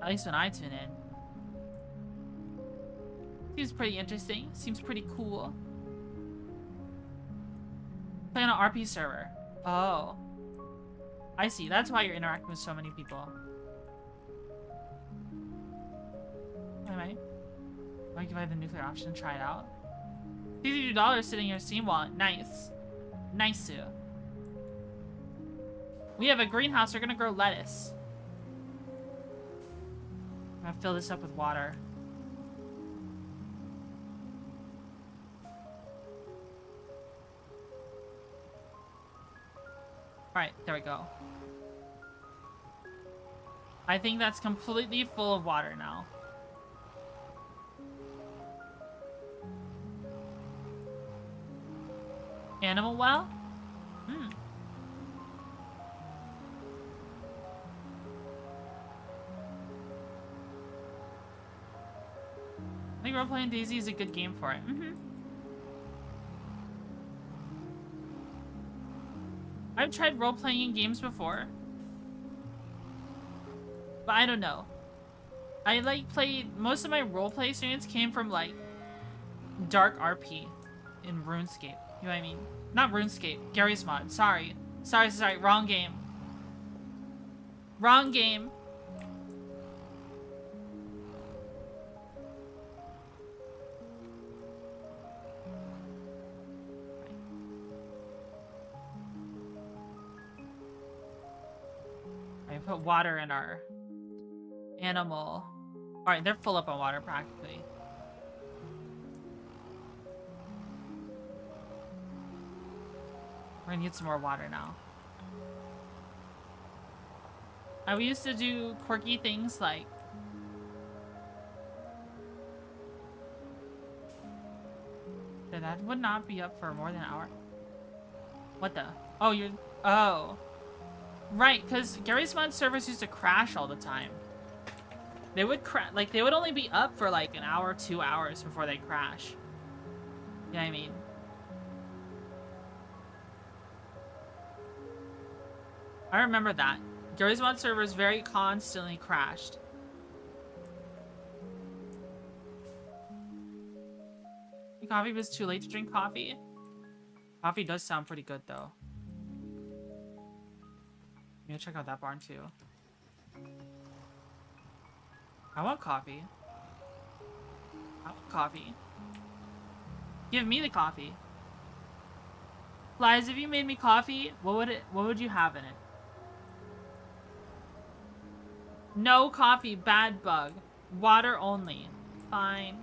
At least when I tune in. Seems pretty interesting. Seems pretty cool. Playing on an RP server. Oh. I see. That's why you're interacting with so many people. Anyway. I'll give you the nuclear option. Try it out. $52 sitting in your Steam wallet. Nice. Nice. We have a greenhouse. We're gonna grow lettuce. I'm gonna fill this up with water. Alright, there we go. I think that's completely full of water now. Animal well? Hmm. I think role-playing DayZ is a good game for it. I've tried role-playing in games before. But I don't know. I played... Most of my role-play experience came from Dark RP in RuneScape. You know what I mean? Not RuneScape. Gary's Mod. Sorry. Sorry. Wrong game. Wrong game. I put water in our animal. Alright, they're full up on water practically. We're gonna need some more water now. We used to do quirky things like... That would not be up for more than an hour. What the? Oh, you're... Oh. Right, because Gary's Mod servers used to crash all the time. They would they would only be up for an hour, 2 hours before they crash. You know what I mean? I remember that. Gary's Mod servers very constantly crashed. Coffee was too late to drink coffee. Coffee does sound pretty good though. I'm gonna check out that barn too. I want coffee. I want coffee. Give me the coffee. Lies, if you made me coffee, what would you have in it? No coffee, bad bug. Water only. Fine.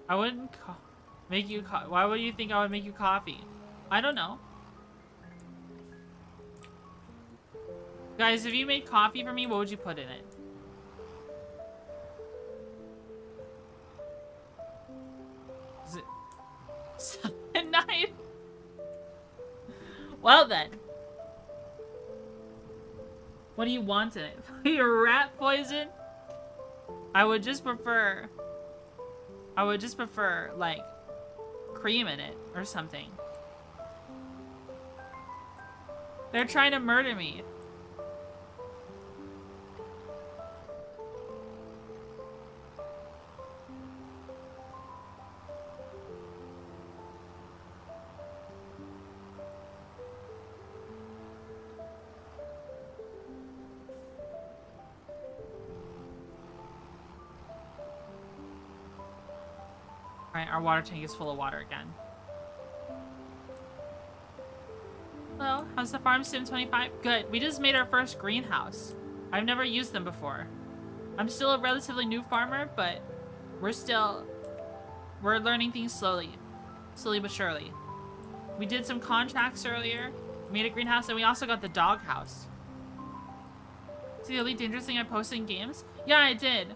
I wouldn't make you why would you think I would make you coffee? I don't know. Guys, if you made coffee for me, what would you put in it? Is it 7-9? Well then. What do you want in it? Your rat poison? I would just prefer cream in it or something. They're trying to murder me. Alright, our water tank is full of water again. Hello, how's the farm sim 25? Good. We just made our first greenhouse. I've never used them before. I'm still a relatively new farmer, but we're learning things slowly. Slowly but surely. We did some contracts earlier, made a greenhouse, and we also got the dog house. See the Elite Dangerous thing I posted in games? Yeah, I did.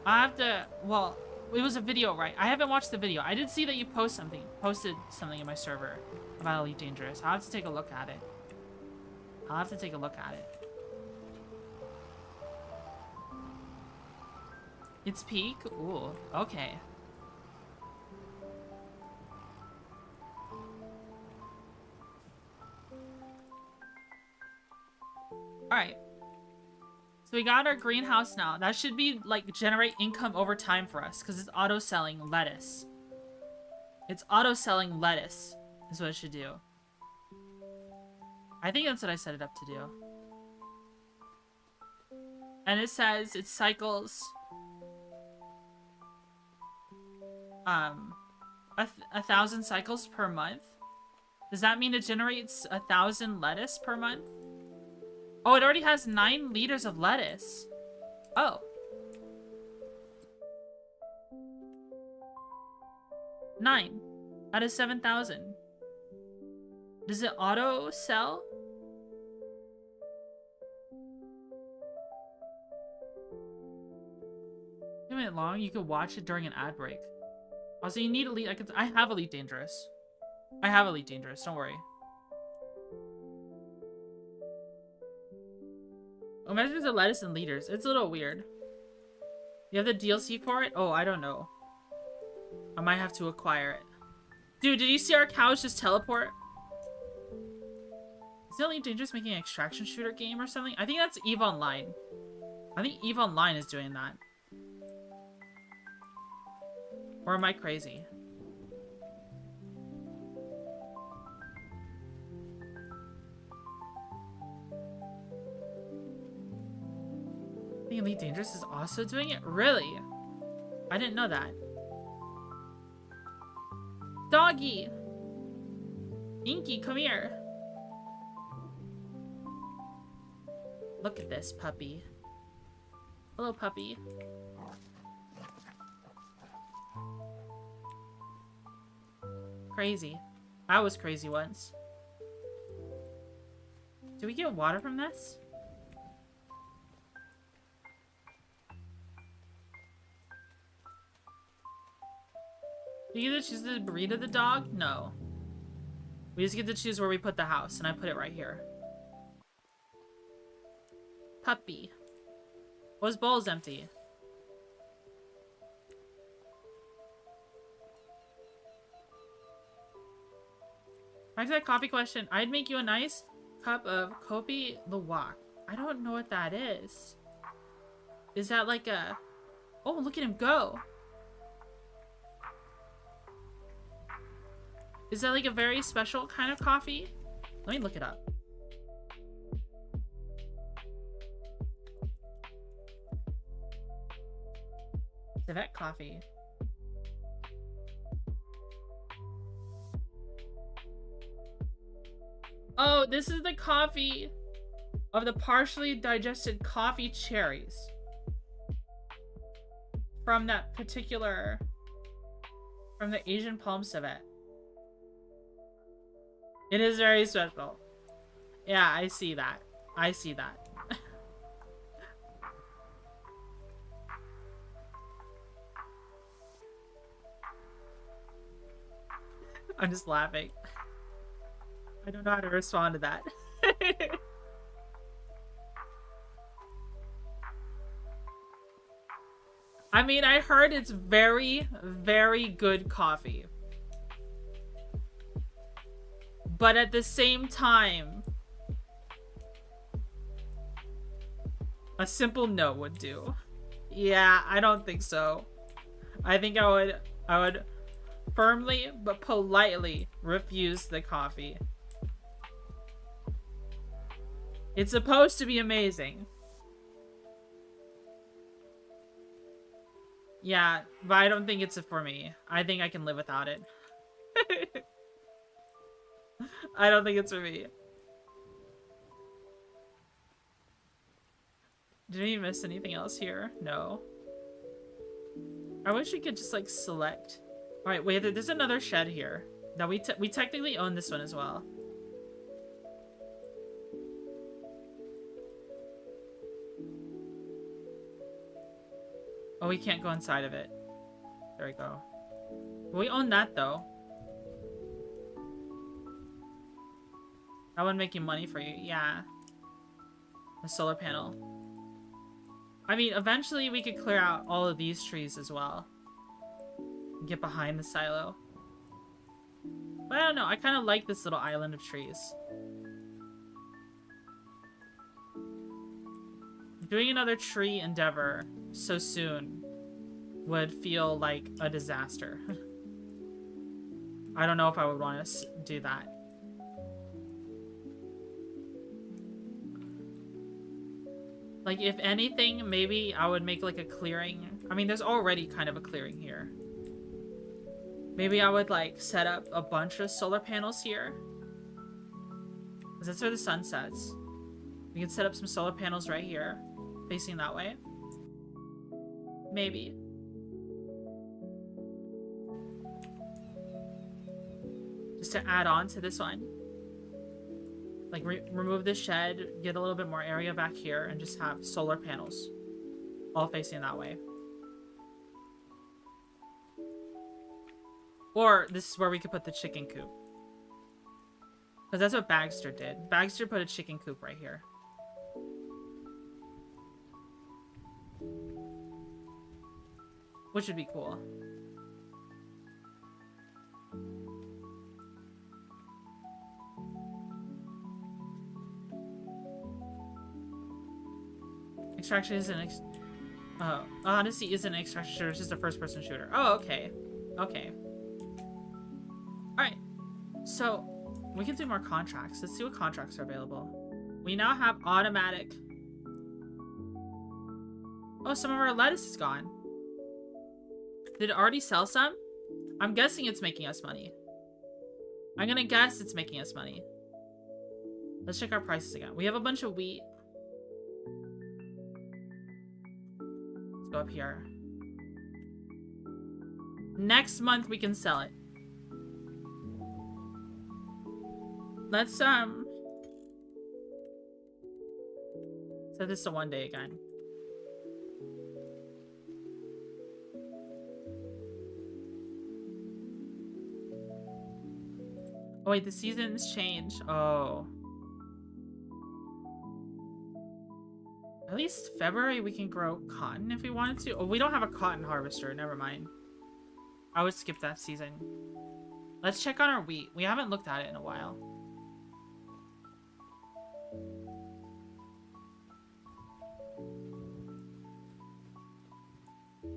I have to, well, it was a video, right? I haven't watched the video. I did see that you posted something in my server about Elite Dangerous. I'll have to take a look at it. I'll have to take a look at it. It's peak? Ooh, okay. Alright. So we got our greenhouse now. That should be, like, generate income over time for us, because it's auto-selling lettuce. It's auto-selling lettuce, is what it should do. I think that's what I set it up to do. And it says it cycles... a 1,000 cycles per month. Does that mean it generates 1,000 lettuce per month? Oh, it already has 9 liters of lettuce. Oh. Nine out of 7,000. Does it auto sell? A minute long, you could watch it during an ad break. Also, you need Elite. I have Elite Dangerous. I have Elite Dangerous, don't worry. Oh, measures the lettuce in liters. It's a little weird. You have the DLC for it? Oh, I don't know. I might have to acquire it. Dude, did you see our cows just teleport? Is it Elite Dangerous making an extraction shooter game or something? I think that's EVE Online. I think EVE Online is doing that. Or am I crazy? I think Elite Dangerous is also doing it? Really? I didn't know that. Doggy! Inky, come here. Look at this puppy. Hello, puppy. Crazy. I was crazy once. Do we get water from this? Do you get to choose the breed of the dog? No. We just get to choose where we put the house, and I put it right here. Puppy. Well, his bowl's empty. Back to that coffee question. I'd make you a nice cup of Kopi Luwak. I don't know what that is. Is that like a... Oh, look at him go. Is that like a very special kind of coffee? Let me look it up. Civet coffee. Oh, this is the coffee of the partially digested coffee cherries. From that particular... From the Asian palm civet. It is very special. Yeah, I see that. I see that. I'm just laughing. I don't know how to respond to that. I mean, I heard it's very, very good coffee. But at the same time, a simple no would do. Yeah, I don't think so. I think I would firmly but politely refuse the coffee. It's supposed to be amazing. Yeah, but I don't think it's for me. I think I can live without it. I don't think it's for me. Did we miss anything else here? No. I wish we could just like select. All right, wait. There's another shed here. That we technically own this one as well. Oh, we can't go inside of it. There we go. We own that though. That one making money for you. Yeah. The solar panel. I mean, eventually we could clear out all of these trees as well. And get behind the silo. But I don't know. I kind of like this little island of trees. Doing another tree endeavor so soon would feel like a disaster. I don't know if I would want to do that. Like, if anything, maybe I would make like a clearing. I mean, there's already kind of a clearing here. Maybe I would like set up a bunch of solar panels here. Because that's where the sun sets. We can set up some solar panels right here. Facing that way. Maybe. Just to add on to this one. Like, remove the shed, get a little bit more area back here, and just have solar panels. All facing that way. Or, this is where we could put the chicken coop. Because that's what Bagster did. Bagster put a chicken coop right here. Which would be cool. Extraction is an Odyssey isn't an extraction shooter, it's just a first-person shooter. Oh, okay. Okay. Alright. So, we can do more contracts. Let's see what contracts are available. We now have automatic. Oh, some of our lettuce is gone. Did it already sell some? I'm guessing it's making us money. I'm gonna guess it's making us money. Let's check our prices again. We have a bunch of wheat. Let's go up here. Next month we can sell it. Let's set this to 1 day again. Oh wait, the seasons change. Oh. At least February we can grow cotton if we wanted to. Oh, we don't have a cotton harvester. Never mind. I would skip that season. Let's check on our wheat. We haven't looked at it in a while.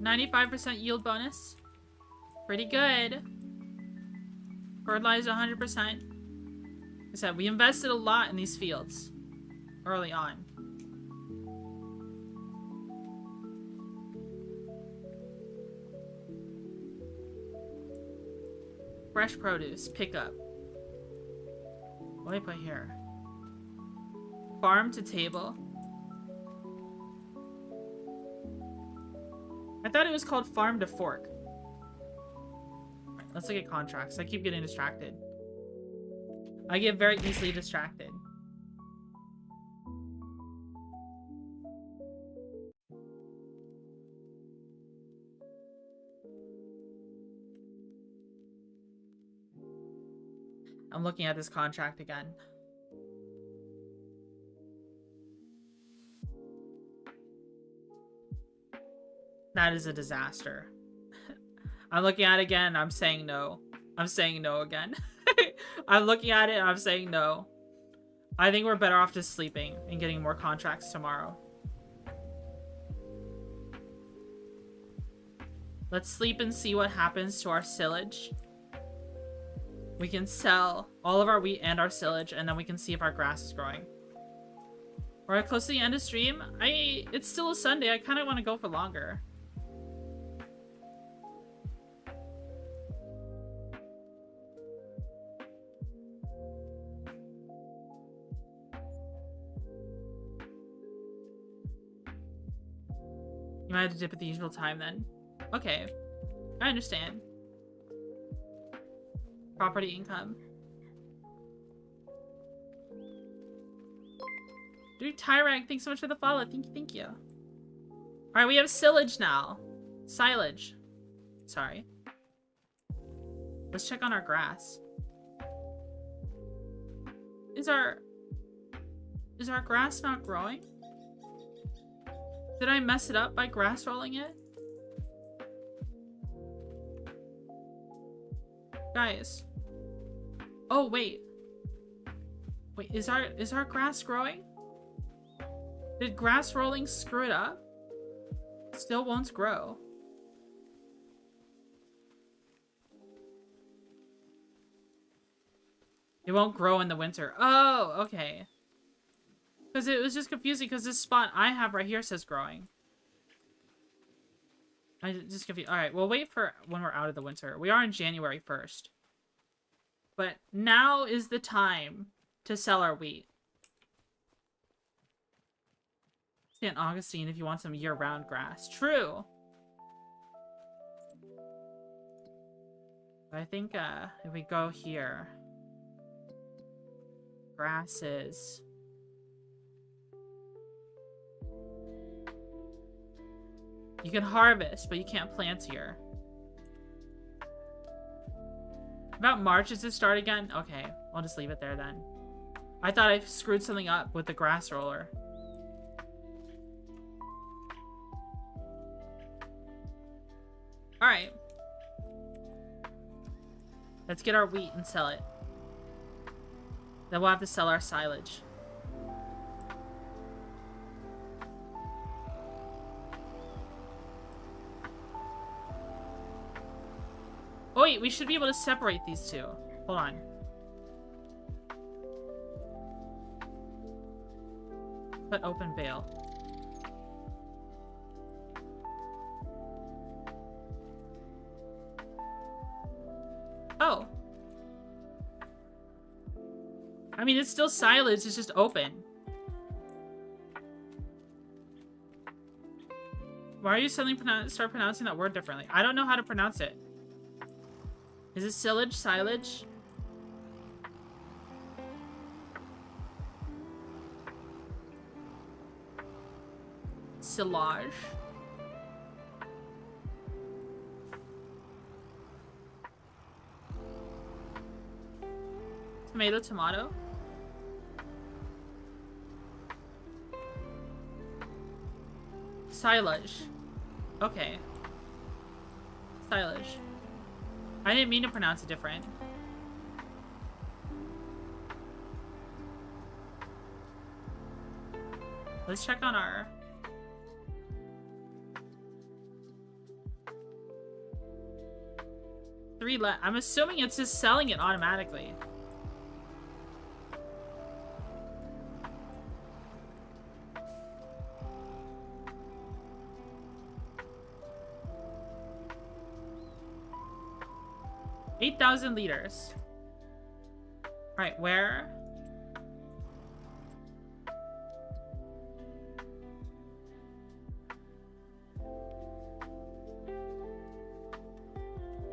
%95 yield bonus. Pretty good. Fertilizer 100%. Like I said, we invested a lot in these fields early on. Fresh produce, pickup. What do I put here? Farm to table. I thought it was called farm to fork. Let's look at contracts. I keep getting distracted. I get very easily distracted. I'm looking at this contract again. That is a disaster. I'm looking at it again, I'm saying no. I'm saying no again. I'm looking at it and I'm saying no. I think we're better off just sleeping and getting more contracts tomorrow. Let's sleep and see what happens to our silage. We can sell all of our wheat and our silage, and then we can see if our grass is growing. We're close to the end of stream. It's still a Sunday. I kind of want to go for longer. You might have to dip at the usual time then. Okay. I understand. Property income. Dude, Tyrag, thanks so much for the follow. Thank you. Alright, we have silage now. Silage. Sorry. Let's check on our grass. Is our grass not growing? Did I mess it up by grass rolling it? Guys. Oh, wait. Wait, is our grass growing? Did grass rolling screw it up? Still won't grow. It won't grow in the winter. Oh, okay. Because it was just confusing because this spot I have right here says growing. I just confused. Alright, we'll wait for when we're out of the winter. We are in January 1st. But now is the time to sell our wheat. St. Augustine if you want some year-round grass. True. I think if we go here, grasses. You can harvest, but you can't plant here. About March, does it start again? Okay, I'll just leave it there then. I thought I screwed something up with the grass roller. Alright. Let's get our wheat and sell it. Then we'll have to sell our silage. Oh wait, we should be able to separate these two. Hold on. Put open bale. Oh. I mean, it's still silage, it's just open. Why are you suddenly start pronouncing that word differently? I don't know how to pronounce it. Is it silage? Silage? Silage? Tomato, tomato? Silage. Okay. Silage. I didn't mean to pronounce it different. Let's check on our... I'm assuming it's just selling it automatically. $8,000 liters. Alright, where?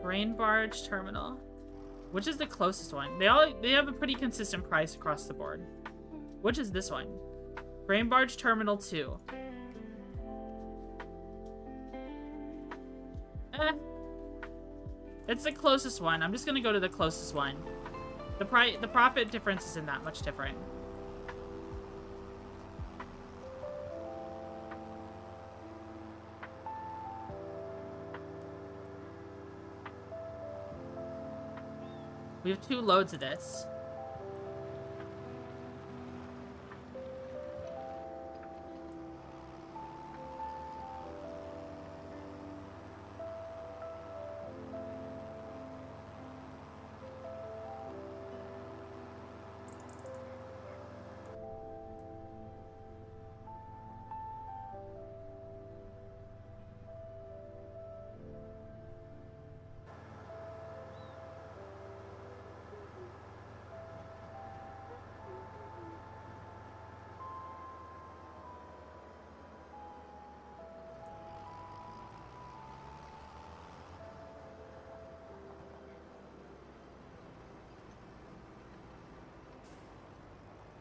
Grain barge terminal. Which is the closest one? They have a pretty consistent price across the board. Which is this one? Grain barge terminal 2. It's the closest one. I'm just gonna go to the closest one. The profit difference isn't that much different. We have 2 loads of this.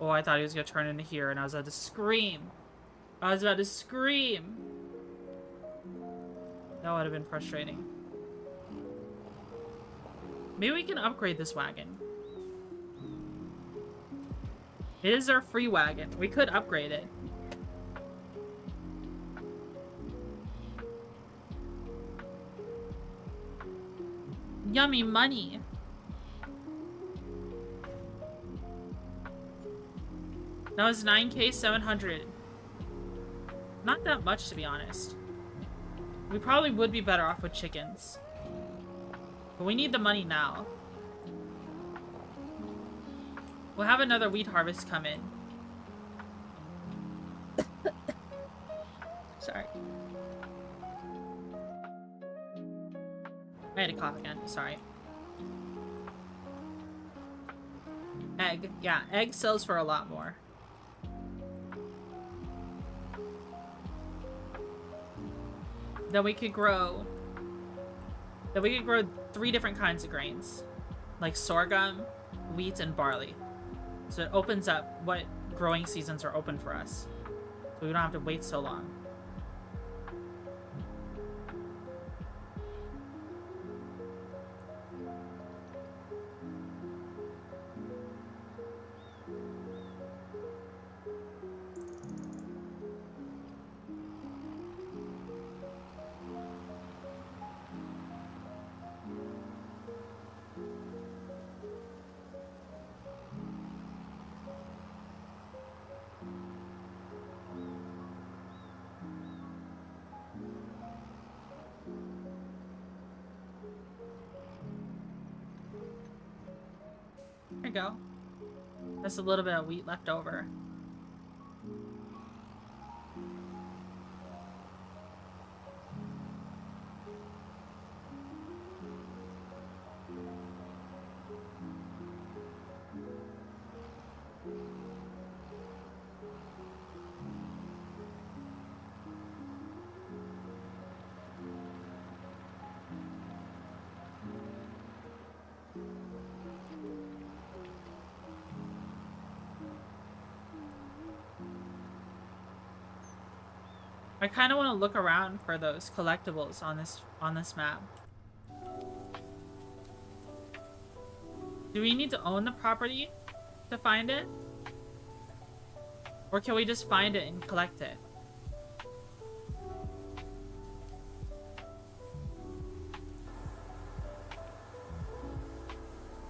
Oh, I thought he was gonna turn into here and I was about to scream. I was about to scream. That would have been frustrating. Maybe we can upgrade this wagon. It is our free wagon. We could upgrade it. Yummy money. That was 9K700. Not that much, to be honest. We probably would be better off with chickens. But we need the money now. We'll have another wheat harvest come in. Sorry. I had to cough again. Sorry. Egg. Yeah, egg sells for a lot more. Then we could grow... Then we could grow 3 different kinds of grains. Like sorghum, wheat, and barley. So it opens up what growing seasons are open for us. So we don't have to wait so long. There you go. There's a little bit of wheat left over. I kind of want to look around for those collectibles on this map. Do we need to own the property to find it? Or can we just find it and collect it?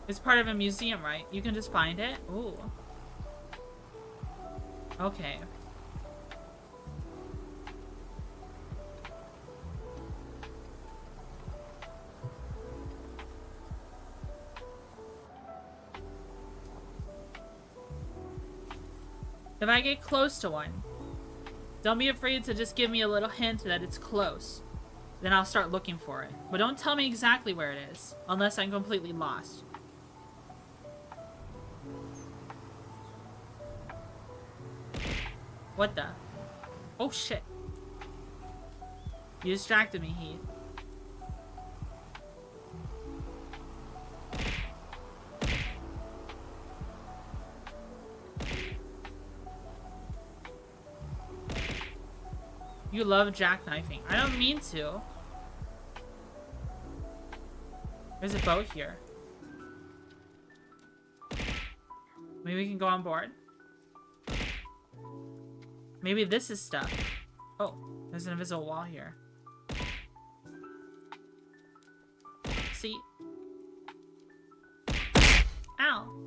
It's part of a museum, right? You can just find it? Ooh. Okay. If I get close to one, don't be afraid to just give me a little hint that it's close. Then I'll start looking for it. But don't tell me exactly where it is, unless I'm completely lost. What the? Oh shit. You distracted me, Heath. You love jackknifing. I don't mean to. There's a boat here. Maybe we can go on board. Maybe this is stuff. Oh, there's an invisible wall here. See? Ow.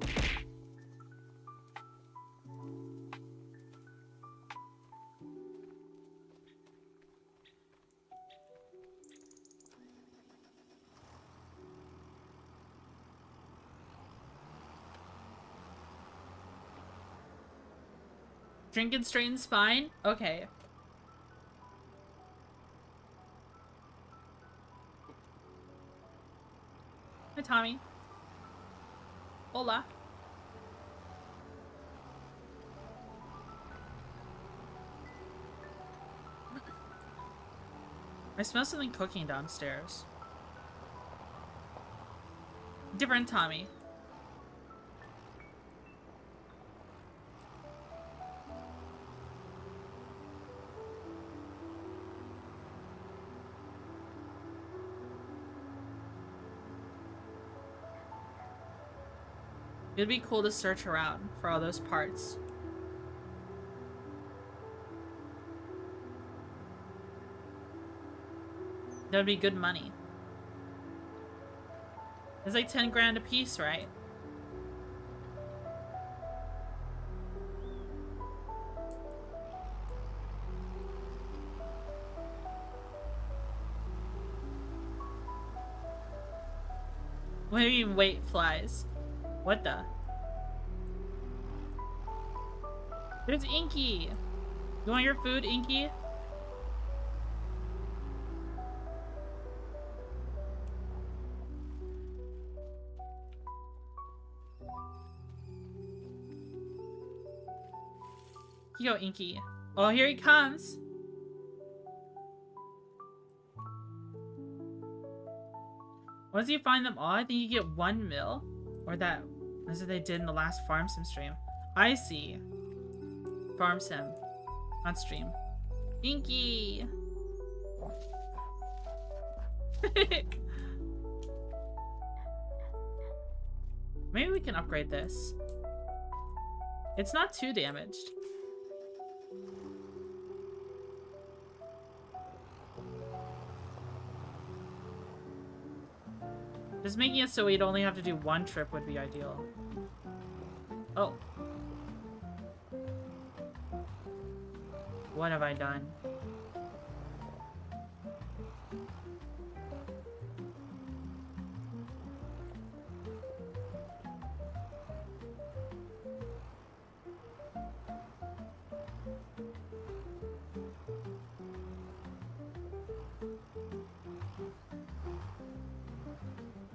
Drinking strained spine? Okay. Hi, Tommy. Hola. I smell something cooking downstairs. Different Tommy. It'd be cool to search around for all those parts. That would be good money. It's like 10 grand a piece, right? What do you mean weight flies? What the? There's Inky! You want your food, Inky? Here you go, Inky. Oh, here he comes! Once you find them all, I think you get 1 mil. Or that. That's what they did in the last Farm Sim stream. I see. Farm Sim. On stream. Inky! Maybe we can upgrade this. It's not too damaged. Just making it so we'd only have to do 1 trip would be ideal. Oh. What have I done?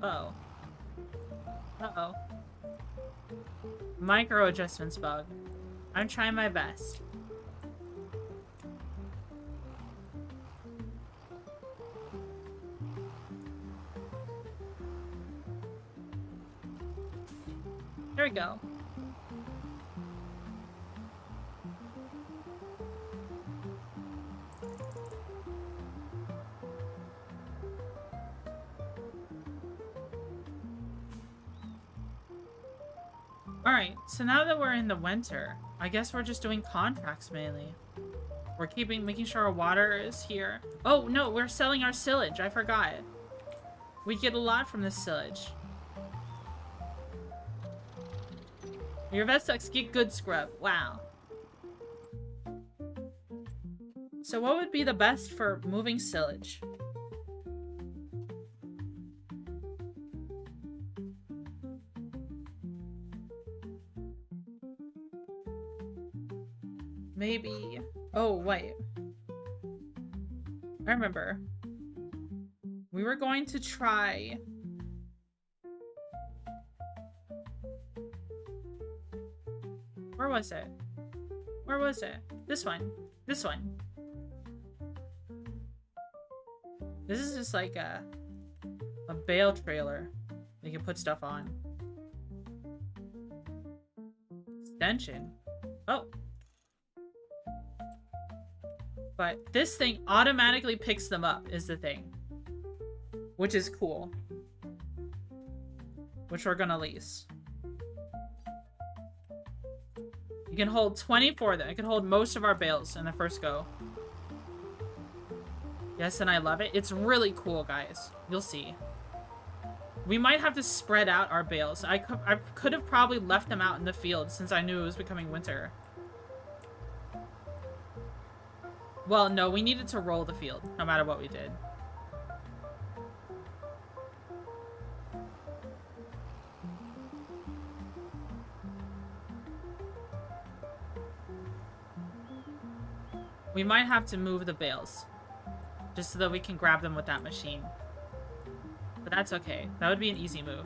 Uh-oh. Uh-oh. Micro adjustments bug. I'm trying my best. There we go. Alright, so now that we're in the winter, I guess we're just doing contracts mainly. We're making sure our water is here. Oh, no, we're selling our silage. I forgot. We get a lot from this silage. Your vet sucks. Get good scrub. Wow. So what would be the best for moving silage? Maybe... Oh, wait. I remember. We were going to try... Where was it? Where was it? This one. This one. This is just like a bale trailer you can put stuff on. Extension. Oh. But this thing automatically picks them up is the thing. Which is cool. Which we're gonna lease. You can hold 24 then. I can hold most of our bales in the first go. Yes, and I love it. It's really cool, guys. You'll see. We might have to spread out our bales. I could have probably left them out in the field since I knew it was becoming winter. Well, no, we needed to roll the field, no matter what we did. We might have to move the bales. Just so that we can grab them with that machine. But that's okay. That would be an easy move.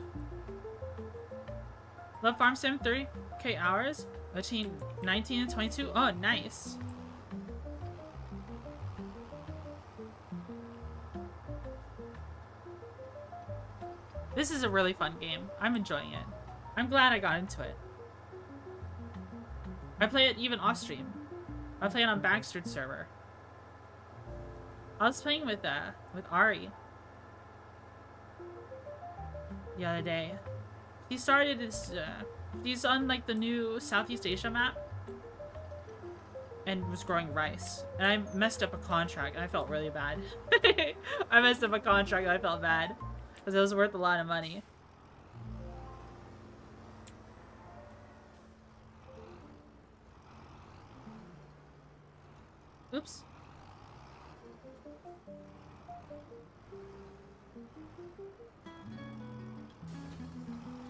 Love Farm Sim 3K hours? Between 19 and 22? Oh, nice. This is a really fun game. I'm enjoying it. I'm glad I got into it. I play it even off stream. I play it on Backstreet server. I was playing with Ari the other day. He started this He's on like the new Southeast Asia map and was growing rice. And I messed up a contract and I felt really bad. I messed up a contract and I felt bad because it was worth a lot of money. Oops.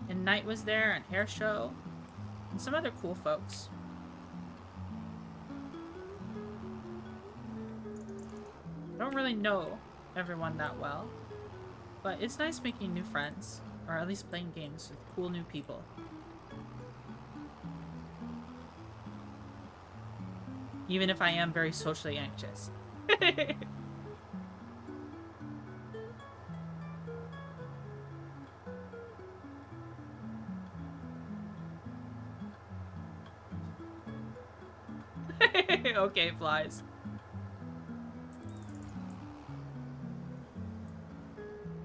And Knight was there, and Air Show, and some other cool folks. I don't really know everyone that well, but it's nice making new friends, or at least playing games with cool new people. Even if I am very socially anxious. Okay, flies.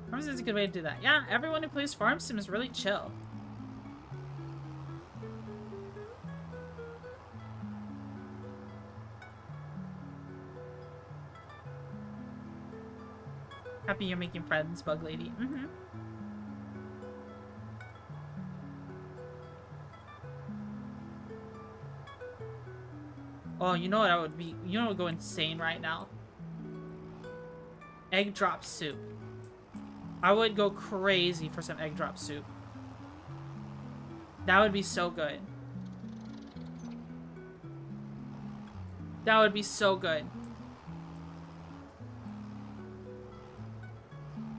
Farm Sim is a good way to do that. Yeah, everyone who plays Farm Sim is really chill. Happy you're making friends, Bug Lady. Mm-hmm. Oh, you know what I would be? You know what would go insane right now? Egg drop soup. I would go crazy for some egg drop soup. That would be so good. That would be so good.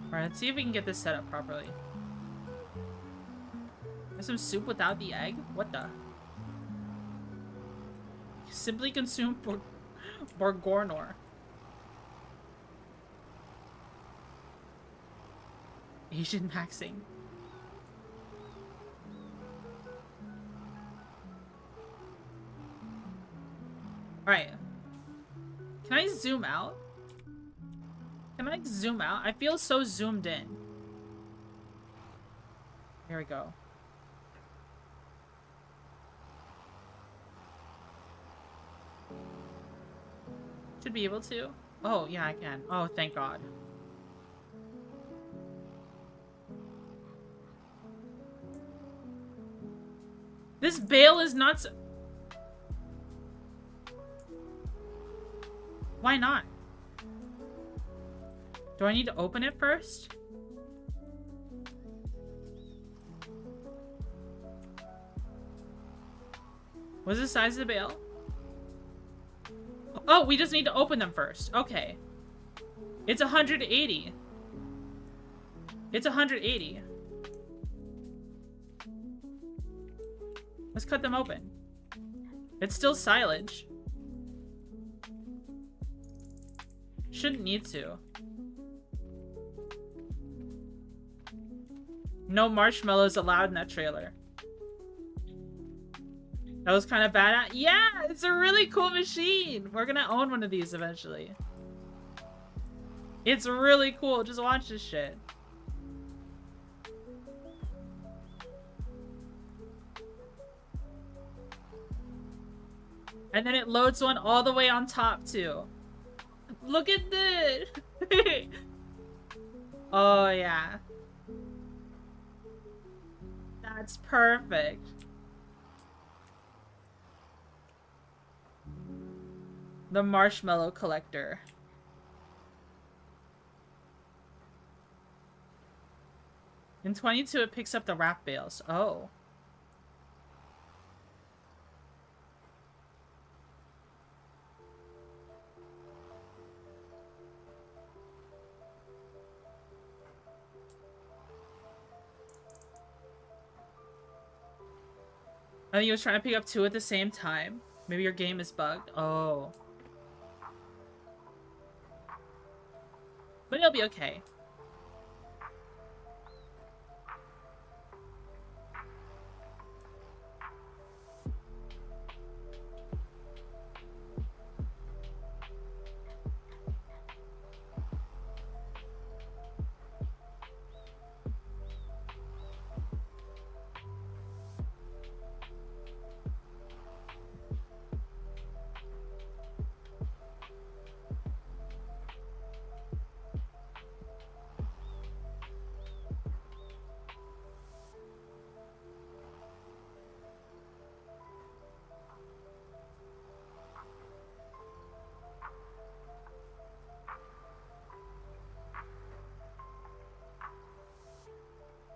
Alright, let's see if we can get this set up properly. There's some soup without the egg? What the? Simply consume Borgornor. Asian maxing. Alright. Can I zoom out? Can I zoom out? I feel so zoomed in. Here we go. Should be able to. Oh, yeah, I can. Oh, thank God. This bale is not so... Why not? Do I need to open it first? What's the size of the bale? Oh, we just need to open them first. Okay. It's 180. It's 180. Let's cut them open. It's still silage. Shouldn't need to. No marshmallows allowed in that trailer. That was kind of bad. Yeah, it's a really cool machine. We're gonna own one of these eventually. It's really cool. Just watch this shit. And then it loads one all the way on top too. Look at this. Oh yeah. That's perfect. The marshmallow collector. In 22, it picks up the wrap bales. Oh. I think he was trying to pick up two at the same time. Maybe your game is bugged. Oh. But it'll be okay.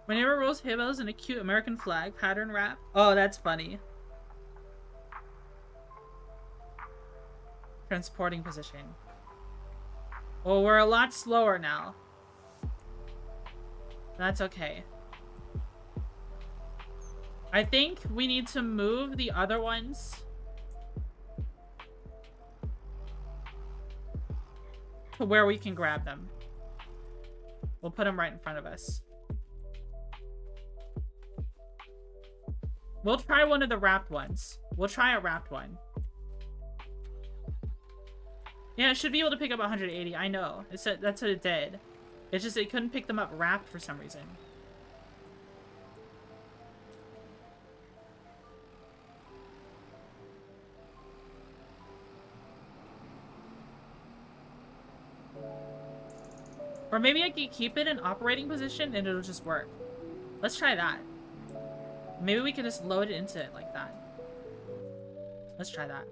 My neighbor rolls hay bales in a cute American flag pattern wrap. Oh, that's funny. Transporting position. Well, we're a lot slower now. That's okay. I think we need to move the other ones to where we can grab them. We'll put them right in front of us. We'll try one of the wrapped ones. We'll try a wrapped one. Yeah, it should be able to pick up 180. I know. It said that's what it did. It's just it couldn't pick them up wrapped for some reason. Or maybe I can keep it in operating position and it'll just work. Let's try that. Maybe we can just load it into it like that. Let's try that.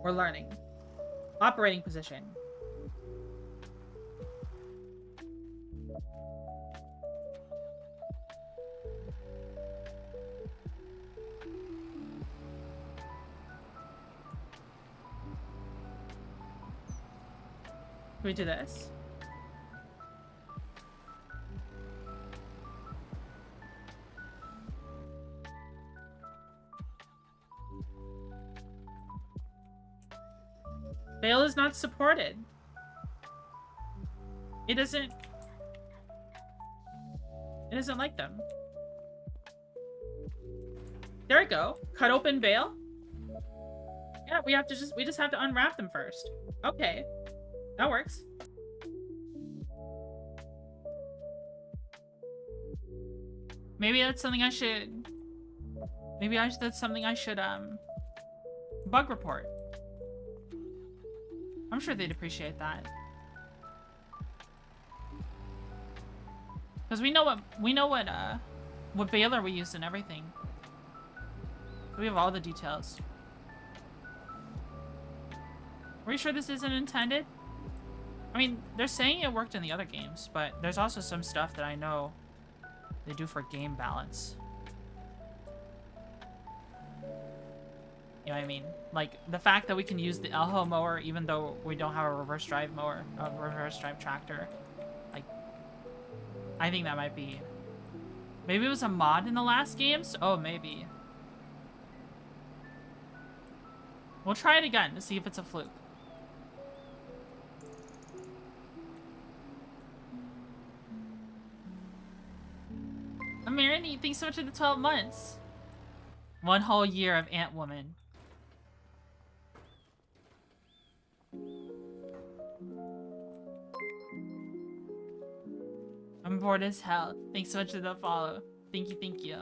We're learning. Operating position. Can we do this? Bale is not supported. It doesn't like them. There we go. Cut open bale. Yeah, we just have to unwrap them first. Okay. That works. Maybe that's something I should... that's something I should, bug report. I'm sure they'd appreciate that. Because we know what baler we used and everything. We have all the details. Are we sure this isn't intended? I mean, they're saying it worked in the other games, but there's also some stuff that I know they do for game balance. You know what I mean? Like, the fact that we can use the Elho mower even though we don't have a reverse drive mower, a reverse drive tractor. Like, I think that might be... Maybe it was a mod in the last games? Oh, maybe. We'll try it again to see if it's a fluke. Marini, thanks so much for the 12 months. 1 whole year of Ant Woman. I'm bored as hell. Thanks so much for the follow. Thank you, thank you.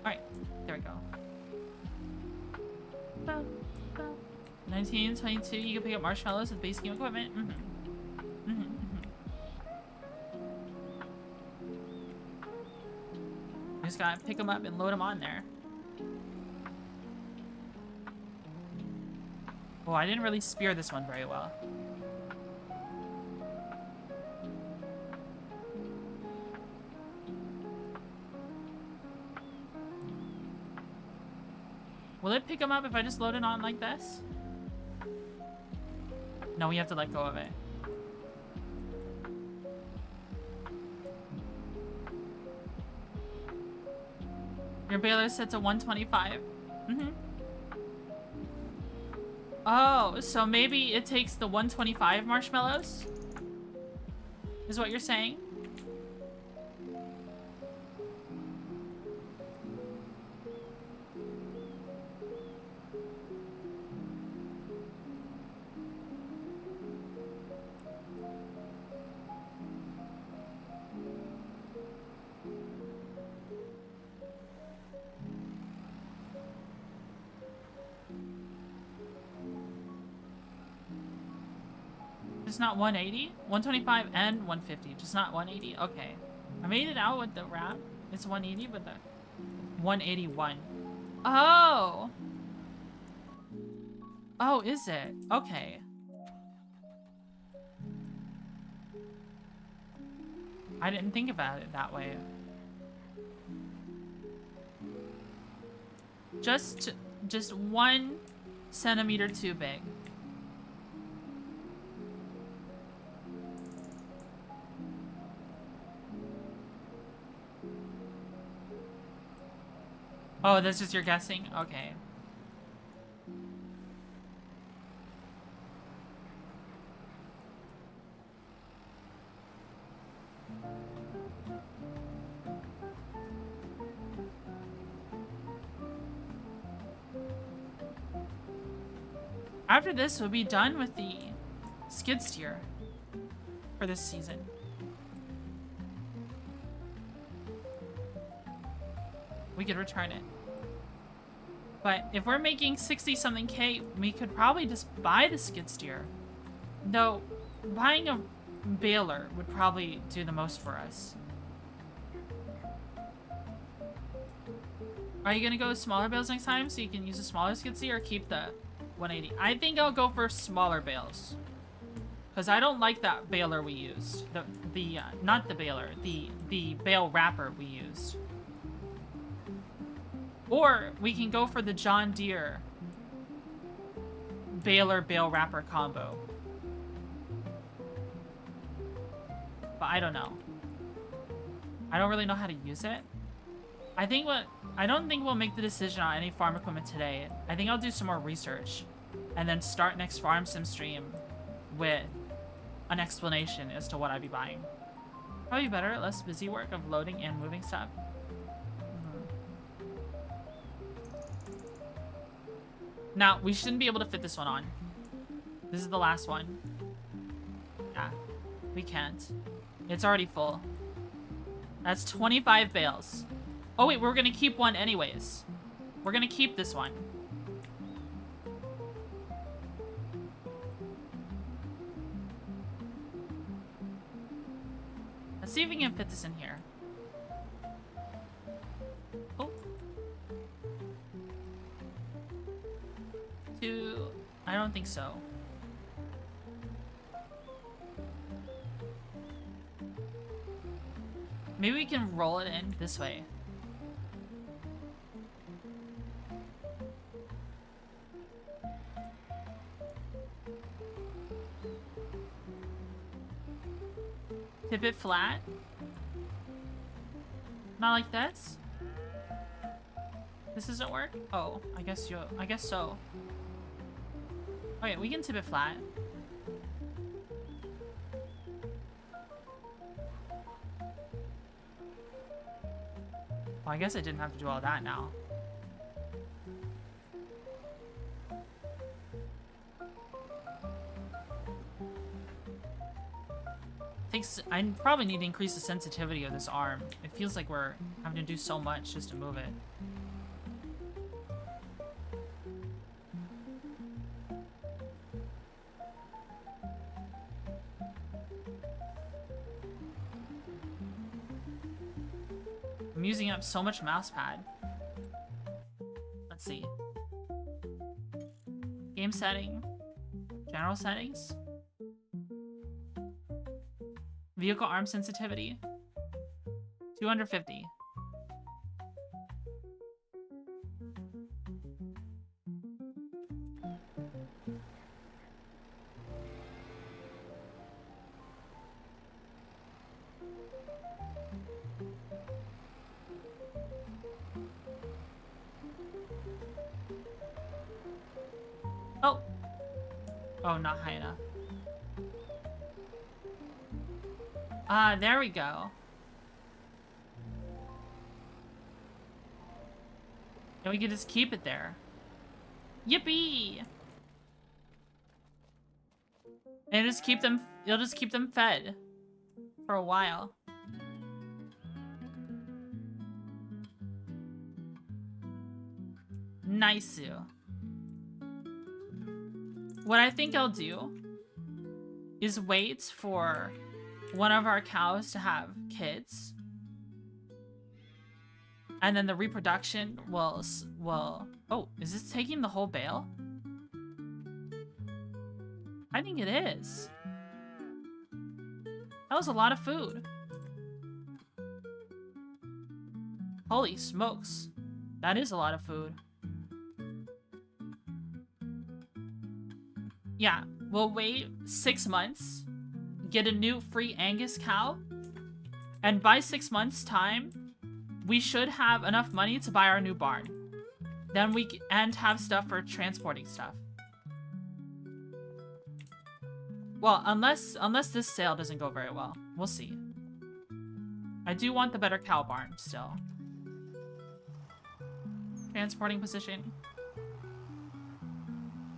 Alright, there we go. 1922, you can pick up marshmallows with base game equipment. Just gotta pick them up and load them on there. Oh, I didn't really spear this one very well. Will it pick them up if I just load it on like this? No, we have to let go of it. Your baler set to 125. Oh, so maybe it takes the 125 marshmallows? Is what you're saying? Just not 180? 125 and 150, just not 180? Okay. I made it out with the wrap. It's 180, but the 181. Oh. Oh, is it? Okay. I didn't think about it that way. Just 1 centimeter too big. Oh, that's just your guessing? Okay. After this, we'll be done with the skid steer for this season. We could return it. But if we're making 60-something K, we could probably just buy the skid steer. Though, buying a baler would probably do the most for us. Are you gonna go with smaller bales next time so you can use a smaller skid steer or keep the 180? I think I'll go for smaller bales. Because I don't like that baler we used. Not the baler, the bale wrapper we used. Or we can go for the John Deere baler bale wrapper combo. But I don't know. I don't really know how to use it. I don't think we'll make the decision on any farm equipment today. I think I'll do some more research and then start next farm sim stream with an explanation as to what I'd be buying. Probably better, less busy work of loading and moving stuff. Now, we shouldn't be able to fit this one on. This is the last one. Yeah, we can't. It's already full. That's 25 bales. Oh wait, we're gonna keep one anyways. We're gonna keep this one. Let's see if we can fit this in here. Oh. 2, I don't think so. Maybe we can roll it in this way. Tip it flat. Not like this. This doesn't work? Oh, I guess so. Okay, we can tip it flat. Well, I guess I didn't have to do all that now. I probably need to increase the sensitivity of this arm. It feels like we're having to do so much just to move it. I'm using up so much mouse pad. Let's see. Game setting. General settings. Vehicle arm sensitivity. 250. Oh. Oh, not high enough. Ah, there we go. And we can just keep it there. Yippee! And you'll just keep them fed for a while. Nice. What I think I'll do is wait for one of our cows to have kids And then the reproduction will... Oh, is this taking the whole bale? I think it is. That was a lot of food. Holy smokes. That is a lot of food. Yeah, we'll wait 6 months, get a new free Angus cow, and by 6 months' time, we should have enough money to buy our new barn. Then and have stuff for transporting stuff. Well, unless this sale doesn't go very well. We'll see. I do want the better cow barn still. Transporting position.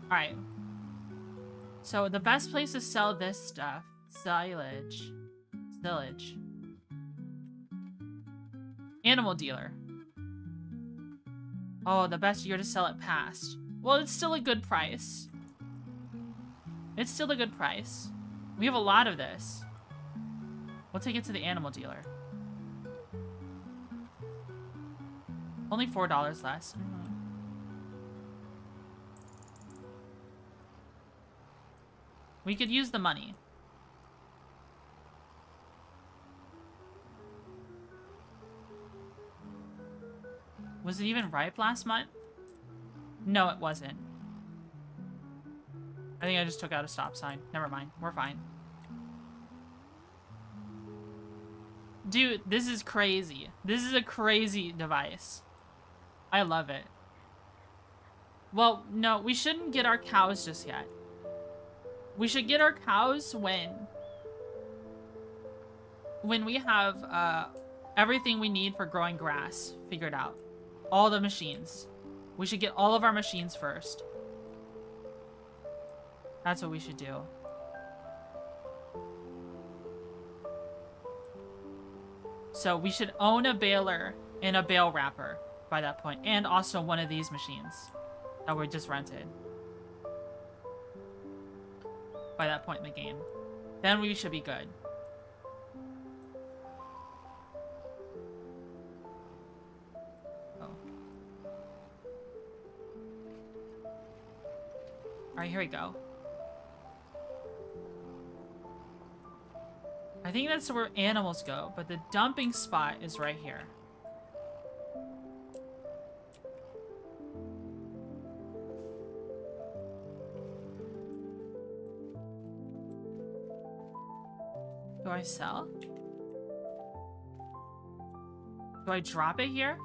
Alright. So the best place to sell this stuff. Silage. Animal dealer. Oh, the best year to sell it past. Well, it's still a good price. It's still a good price. We have a lot of this. We'll take it to the animal dealer. Only $4 less. We could use the money. Was it even ripe last month? No, it wasn't. I think I just took out a stop sign. Never mind. We're fine. Dude, this is crazy. This is a crazy device. I love it. Well, no, we shouldn't get our cows just yet. We should get our cows when we have everything we need for growing grass figured out. All the machines. We should get all of our machines first. That's what we should do. So we should own a baler and a bale wrapper by that point, and also one of these machines that we just rented by that point in the game. Then we should be good. Oh. Alright, here we go. I think that's where animals go, but the dumping spot is right here. Do I sell? Do I drop it here?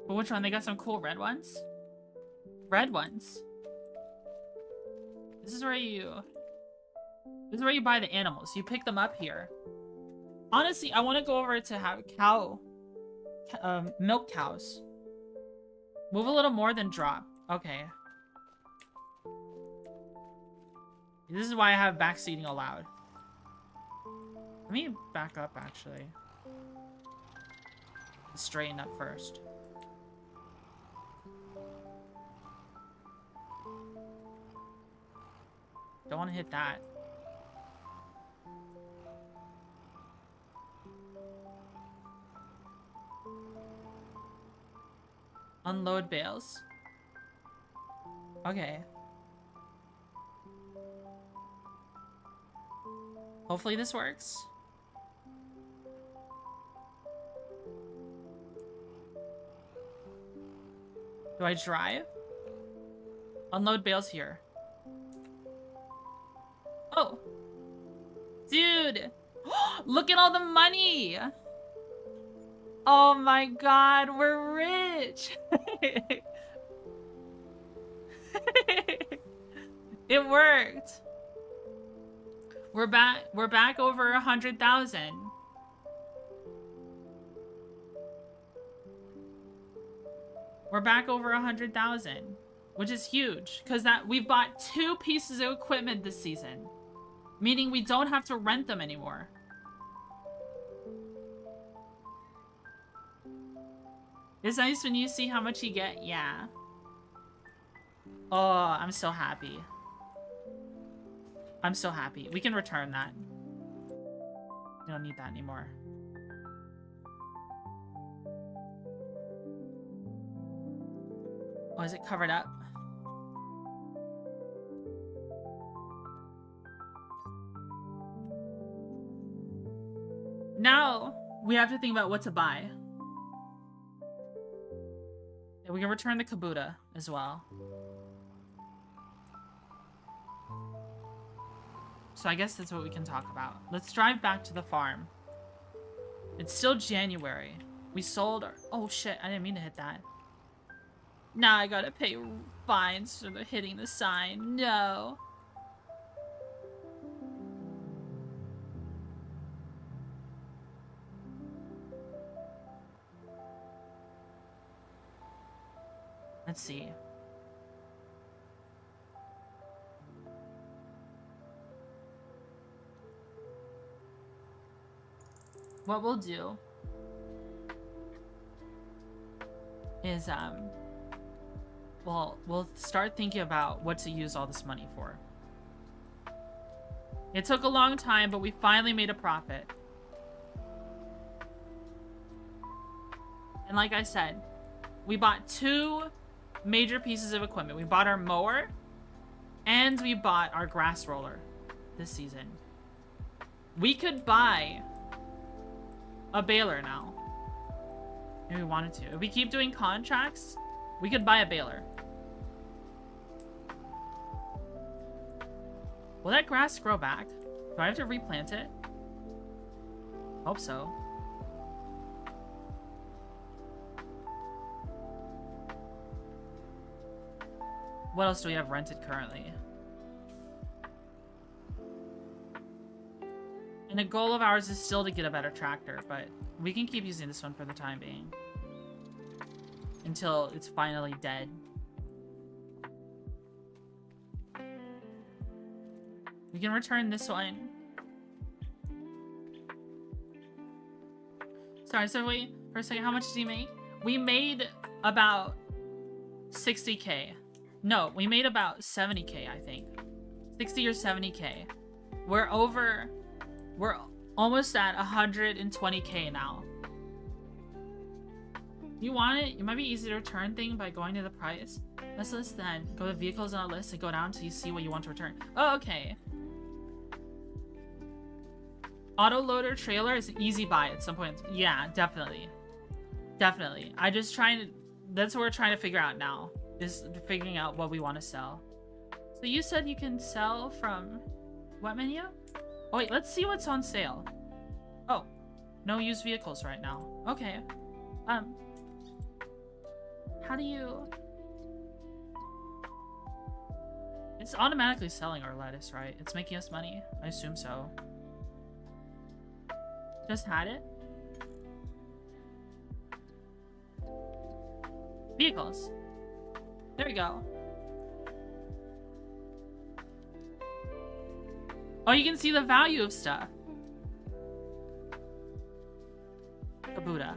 But which one? They got some cool red ones? Red ones. This is where you buy the animals. You pick them up here. Honestly, I want to go over to have milk cows. Move a little more than drop. Okay. This is why I have backseating allowed. Let me back up, actually. Straighten up first. Don't want to hit that. Unload bales. Okay. Hopefully this works. Do I drive? Unload bales here. Oh. Dude. Look at all the money. Oh my god, we're rich. It worked. We're back over 100,000. We're back over 100,000, which is huge because we've bought 2 pieces of equipment this season, meaning we don't have to rent them anymore. It's nice when you see how much you get. Yeah. Oh, I'm so happy. I'm so happy. We can return that. We don't need that anymore. Oh, is it covered up? Now we have to think about what to buy. Yeah, we can return the Kabuta as well. So I guess that's what we can talk about. Let's drive back to the farm. It's still January. We sold our... Oh shit, I didn't mean to hit that. Now I gotta pay fines for hitting the sign. No. Let's see. What we'll do is, well, we'll start thinking about what to use all this money for. It took a long time, but we finally made a profit. And like I said, we bought 2 major pieces of equipment. We bought our mower and we bought our grass roller this season. We could buy a baler now if we wanted to. If we keep doing contracts, we could buy a baler. Will that grass grow back? Do I have to replant it? Hope so. What else do we have rented currently? And the goal of ours is still to get a better tractor, but we can keep using this one for the time being. Until it's finally dead. We can return this one. Sorry, so wait for a second. How much did you make? We made about 60K. No, we made about 70K, I think. 60 or 70K. We're almost at 120K now. You want it? It might be easy to return thing by going to the price. Let's list then. Go to vehicles on a list and go down until you see what you want to return. Oh, okay. Auto loader trailer is an easy buy at some point. Yeah, definitely. Definitely. That's what we're trying to figure out now. Is figuring out what we want to sell. So you said you can sell from what menu? Oh wait, let's see what's on sale. Oh, no used vehicles right now. Okay. How do you... It's automatically selling our lettuce, right? It's making us money. I assume so. Just had it? Vehicles. There we go. Oh, you can see the value of stuff. Kabuta.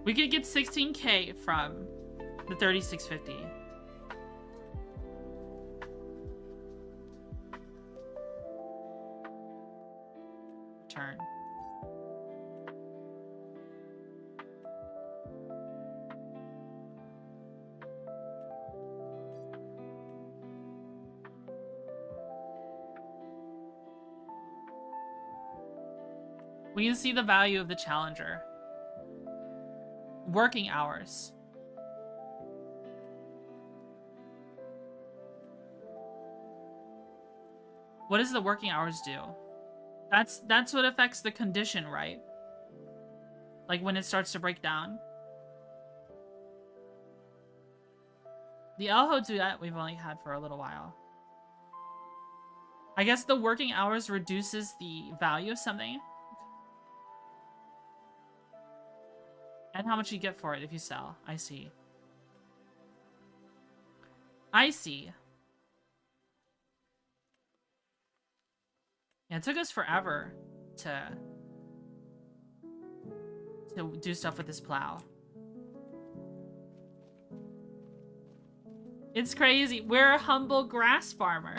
We could get 16K from the 3650. Turn. We can see the value of the Challenger. Working hours. What does the working hours do? That's what affects the condition, right? Like when it starts to break down. The Elho Duet we've only had for a little while. I guess the working hours reduces the value of something. And how much you get for it if you sell. I see. I see. Yeah, it took us forever to do stuff with this plow. It's crazy. We're a humble grass farmer.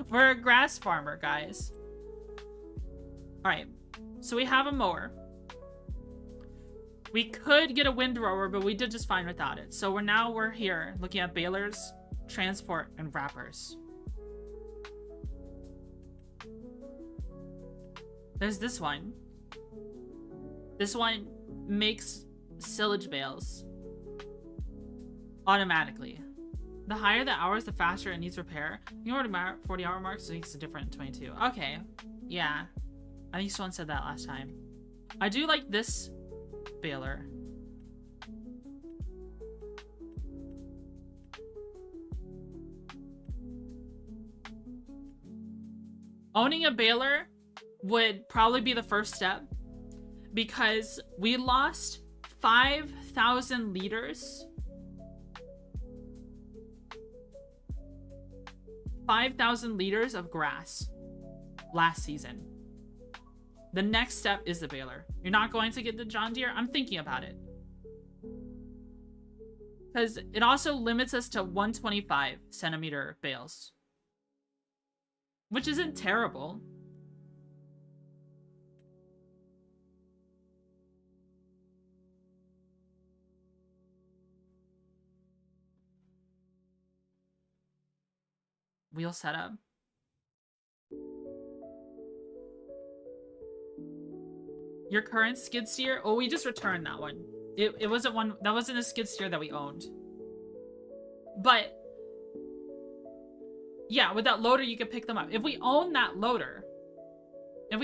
We're a grass farmer, guys. Alright. So we have a mower. We could get a windrower, but we did just fine without it. So we're here looking at balers, transport, and wrappers. There's this one. This one makes silage bales automatically. The higher the hours, the faster it needs repair. You know what 40-hour mark, so it's different 22. Okay, yeah. I think someone said that last time. I do like this baler. Owning a baler would probably be the first step because we lost 5,000 liters. 5,000 liters of grass last season. The next step is the baler. You're not going to get the John Deere? I'm thinking about it. Because it also limits us to 125 centimeter bales. Which isn't terrible. Wheel setup. Your current skid steer? Oh, we just returned that one. It wasn't one, that wasn't a skid steer that we owned. But yeah, with that loader you can pick them up. If we own that loader, I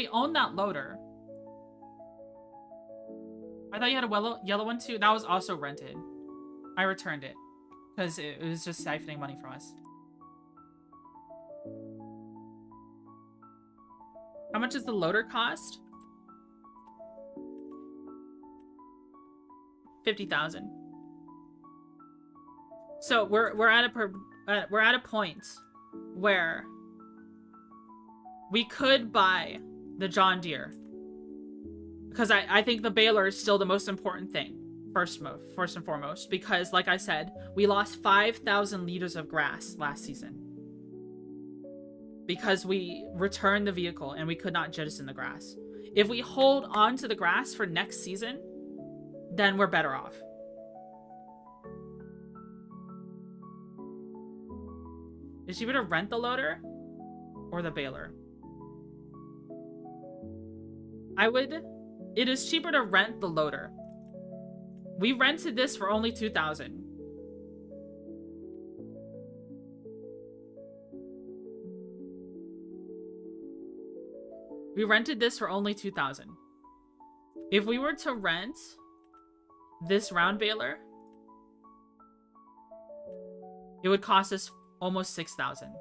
thought you had a yellow one too. That was also rented. I returned it because it was just siphoning money from us. How much does the loader cost? 50,000. So we're at a point where we could buy the John Deere because I think the baler is still the most important thing first and foremost, because like I said, we lost 5,000 liters of grass last season because we returned the vehicle and we could not jettison the grass. If we hold on to the grass for next season, then we're better off. Is it cheaper to rent the loader or the baler? It is cheaper to rent the loader. We rented this for only 2,000. We rented this for only 2,000. If we were to rent this round baler, it would cost us almost 6,000.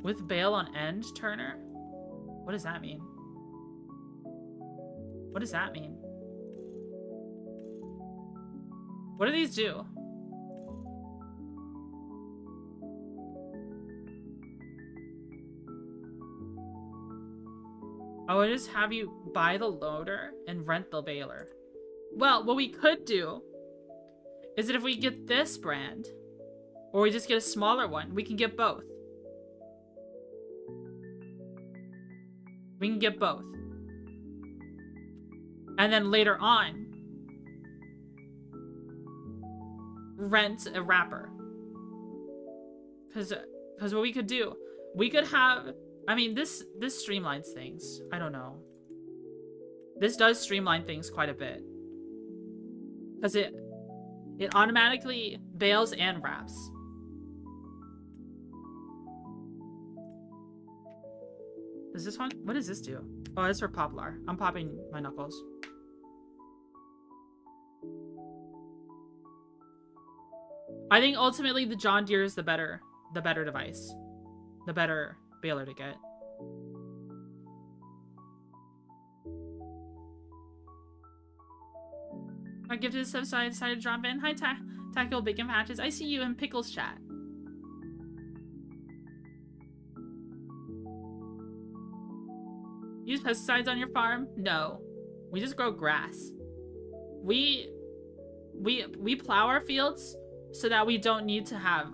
With bale on end, Turner? What does that mean? What does that mean? What do these do? I would just have you buy the loader and rent the baler. Well, what we could do is that if we get this brand, or we just get a smaller one, we can get both. We can get both. And then later on, rent a wrapper. Because what we could do, we could have, I mean, this streamlines things. I don't know. This does streamline things quite a bit. Because it automatically bales and wraps. Is this one? What does this do? Oh, it's for Poplar. I'm popping my knuckles. I think ultimately the John Deere is the better device. The better baler to get. I gifted a sub, so I decided to drop in. Hi, Tackle bacon patches. I see you in Pickles chat. Use pesticides on your farm? No. We just grow grass. We plow our fields so that we don't have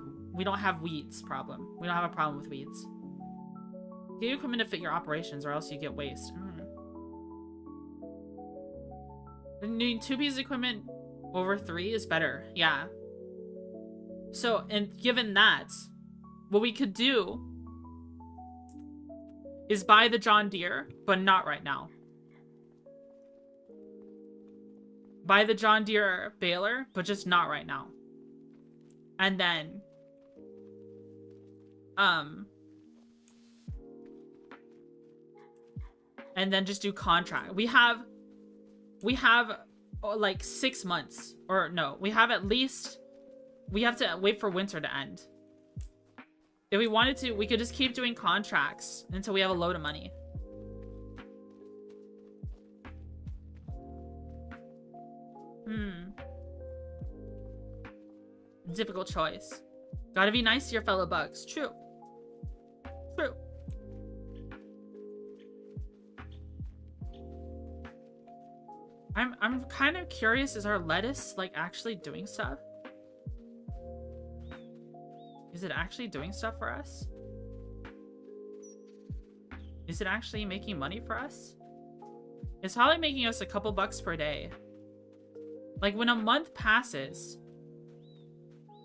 weeds problem. We don't have a problem with weeds. Get your equipment to fit your operations or else you get waste. Needing 2 pieces of equipment over 3 is better. Yeah. So, and given that, what we could do is buy the John Deere, but not right now. Buy the John Deere baler, but just not right now. And then, just do contract. We have like 6 months, or no, we have to wait for winter to end. If we wanted to, we could just keep doing contracts until we have a load of money. Difficult choice. Gotta be nice to your fellow bugs. True. True. I'm kind of curious, is our lettuce like actually doing stuff? Is it actually doing stuff for us? Is it actually making money for us? It's probably making us a couple bucks per day. Like when a month passes,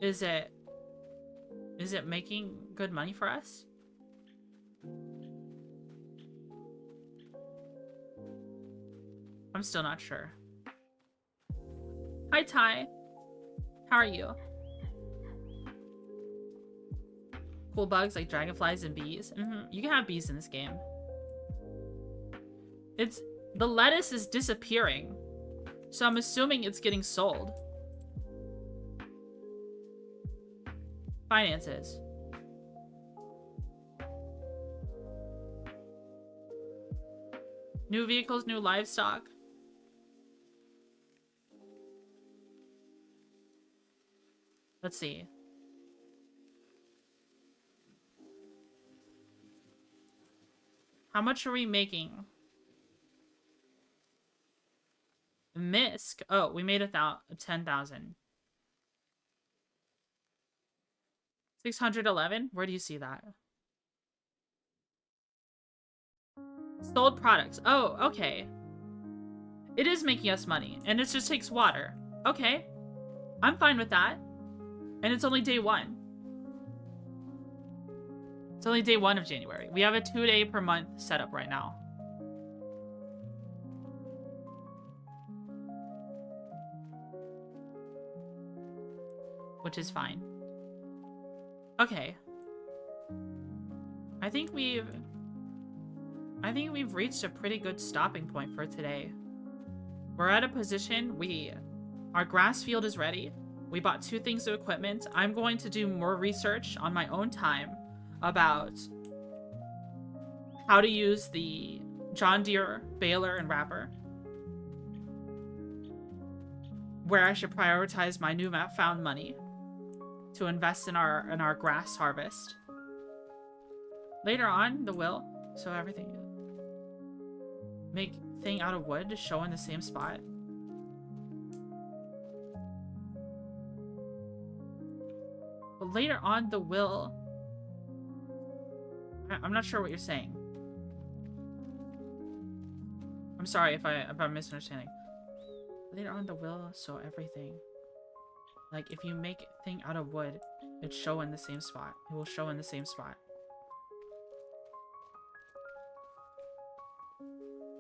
is it making good money for us? I'm still not sure. Hi, Ty. How are you? Cool bugs like dragonflies and bees. You can have bees in this game. The lettuce is disappearing, so I'm assuming it's getting sold. Finances. New vehicles, new livestock. Let's see. How much are we making? Misk. Oh, we made 10,000. 611? Where do you see that? Sold products. Oh, okay. It is making us money, and it just takes water. Okay. I'm fine with that. And it's only day 1. It's only day 1 of January. We have a 2-day per month setup right now. Which is fine. Okay. I think we've reached a pretty good stopping point for today. We're at a position, our grass field is ready. We bought 2 things of equipment. I'm going to do more research on my own time about how to use the John Deere baler and wrapper. Where I should prioritize my new found money to invest in our grass harvest. Later on, the will. So everything. Make thing out of wood to show in the same spot. But later on, the will. I'm not sure what you're saying. I'm sorry if I'm misunderstanding. Later on, the will show everything. Like if you make a thing out of wood, it show in the same spot. It will show in the same spot.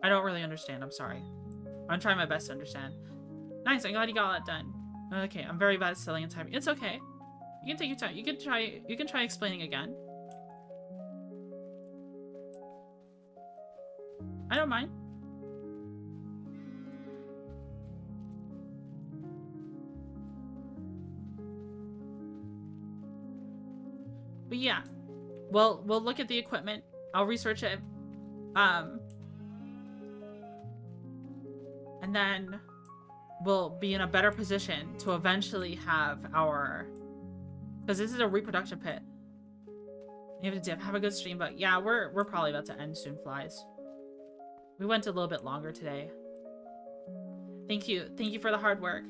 I don't really understand. I'm sorry. I'm trying my best to understand. Nice. I'm glad you got all that done. Okay. I'm very bad at selling and typing. It's okay. You can take your time. You can try explaining again. I don't mind. But yeah, we'll look at the equipment. I'll research it. And then will be in a better position to eventually have our, because this is a reproduction pit. You have to dip. Have a good stream, but yeah, we're probably about to end soon, flies. We went a little bit longer today. Thank you for the hard work.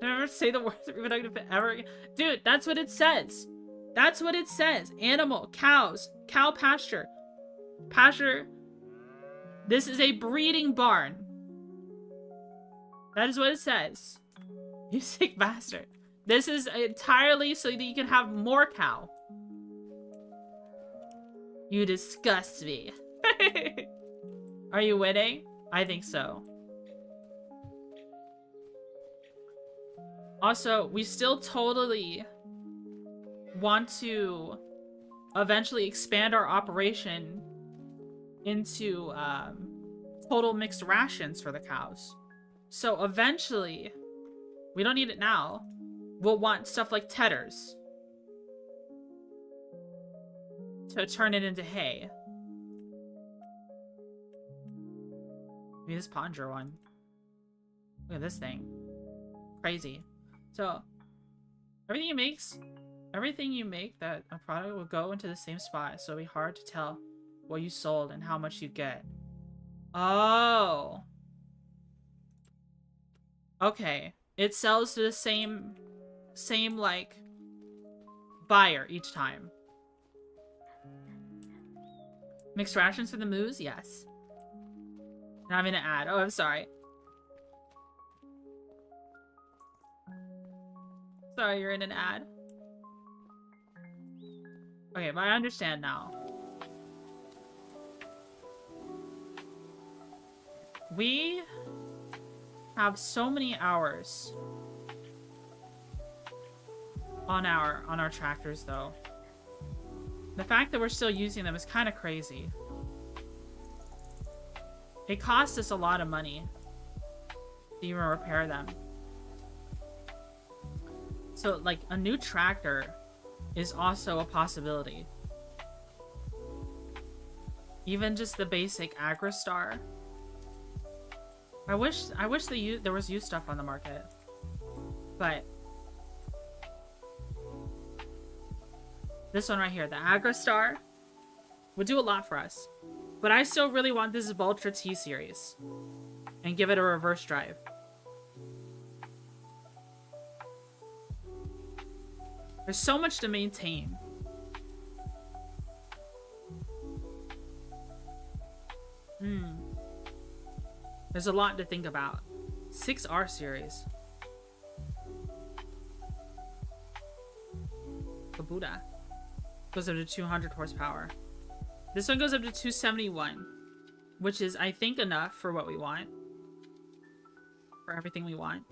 Never say the words reproductive pit ever again. Dude, that's what it says. That's what it says. Animal, cows, cow pasture. Pasture. This is a breeding barn. That is what it says. You sick bastard. This is entirely so that you can have more cow. You disgust me. Are you winning? I think so. Also, we still totally want to eventually expand our operation into total mixed rations for the cows. So eventually, we don't need it now, we'll want stuff like tedders to turn it into hay. Maybe this Pondra one. Look at this thing. Crazy. So, everything you make that a product will go into the same spot, so it'll be hard to tell what you sold and how much you get. Oh. Okay. It sells to the same like buyer each time. Mixed rations for the moose? Yes. Now I'm in an ad. Oh, I'm sorry. Sorry, you're in an ad. Okay, but I understand now. We have so many hours on our tractors, though. The fact that we're still using them is kind of crazy. It costs us a lot of money to even repair them. So, like, a new tractor is also a possibility. Even just the basic Agristar. I wish there was used stuff on the market. But this one right here, the Agristar, would do a lot for us. But I still really want this Vultra T series and give it a reverse drive. There's so much to maintain. There's a lot to think about. 6R series. Kabuda. Goes up to 200 horsepower. This one goes up to 271. Which is, I think, enough for what we want. For everything we want.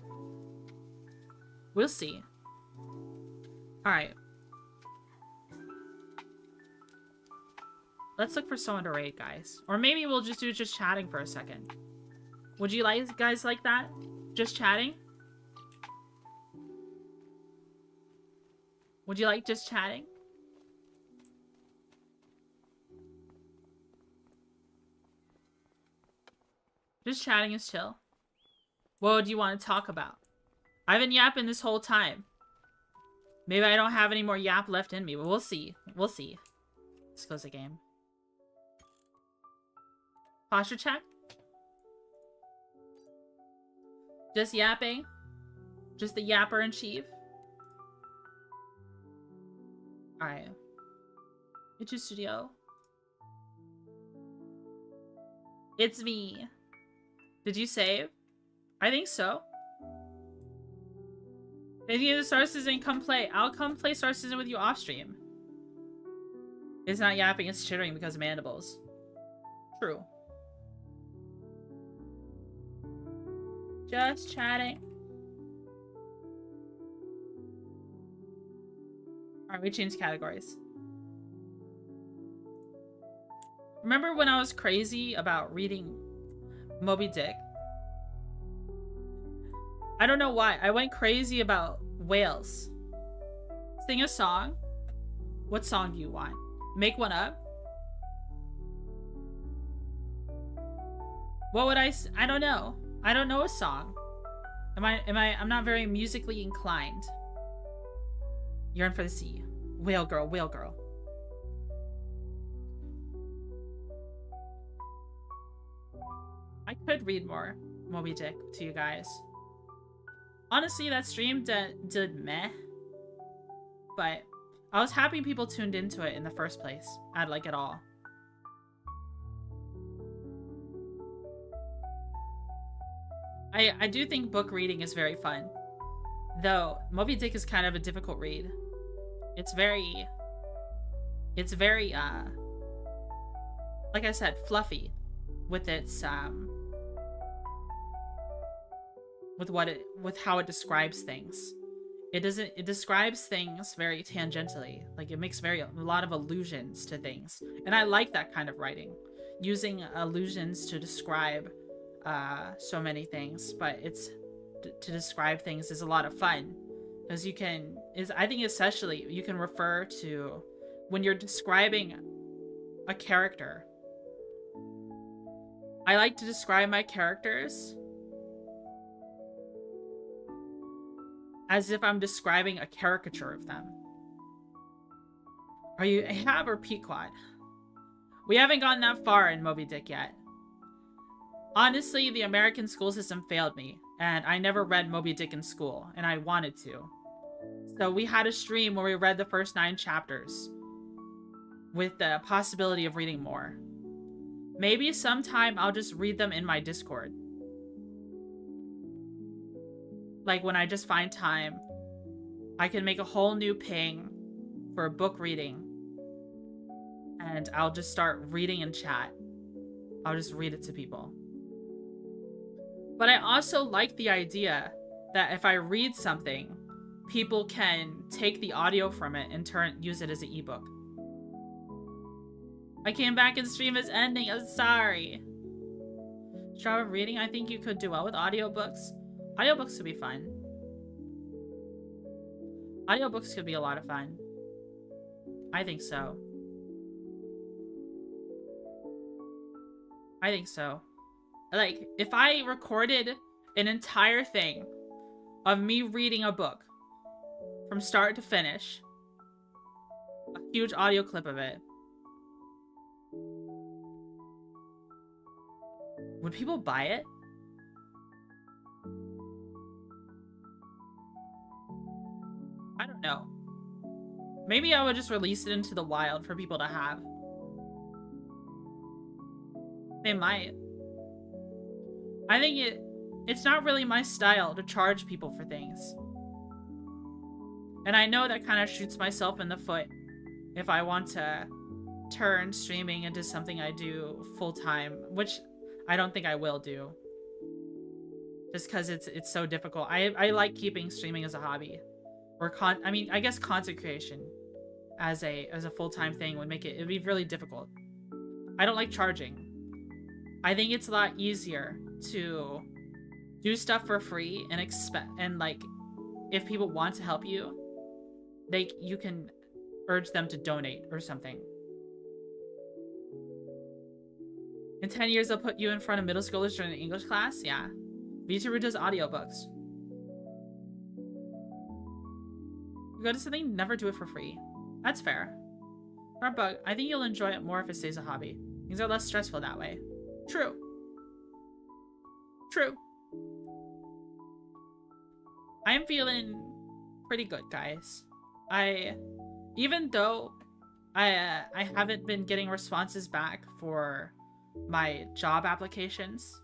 We'll see. Alright. Let's look for someone to raid, guys. Or maybe we'll just do just chatting for a second. Would you guys like that? Just chatting? Would you like just chatting? Just chatting is chill. What do you want to talk about? I've been yapping this whole time. Maybe I don't have any more yap left in me, but we'll see. We'll see. Let's close the game. Posture check? Just yapping? Just the yapper in chief? Alright. It's your studio. It's me. Did you save? I think so. If you do Star Citizen, come play. I'll come play Star Citizen with you off stream. It's not yapping, it's chittering because of mandibles. True. Just chatting. Alright, we changed categories. Remember when I was crazy about reading Moby Dick? I don't know why. I went crazy about whales. Sing a song. What song do you want? Make one up. What would I don't know. I don't know a song. I'm not very musically inclined. Yearn for the sea. Whale girl, whale girl. I could read more Moby Dick to you guys. Honestly, that stream did meh. But I was happy people tuned into it in the first place. I'd like it all. I do think book reading is very fun. Though, Moby Dick is kind of a difficult read. It's very, like I said, fluffy with its, with how it describes things. It describes things very tangentially. Like, it makes a lot of allusions to things. And I like that kind of writing. Using allusions to describe so many things, but to describe things is a lot of fun, because I think especially you can refer to when you're describing a character. I like to describe my characters as if I'm describing a caricature of them. Are you Ahab or Pequod? We haven't gotten that far in Moby Dick yet. Honestly, the American school system failed me, and I never read Moby Dick in school, and I wanted to. So we had a stream where we read the first 9 chapters, with the possibility of reading more. Maybe sometime I'll just read them in my Discord. Like, when I just find time, I can make a whole new ping for book reading, and I'll just start reading in chat. I'll just read it to people. But I also like the idea that if I read something, people can take the audio from it and use it as an ebook. I came back and stream is ending. I'm sorry. Strava reading, I think you could do well with audiobooks. Audiobooks could be fun. Audiobooks could be a lot of fun. I think so. I think so. Like, if I recorded an entire thing of me reading a book from start to finish, a huge audio clip of it, would people buy it? I don't know. Maybe I would just release it into the wild for people to have. They might. I think it's not really my style to charge people for things. And I know that kind of shoots myself in the foot if I want to turn streaming into something I do full-time, which I don't think I will do. Just because it's so difficult. I like keeping streaming as a hobby. Or I guess content creation as a full-time thing would make it'd be really difficult. I don't like charging. I think it's a lot easier to do stuff for free and like, if people want to help you, you can urge them to donate or something. In 10 years, they'll put you in front of middle schoolers during an English class? Yeah. VTuber does audiobooks. You go to something, never do it for free. That's fair. Bug, I think you'll enjoy it more if it stays a hobby. Things are less stressful that way. True. True. I am feeling pretty good, guys. Even though I haven't been getting responses back for my job applications,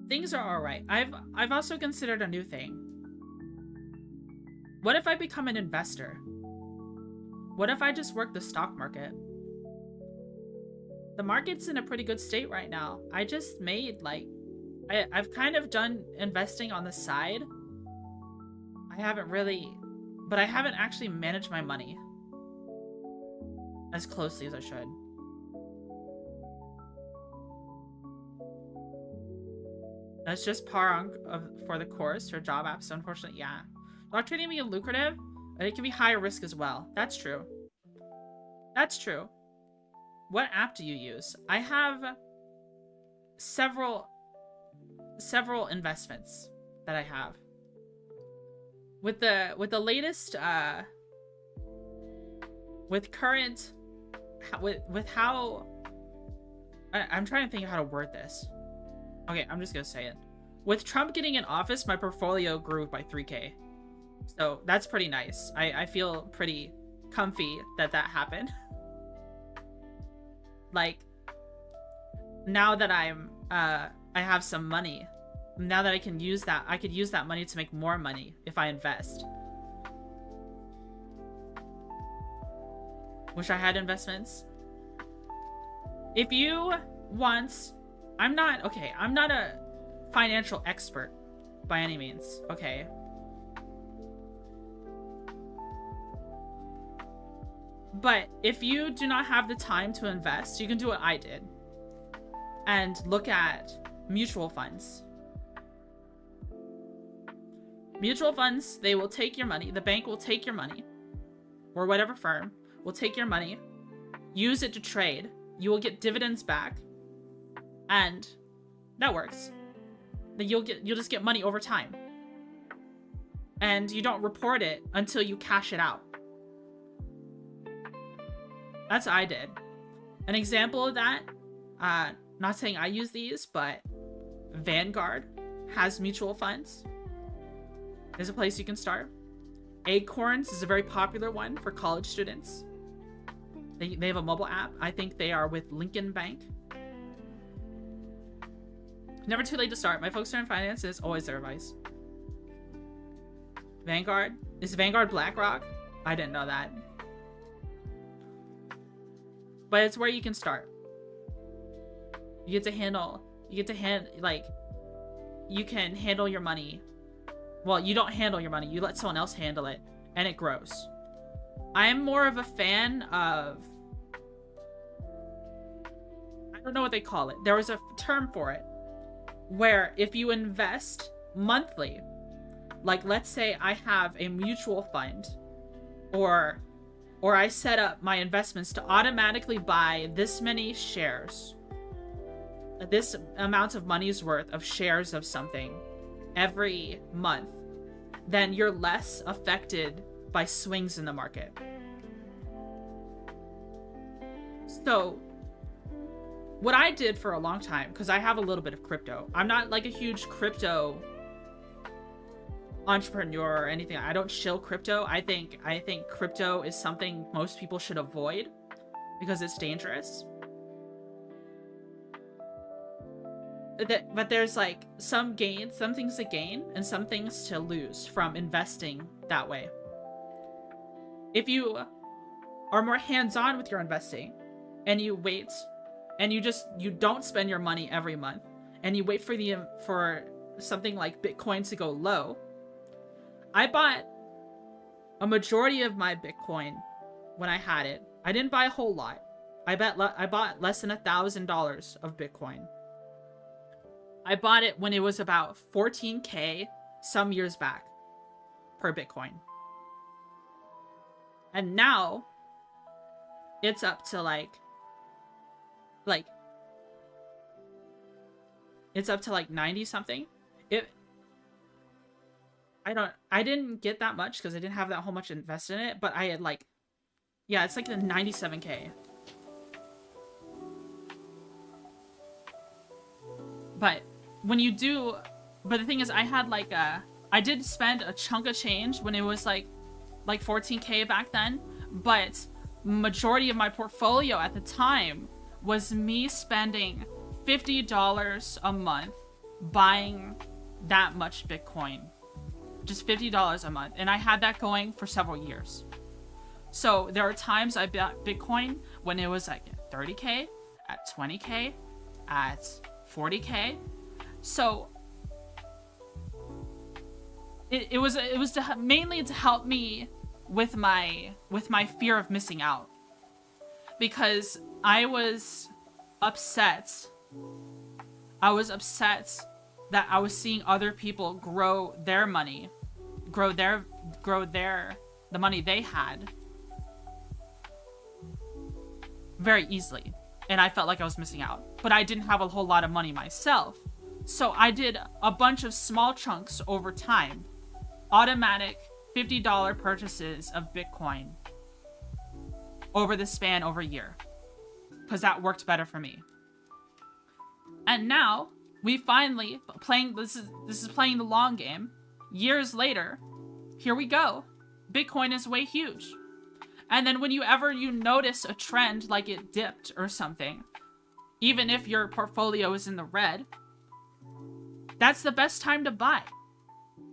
things are alright. I've also considered a new thing. What if I become an investor? What if I just work the stock market? The market's in a pretty good state right now. I just made, like, I've kind of done investing on the side. I haven't actually managed my money as closely as I should. That's just par for the course for job apps, so unfortunately, yeah. Block trading can be lucrative, but it can be high risk as well. That's true. That's true. What app do you use? I have several investments that I have. With the latest with how I'm trying to think of how to word this. Okay, I'm just gonna say it. With Trump getting in office, my portfolio grew by 3K. So that's pretty nice. I feel pretty comfy that happened. Like, now that I have some money, now that I can use that, I could use that money to make more money if I invest. Wish I had investments. If you want, I'm not a financial expert by any means, okay? But if you do not have the time to invest, you can do what I did and look at mutual funds. Mutual funds, they will take your money. The bank will take your money, or whatever firm will take your money, use it to trade. You will get dividends back, and that works. Then you'll just get money over time, and you don't report it until you cash it out. That's what I did. An example of that, not saying I use these, but Vanguard has mutual funds. There's a place you can start. Acorns is a very popular one for college students. They have a mobile app. I think they are with Lincoln Bank. Never too late to start. My folks are in finance is always their advice. Vanguard? Is Vanguard BlackRock? I didn't know that. But it's where you can start. You get to handle, you can handle your money. Well, you don't handle your money, you let someone else handle it, and it grows. I am more of a fan of, I don't know what they call it. There was a term for it, where if you invest monthly, like let's say I have a mutual fund, or I set up my investments to automatically buy this many shares, this amount of money's worth of shares of something every month, then you're less affected by swings in the market. So what I did for a long time, because I have a little bit of crypto, I'm not like a huge crypto entrepreneur or anything. I don't shill crypto. I think crypto is something most people should avoid because it's dangerous. But there's like some gains, some things to gain and some things to lose from investing that way. If you are more hands-on with your investing and you wait and you don't spend your money every month and you wait for something like Bitcoin to go low. I bought a majority of my Bitcoin when I had it. I didn't buy a whole lot. I bought less than $1,000 of Bitcoin. I bought it when it was about 14K some years back per Bitcoin. And now it's up to like it's up to like 90 something. I didn't get that much because I didn't have that whole much invested in it, but I had like, yeah, it's like the 97K. But when you do, but the thing is I had like I did spend a chunk of change when it was like 14K back then, but majority of my portfolio at the time was me spending $50 a month buying that much Bitcoin. Just $50 a month. And I had that going for several years. So there are times I bought Bitcoin when it was like 30K, at 20K, at 40K. So it was mainly to help me with my fear of missing out, because I was upset that I was seeing other people grow their money, the money they had very easily. and I felt like I was missing out. But I didn't have a whole lot of money myself. So I did a bunch of small chunks over time. Automatic $50 purchases of Bitcoin over the span over a year. Because that worked better for me. And now, we finally, this is playing the long game. Years later, here we go. Bitcoin is way huge. And then whenever you notice a trend, like it dipped or something, even if your portfolio is in the red, that's the best time to buy.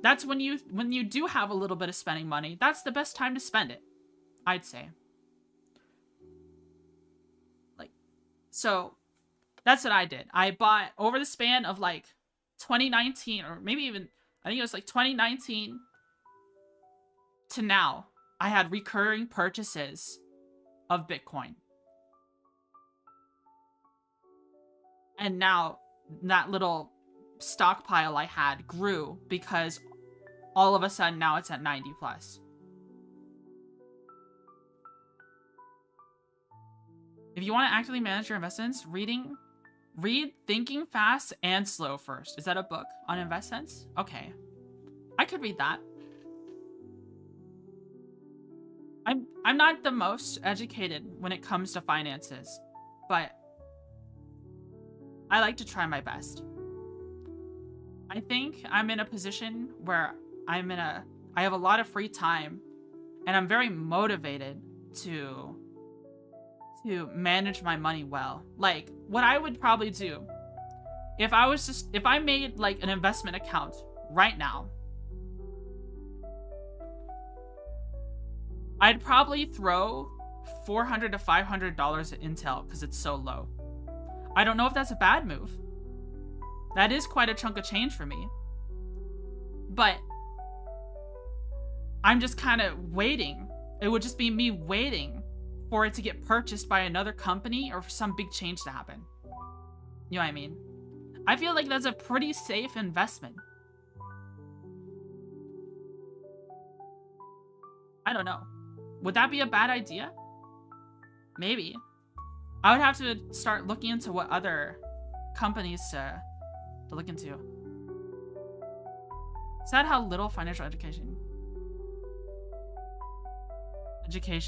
That's when you do have a little bit of spending money, that's the best time to spend it, I'd say. So that's what I did. I bought over the span of like 2019, or maybe even, I think it was like 2019 to now, I had recurring purchases of Bitcoin. And now that little stockpile I had grew because all of a sudden now it's at 90 plus. If you want to actively manage your investments, read Thinking Fast and Slow first. Is that a book on investments? Okay. I could read that. I'm not the most educated when it comes to finances, but I like to try my best. I think I'm in a position where I have a lot of free time and I'm very motivated to manage my money well. Like, what I would probably do if I made like an investment account right now, I'd probably throw $400 to $500 at Intel because it's so low. I don't know if that's a bad move. That is quite a chunk of change for me. But I'm just kind of waiting. It would just be me waiting for it to get purchased by another company or for some big change to happen. You know what I mean? I feel like that's a pretty safe investment. I don't know. Would that be a bad idea? Maybe. I would have to start looking into what other companies to look into. Sad how little financial education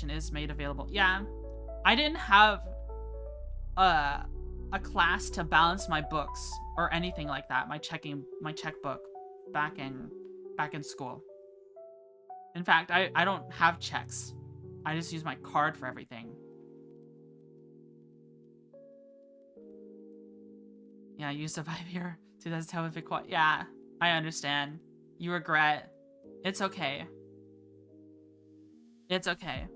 is made available. Yeah, I didn't have a class to balance my books or anything like that. My checkbook back in school. In fact, I don't have checks. I just use my card for everything. Yeah, you survive here. 2010 with Bitcoin. Yeah, I understand. You regret. It's okay. It's okay.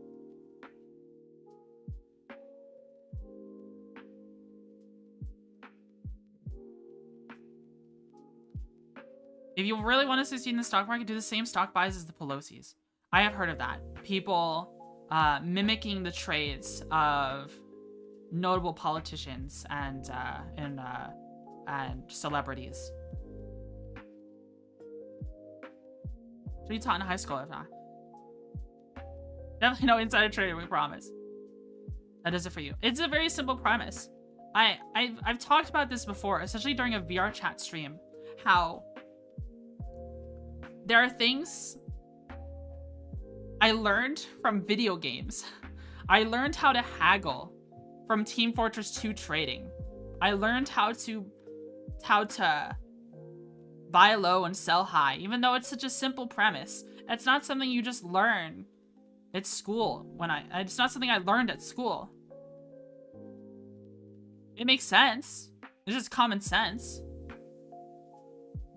If you really want to succeed in the stock market, do the same stock buys as the Pelosi's. I have heard of that. People mimicking the trades of notable politicians and celebrities. Should be taught in high school if not. Definitely no insider trading, we promise. That is it for you. It's a very simple premise. I've talked about this before, especially during a VR chat stream, how there are things I learned from video games. I learned how to haggle from Team Fortress 2 trading. I learned how to buy low and sell high, even though it's such a simple premise. It's not something you just learn at school. It's not something I learned at school. It makes sense. It's just common sense.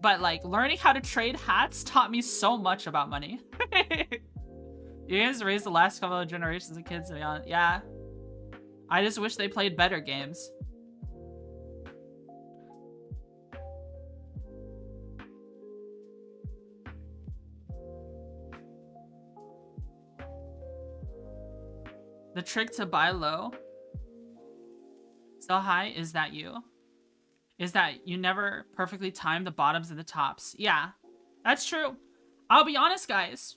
But like, learning how to trade hats taught me so much about money. You guys raised the last couple of generations of kids to be honest. Yeah. I just wish they played better games. The trick to buy low, sell high, is that you never perfectly time the bottoms and the tops. Yeah, that's true. I'll be honest, guys.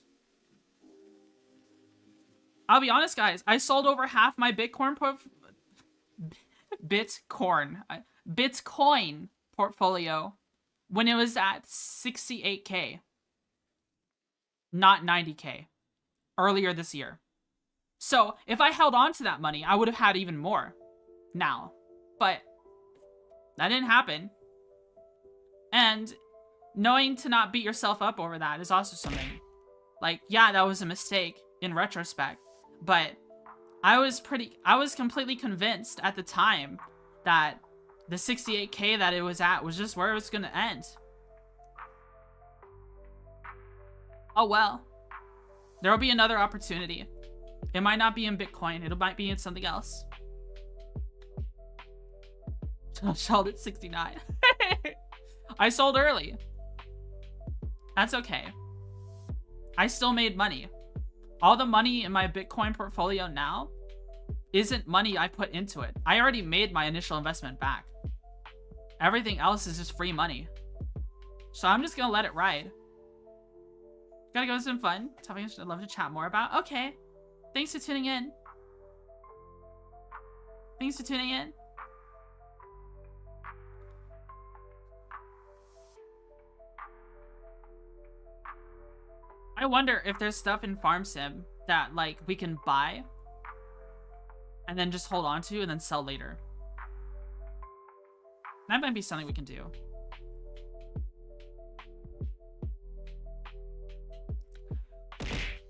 I sold over half my Bitcoin Bitcoin portfolio when it was at 68K, not 90K, earlier this year. So if I held on to that money, I would have had even more now. But that didn't happen. And knowing to not beat yourself up over that is also something. Like, yeah, that was a mistake in retrospect. But I was completely convinced at the time that the 68K that it was at was just where it was gonna end. Oh well. There will be another opportunity. It might not be in Bitcoin, it might be in something else. Sold at 69. I sold early. That's okay. I still made money. All the money in my Bitcoin portfolio now isn't money I put into it. I already made my initial investment back. Everything else is just free money. So I'm just gonna let it ride. Gotta go with some fun. Topic I'd love to chat more about. Okay. Thanks for tuning in. Thanks for tuning in. I wonder if there's stuff in Farm Sim that, like, we can buy and then just hold on to and then sell later. That might be something we can do.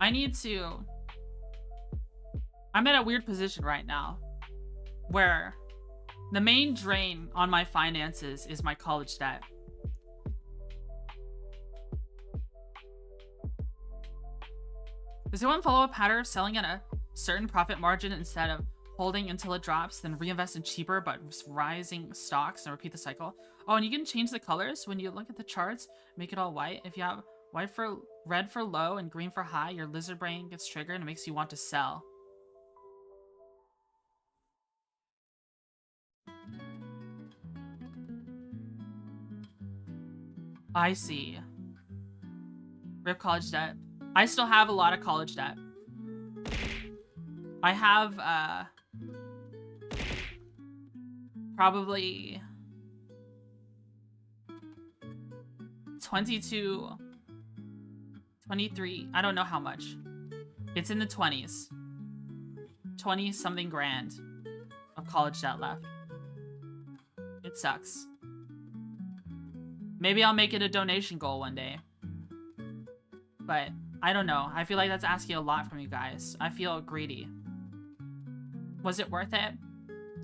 I'm in a weird position right now where the main drain on my finances is my college debt. Does anyone follow a pattern of selling at a certain profit margin instead of holding until it drops, then reinvest in cheaper but rising stocks and repeat the cycle? Oh, and you can change the colors when you look at the charts, make it all white. If you have red for low and green for high, your lizard brain gets triggered and it makes you want to sell. I see. Rip college debt. I still have a lot of college debt. I have, probably 22, 23, I don't know how much. It's in the 20s. 20 something grand of college debt left. It sucks. Maybe I'll make it a donation goal one day. But I don't know. I feel like that's asking a lot from you guys. I feel greedy. Was it worth it?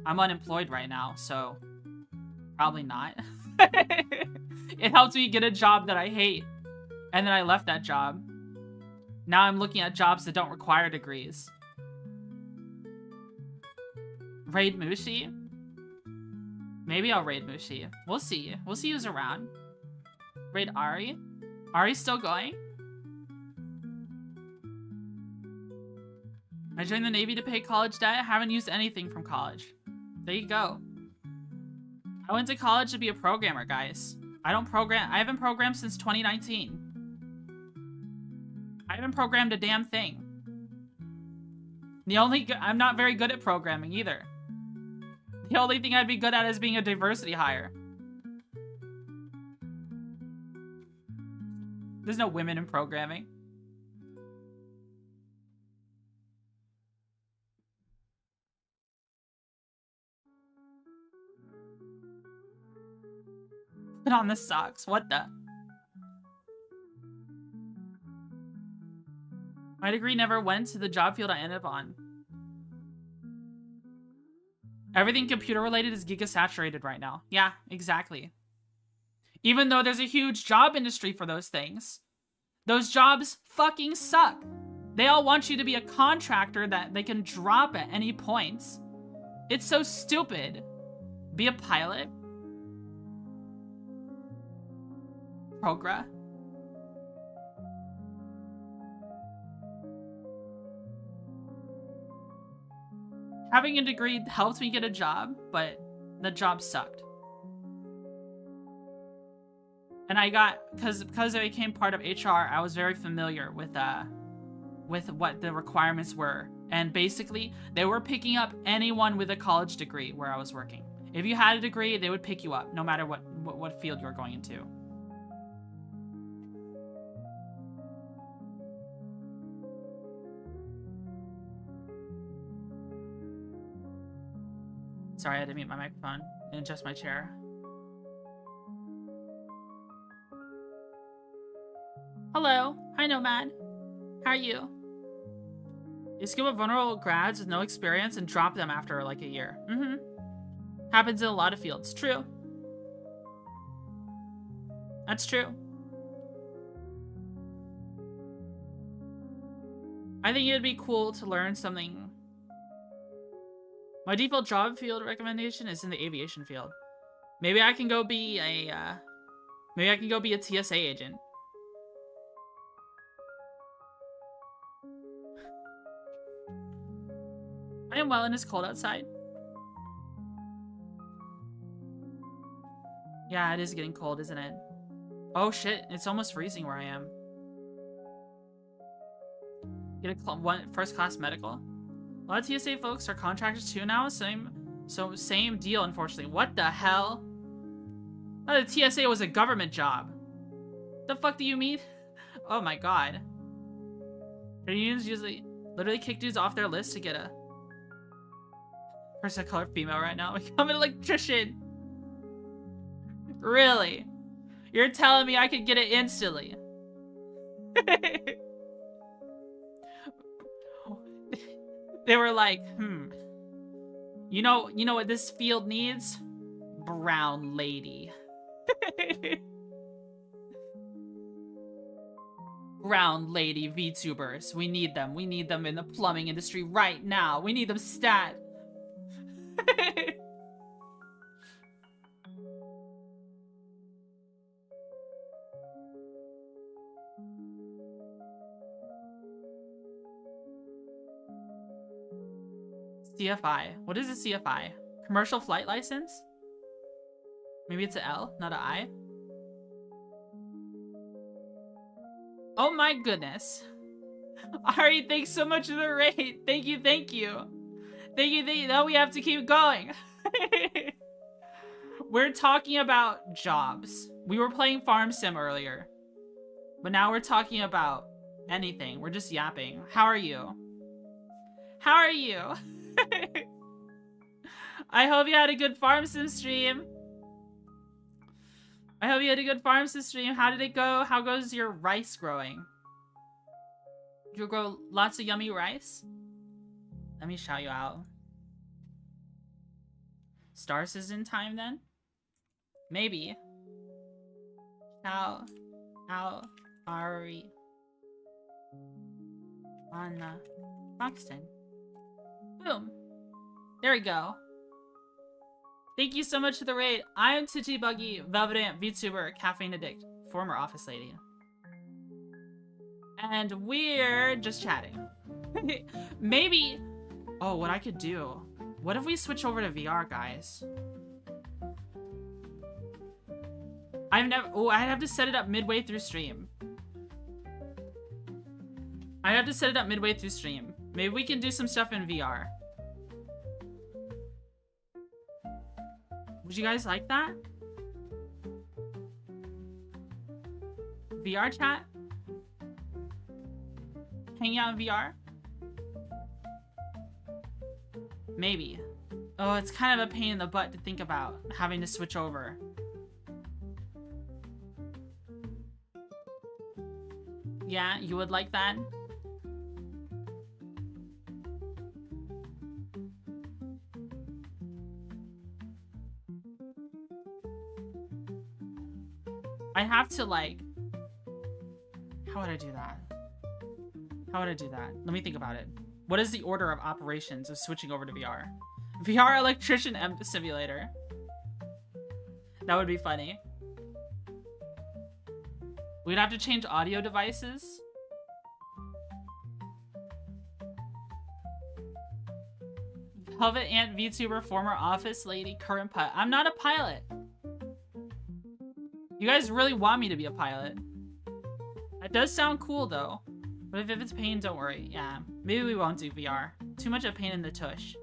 I'm unemployed right now, so probably not. It helped me get a job that I hate. And then I left that job. Now I'm looking at jobs that don't require degrees. Raid Mushi? Maybe I'll raid Mushi. We'll see. We'll see who's around. Raid Ari? Ari's still going? I joined the Navy to pay college debt. I haven't used anything from college. There you go. I went to college to be a programmer, guys. I haven't programmed since 2019. I haven't programmed a damn thing. I'm not very good at programming either. The only thing I'd be good at is being a diversity hire. There's no women in programming. Put on the socks. What the? My degree never went to the job field I ended up on. Everything computer related is giga-saturated right now. Yeah, exactly. Even though there's a huge job industry for those things, those jobs fucking suck. They all want you to be a contractor that they can drop at any point. It's so stupid. Be a pilot. Progra. Having a degree helped me get a job, but the job sucked. And I got, because I became part of HR, I was very familiar with what the requirements were And basically, they were picking up anyone with a college degree where I was working. If you had a degree, they would pick you up, no matter what field you were going into. Sorry, I had to mute my microphone and adjust my chair. Hello. Hi, Nomad. How are you? You skip with vulnerable grads with no experience and drop them after like a year. Mm-hmm. Happens in a lot of fields. True. That's true. I think it'd be cool to learn something. My default job field recommendation is in the aviation field. Maybe I can go be a TSA agent. I am well and it's cold outside. Yeah, it is getting cold, isn't it? Oh shit, it's almost freezing where I am. Get a first class medical. A lot of TSA folks are contractors too now, same deal, unfortunately. What the hell? Oh, the TSA was a government job. The fuck do you mean? Oh my god. Their unions usually literally kick dudes off their list to get a person of color female right now. Become an electrician. Really? You're telling me I could get it instantly? They were like, you know what this field needs? Brown lady. Brown lady VTubers. We need them. We need them in the plumbing industry right now. We need them stat. CFI. What is a CFI? Commercial flight license? Maybe it's an L, not an I. Oh my goodness. Ari, thanks so much for the raid. Thank you, thank you. Thank you, thank you. Now we have to keep going. We're talking about jobs. We were playing Farm Sim earlier. But now we're talking about anything. We're just yapping. How are you? How are you? I hope you had a good Farm Sim stream. I hope you had a good Farm Sim stream. How did it go? How goes your rice growing? Did you grow lots of yummy rice? Let me shout you out. Stars is in time then? Maybe. How are we? On Buxton. Boom. There we go. Thank you so much for the raid. I am Twitchy Buggy, Velvet Ant, VTuber, Caffeine Addict, former office lady. And we're just chatting. Maybe... Oh, what I could do. What if we switch over to VR, guys? I'd have to set it up midway through stream. I'd have to set it up midway through stream. Maybe we can do some stuff in VR. Would you guys like that? VR chat? Hanging out in VR? Maybe. Oh, it's kind of a pain in the butt to think about, having to switch over. Yeah, you would like that? I have to, like... How would I do that? How would I do that? Let me think about it. What is the order of operations of switching over to VR? VR electrician simulator. That would be funny. We'd have to change audio devices. Velvet Ant VTuber, former office lady, current pilot. I'm not a pilot. You guys really want me to be a pilot. That does sound cool though. But if it's pain, don't worry. Yeah, maybe we won't do VR. Too much a pain in the tush.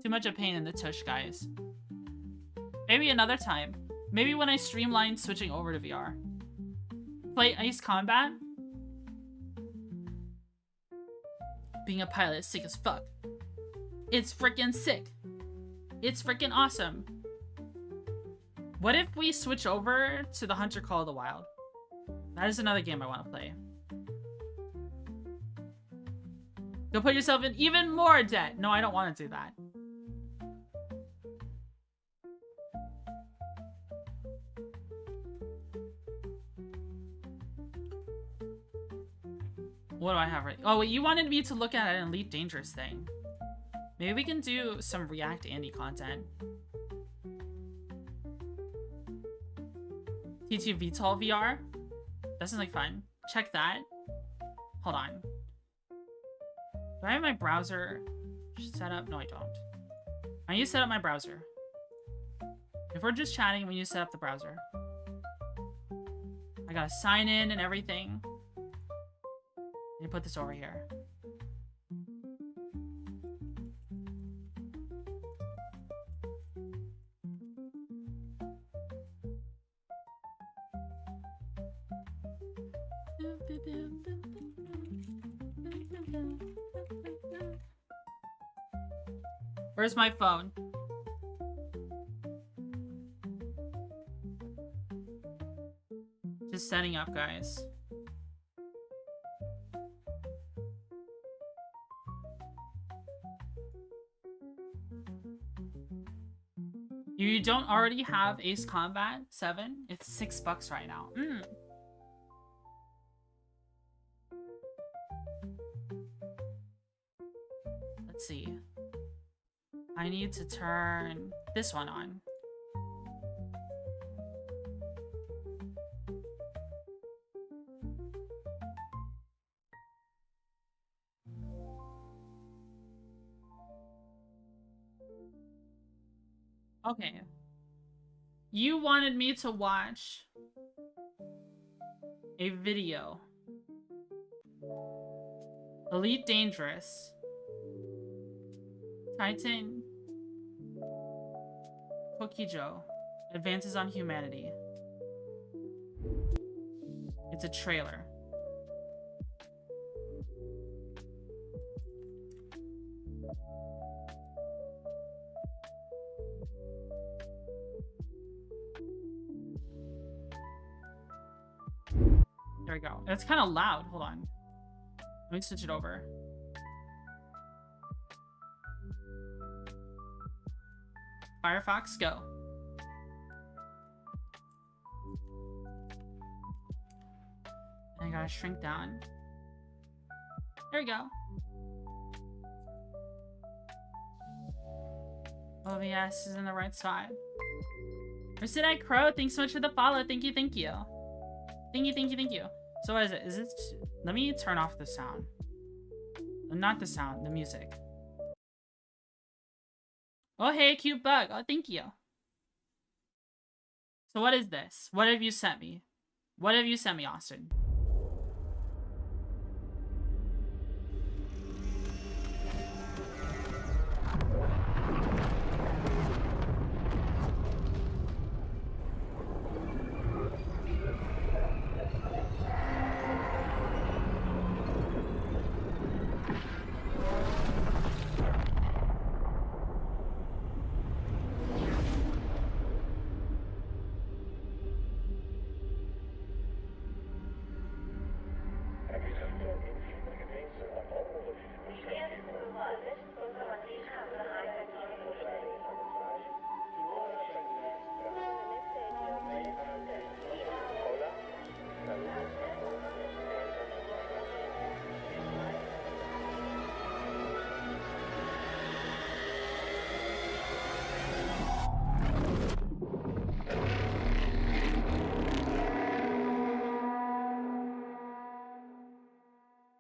Too much a pain in the tush, guys. Maybe another time. Maybe when I streamline switching over to VR. Play Ice Combat. Being a pilot is sick as fuck. It's freaking sick. It's freaking awesome. What if we switch over to the Hunter Call of the Wild? That is another game I want to play. Go put yourself in even more debt. No, I don't want to do that. What do I have right? Oh, wait, you wanted me to look at an Elite Dangerous thing. Maybe we can do some React Andy content. TT VTOL VR? That sounds like fun. Check that. Hold on. Do I have my browser set up? No, I don't. I need to set up my browser. If we're just chatting, we need to set up the browser. I gotta sign in and everything. Let me put this over here. Where's my phone? Just setting up, guys. You don't already have Ace Combat 7? It's $6 right now. Let's see. I need to turn this one on. Okay. You wanted me to watch a video. Elite Dangerous. Titan. Cookie Joe. Advances on Humanity. It's a trailer. There we go. It's kind of loud. Hold on. Let me switch it over. Firefox, go. And I gotta shrink down. There we go. OBS is in the right spot. Resident Crow, thanks so much for the follow. Thank you, thank you. Thank you, thank you, thank you. So what is it? Is it... Let me turn off the sound. Not the sound, the music. Oh, hey, cute bug. Oh, thank you. So what is this? What have you sent me? What have you sent me, Austin?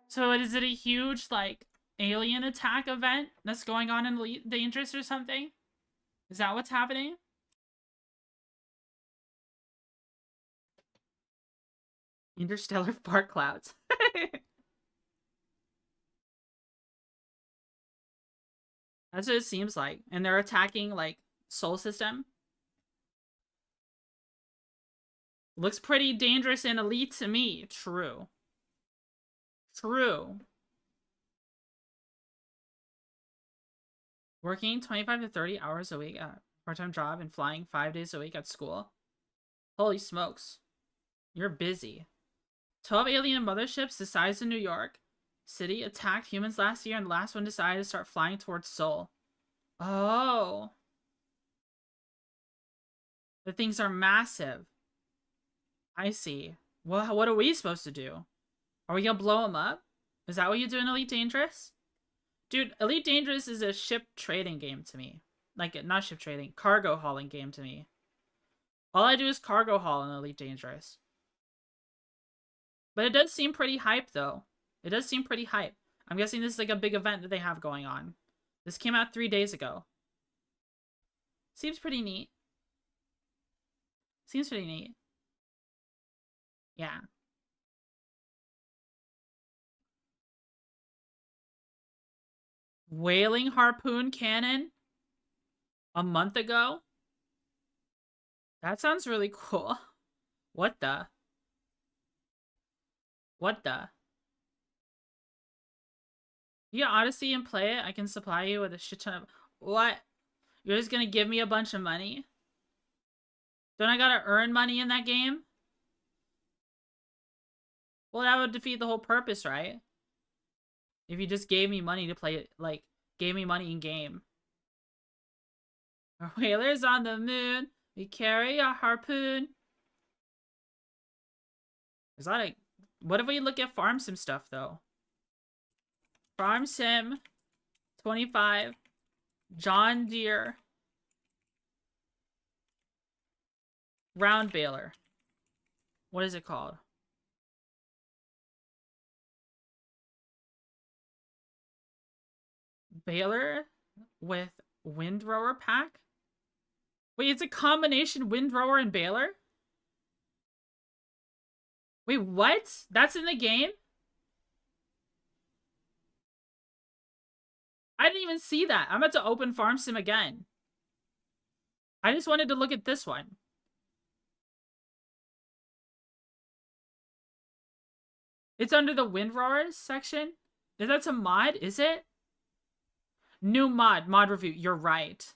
So is it a huge, like, alien attack event that's going on in Elite Dangerous or something? Is that what's happening? Interstellar fart clouds. That's what it seems like. And they're attacking, like, Soul System. Looks pretty dangerous and elite to me. True. True. Working 25 to 30 hours a week at a part-time job and flying 5 days a week at school. Holy smokes. You're busy. 12 alien motherships the size of New York City attacked humans last year, and the last one decided to start flying towards Seoul. Oh. The things are massive. I see. Well, what are we supposed to do? Are we gonna blow them up? Is that what you do in Elite Dangerous? Dude, Elite Dangerous is a ship trading game to me. Like, not ship trading, cargo hauling game to me. All I do is cargo haul in Elite Dangerous. But it does seem pretty hype, though. It does seem pretty hype. I'm guessing this is like a big event that they have going on. This came out 3 days ago. Seems pretty neat. Seems pretty neat. Yeah. Whaling harpoon cannon? A month ago? That sounds really cool. What the? What the? You get Odyssey and play it? I can supply you with a shit ton of... What? You're just gonna give me a bunch of money? Don't I gotta earn money in that game? Well, that would defeat the whole purpose, right? If you just gave me money to play it, like, gave me money in game. Our whalers on the moon. We carry a harpoon. Is that a... What if we look at Farm Sim stuff, though? Farm Sim 25. John Deere. Round baler. What is it called? Baler with windrower pack? Wait, it's a combination windrower and baler? Wait, what? That's in the game? I didn't even see that. I'm about to open Farm Sim again. I just wanted to look at this one. It's under the windrowers section? That's a mod, is it? New mod review. You're right.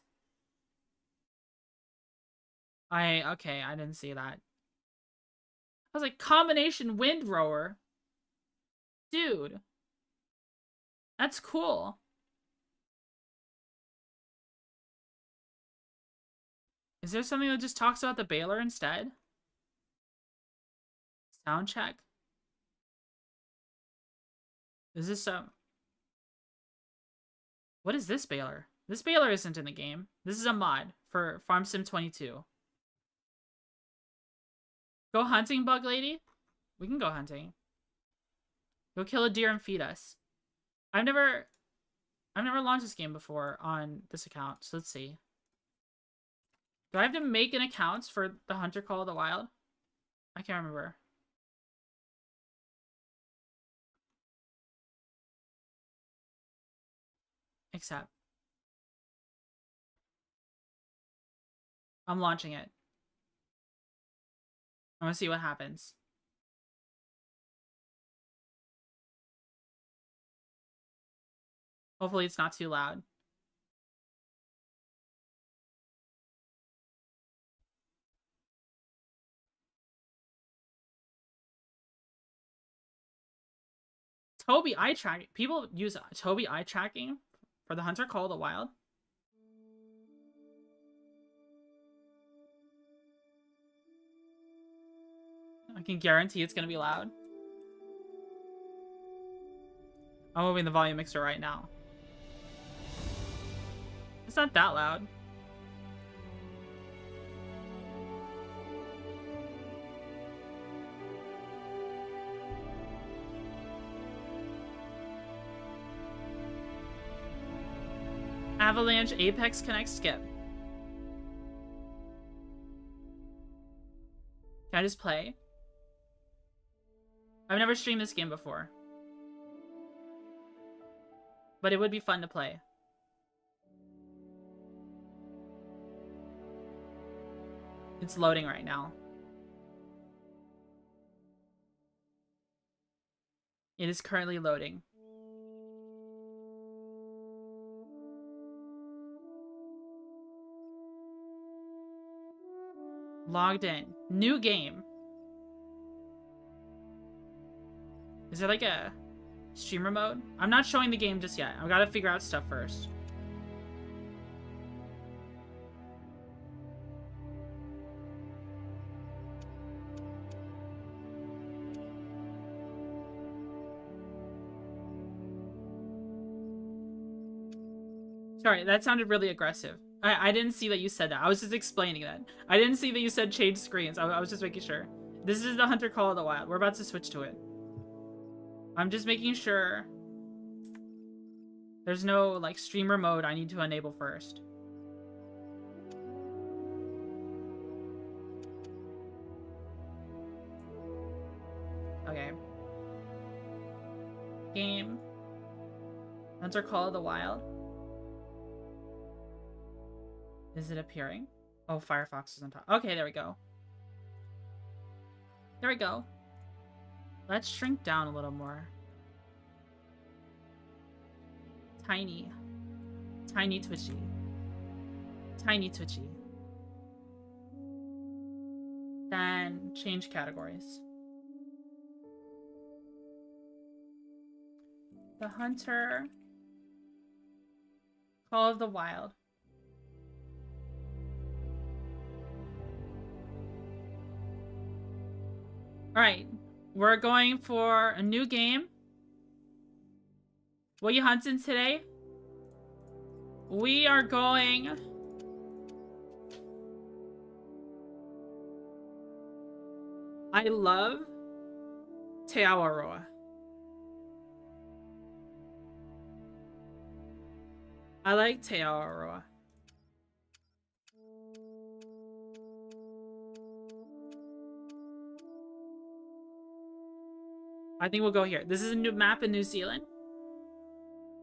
Okay, I didn't see that. I was like, combination windrower? Dude. That's cool. Is there something that just talks about the baler instead? Sound check? Is this some... What is this baler? This baler isn't in the game. This is a mod for Farm Sim 22. Go hunting, Bug Lady? We can go hunting. Go kill a deer and feed us. I've never launched this game before on this account, so let's see. Do I have to make an account for the Hunter Call of the Wild? I can't remember. Accept. I'm launching it. I'm gonna see what happens. Hopefully it's not too loud. Tobii eye tracking. People use Tobii eye tracking for the Hunter Call of the Wild. I can guarantee it's gonna be loud. I'm moving the volume mixer right now. It's not that loud. Avalanche Apex Connect skip. Can I just play? I've never streamed this game before. But it would be fun to play. It's loading right now. It is currently loading. Logged in. New game. Is it like a streamer mode? I'm not showing the game just yet. I've got to figure out stuff first. Sorry, that sounded really aggressive. I didn't see that you said that. I was just explaining that. I didn't see that you said change screens. I was just making sure. This is the Hunter Call of the Wild. We're about to switch to it. I'm just making sure there's no, like, streamer mode I need to enable first. Okay. Game. Hunter Call of the Wild. Is it appearing? Oh, Firefox is on top. Okay, there we go. There we go. Let's shrink down a little more. Tiny. Tiny Twitchy. Tiny Twitchy. Then change categories. The Hunter Call of the Wild. Alright, we're going for a new game. What you hunting today? We are going... I love Te Awaroa. I like Te Awaroa. I think we'll go here. This is a new map in New Zealand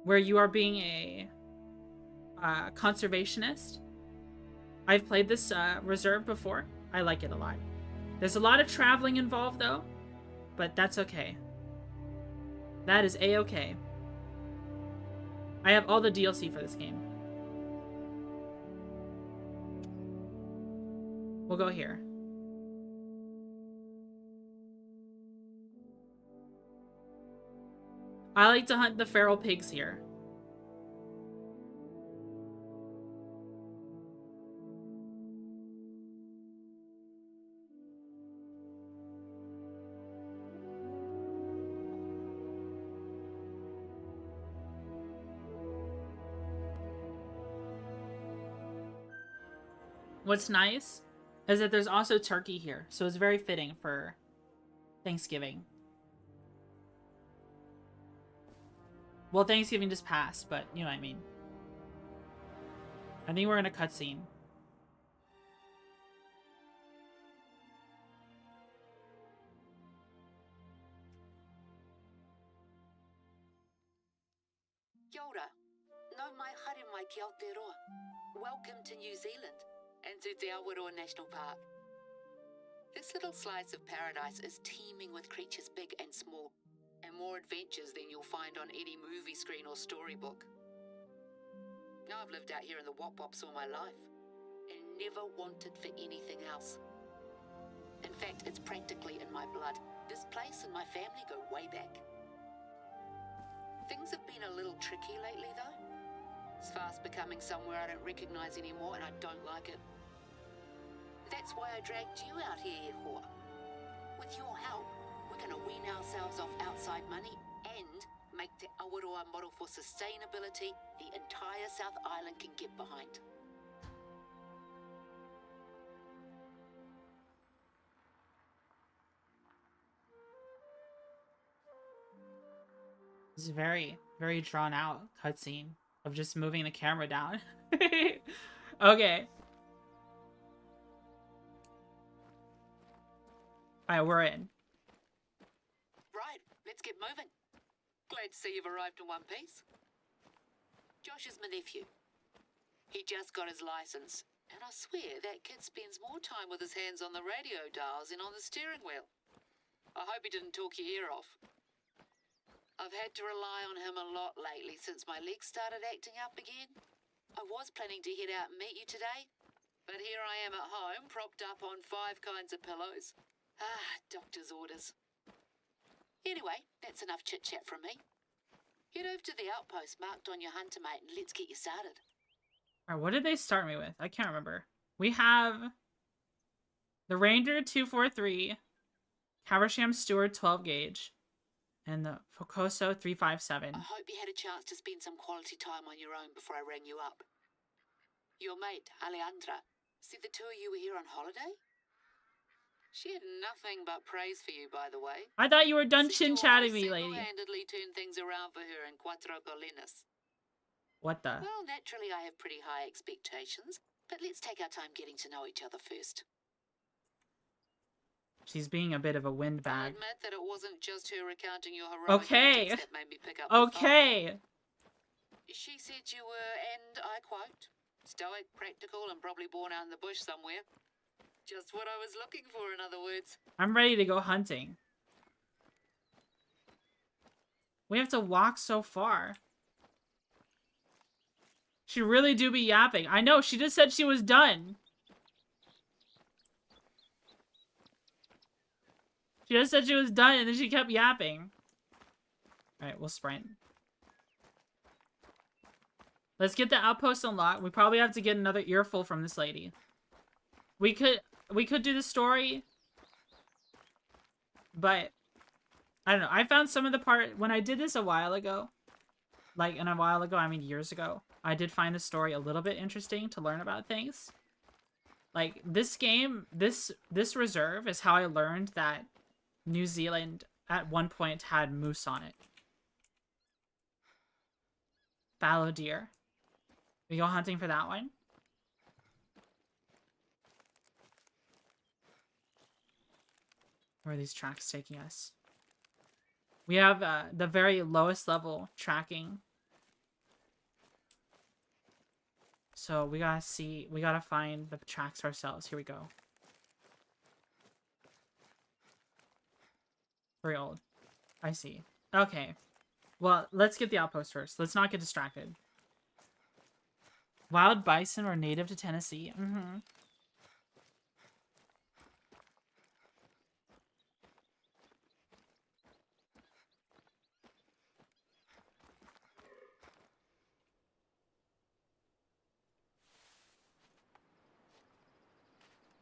where you are being a conservationist. I've played this reserve before. I like it a lot. There's a lot of traveling involved though, but that's okay. That is a-okay. I have all the DLC for this game. We'll go here. I like to hunt the feral pigs here. What's nice is that there's also turkey here, so it's very fitting for Thanksgiving. Well, Thanksgiving just passed, but you know what I mean. I think we're in a cutscene. Kia ora. Nau mai haere mai ki Aotearoa. Welcome to New Zealand and to Te Awaroa National Park. This little slice of paradise is teeming with creatures big and small, and more adventures than you'll find on any movie screen or storybook. Now I've lived out here in the Wop-Wops all my life, and never wanted for anything else. In fact, it's practically in my blood. This place and my family go way back. Things have been a little tricky lately though. It's fast becoming somewhere I don't recognize anymore, and I don't like it. That's why I dragged you out here, Hoa. With your help, we're gonna wean ourselves off outside money and make Te Awaroa a model for sustainability the entire South Island can get behind. This is very, very drawn out cutscene of just moving the camera down. Okay. Alright, we're in. Right, let's get moving. Glad to see you've arrived in one piece. Josh is my nephew. He just got his license, And I swear that kid spends more time with his hands on the radio dials than on the steering wheel. I hope he didn't talk your ear off. I've had to rely on him a lot lately since my legs started acting up again. I was planning to head out and meet you today, but here I am at home, propped up on 5 kinds of pillows. Doctor's orders. Anyway, that's enough chit-chat from me. Head over to the outpost marked on your hunter mate and let's get you started. Alright, what did they start me with? I can't remember. We have the Ranger 243, Caversham Steward 12 gauge, and the Focoso 357. I hope you had a chance to spend some quality time on your own before I rang you up. Your mate, Alejandra, said the two of you were here on holiday? She had nothing but praise for you, by the way. I thought you were done Said you chin-chatting me, lady. single-handedly turned things around for her in Cuatro Colinas. What the? Well, naturally I have pretty high expectations, but let's take our time getting to know each other first. She's being a bit of a I'll windbag. admit that it wasn't just her recounting your heroic Okay. antics that made me pick up the Okay. phone. She said you were, and I quote, stoic, practical, and probably born out in the bush somewhere. Just what I was looking for, in other words. I'm ready to go hunting. We have to walk so far. She really do be yapping. I know, she just said she was done. She just said she was done and then she kept yapping. Alright, we'll sprint. Let's get the outpost unlocked. We probably have to get another earful from this lady. We could do the story. But I don't know. I found some of the part when I did this a while ago. Like, and a while ago, I mean years ago. I did find the story a little bit interesting to learn about things. Like, this game, this reserve is how I learned that New Zealand at one point had moose on it. Fallow deer. We go hunting for that one. Where are these tracks taking us? We have the very lowest level tracking. So we gotta find the tracks ourselves. Here we go. Very old. I see. Okay. Well, let's get the outpost first. Let's not get distracted. Wild bison are native to Tennessee. Mm-hmm.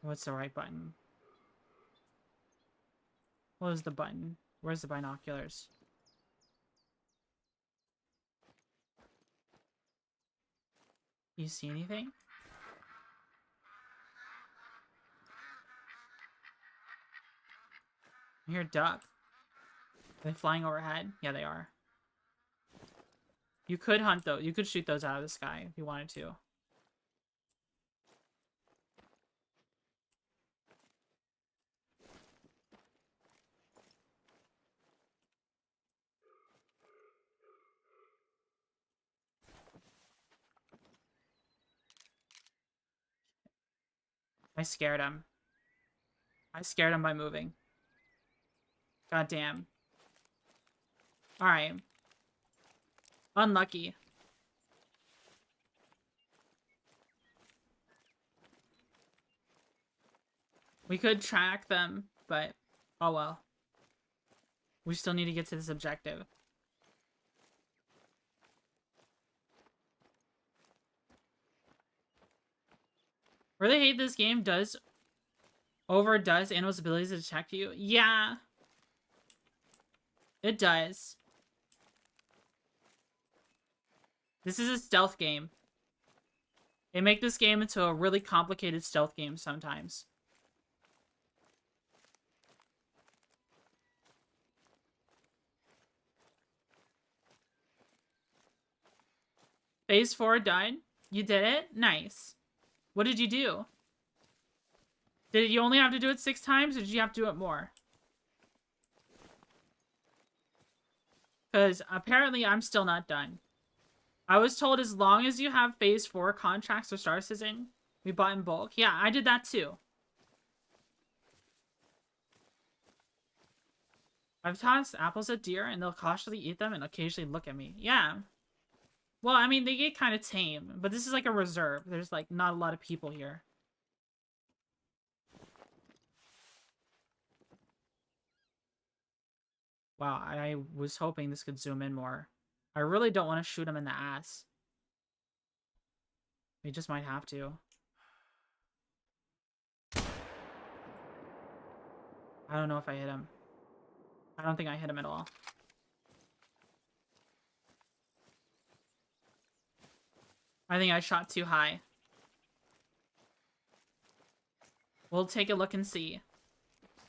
What's the right button? What is the button? Where's the binoculars? You see anything? I hear a duck. Are they flying overhead? Yeah, they are. You could hunt though. You could shoot those out of the sky if you wanted to. I scared him. I scared him by moving. God damn. Alright. Unlucky. We could track them, but oh well. We still need to get to this objective. Really hate this game overdoes animals' abilities to detect you. Yeah. It does. This is a stealth game. They make this game into a really complicated stealth game sometimes. Phase 4 done? You did it? Nice. What did you do? Did you only have to do it 6 times, or did you have to do it more? Because apparently I'm still not done. I was told as long as you have Phase 4 contracts or Star Citizen, We bought in bulk. Yeah, I did that too. I've tossed apples at deer and they'll cautiously eat them and occasionally look at me. Yeah. Well, I mean, they get kind of tame, but this is like a reserve. There's like not a lot of people here. Wow, I was hoping this could zoom in more. I really don't want to shoot him in the ass. We just might have to. I don't know if I hit him. I don't think I hit him at all. I think I shot too high. We'll take a look and see.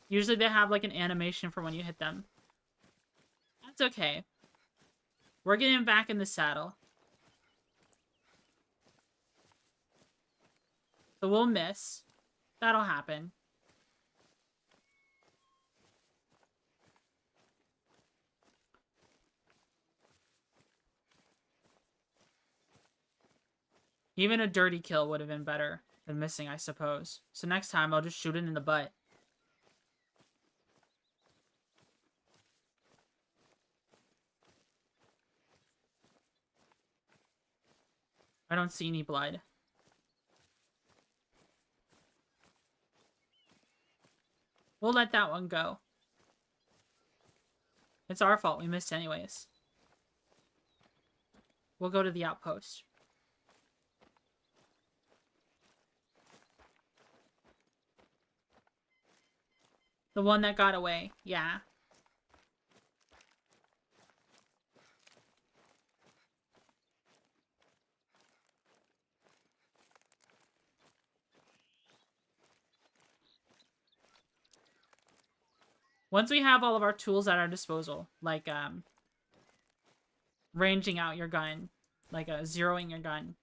Usually they have like an animation for when you hit them. That's okay. We're getting back in the saddle. So we'll miss. That'll happen. Even a dirty kill would have been better than missing, I suppose. So next time, I'll just shoot it in the butt. I don't see any blood. We'll let that one go. It's our fault. We missed anyways. We'll go to the outpost. The one that got away. Yeah. Once we have all of our tools at our disposal, like ranging out your gun, like zeroing your gun,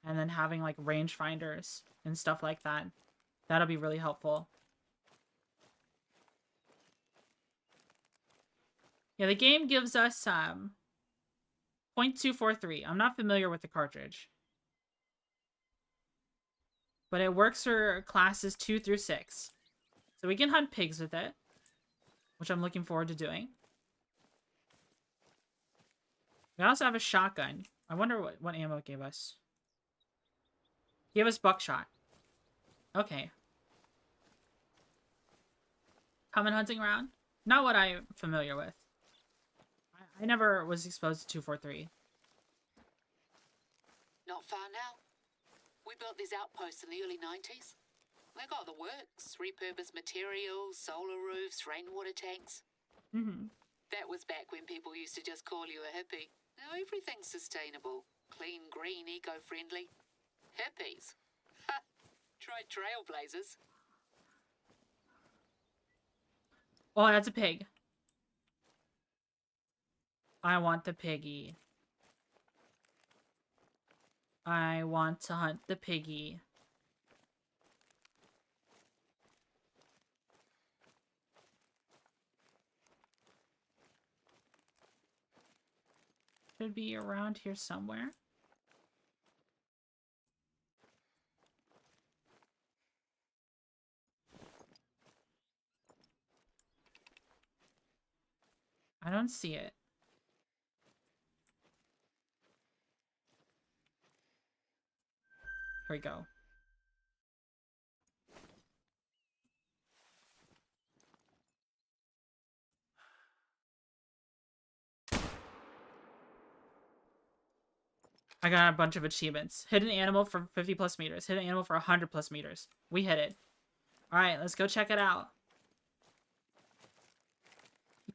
and then having like range finders and stuff like that, that'll be really helpful. Yeah, the game gives us .243. I'm not familiar with the cartridge, but it works for classes 2 through 6. So we can hunt pigs with it, which I'm looking forward to doing. We also have a shotgun. I wonder what ammo it gave us. It gave us buckshot. Okay. Common hunting round? Not what I'm familiar with. I never was exposed to 243. Not far now. We built these outposts in the early 90s. They got the works, repurposed materials, solar roofs, rainwater tanks. That was back when people used to just call you a hippie. Now everything's sustainable, clean, green, eco-friendly. Hippies? Ha! Try trailblazers. Oh, that's a pig. I want the piggy. I want to hunt the piggy. Should be around here somewhere. I don't see it. Here we go. I got a bunch of achievements. Hit an animal for 50 plus meters. Hit an animal for 100 plus meters. We hit it. Alright, let's go check it out.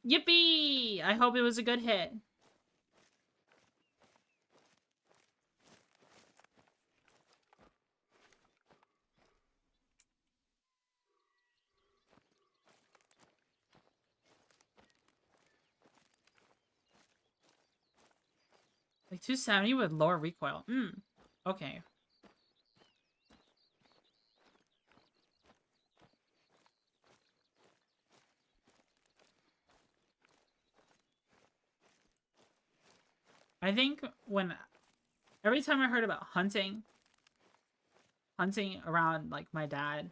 Yippee! I hope it was a good hit. Like 270 with lower recoil. Okay. I think every time I heard about hunting hunting around like my dad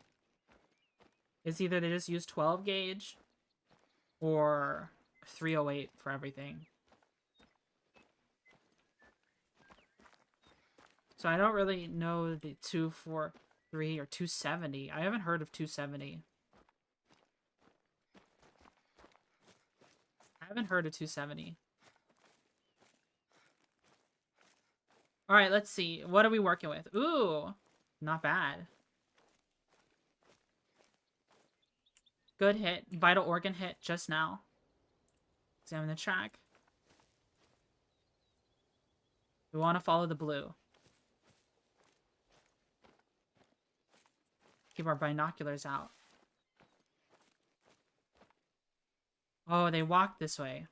is either they just use 12 gauge or 308 for everything. So I don't really know the 243 or 270. I haven't heard of 270. I haven't heard of 270. All right, let's see. What are we working with? Ooh, not bad. Good hit. Vital organ hit just now. Examine the track. We want to follow the blue. Keep our binoculars out. Oh, they walked this way.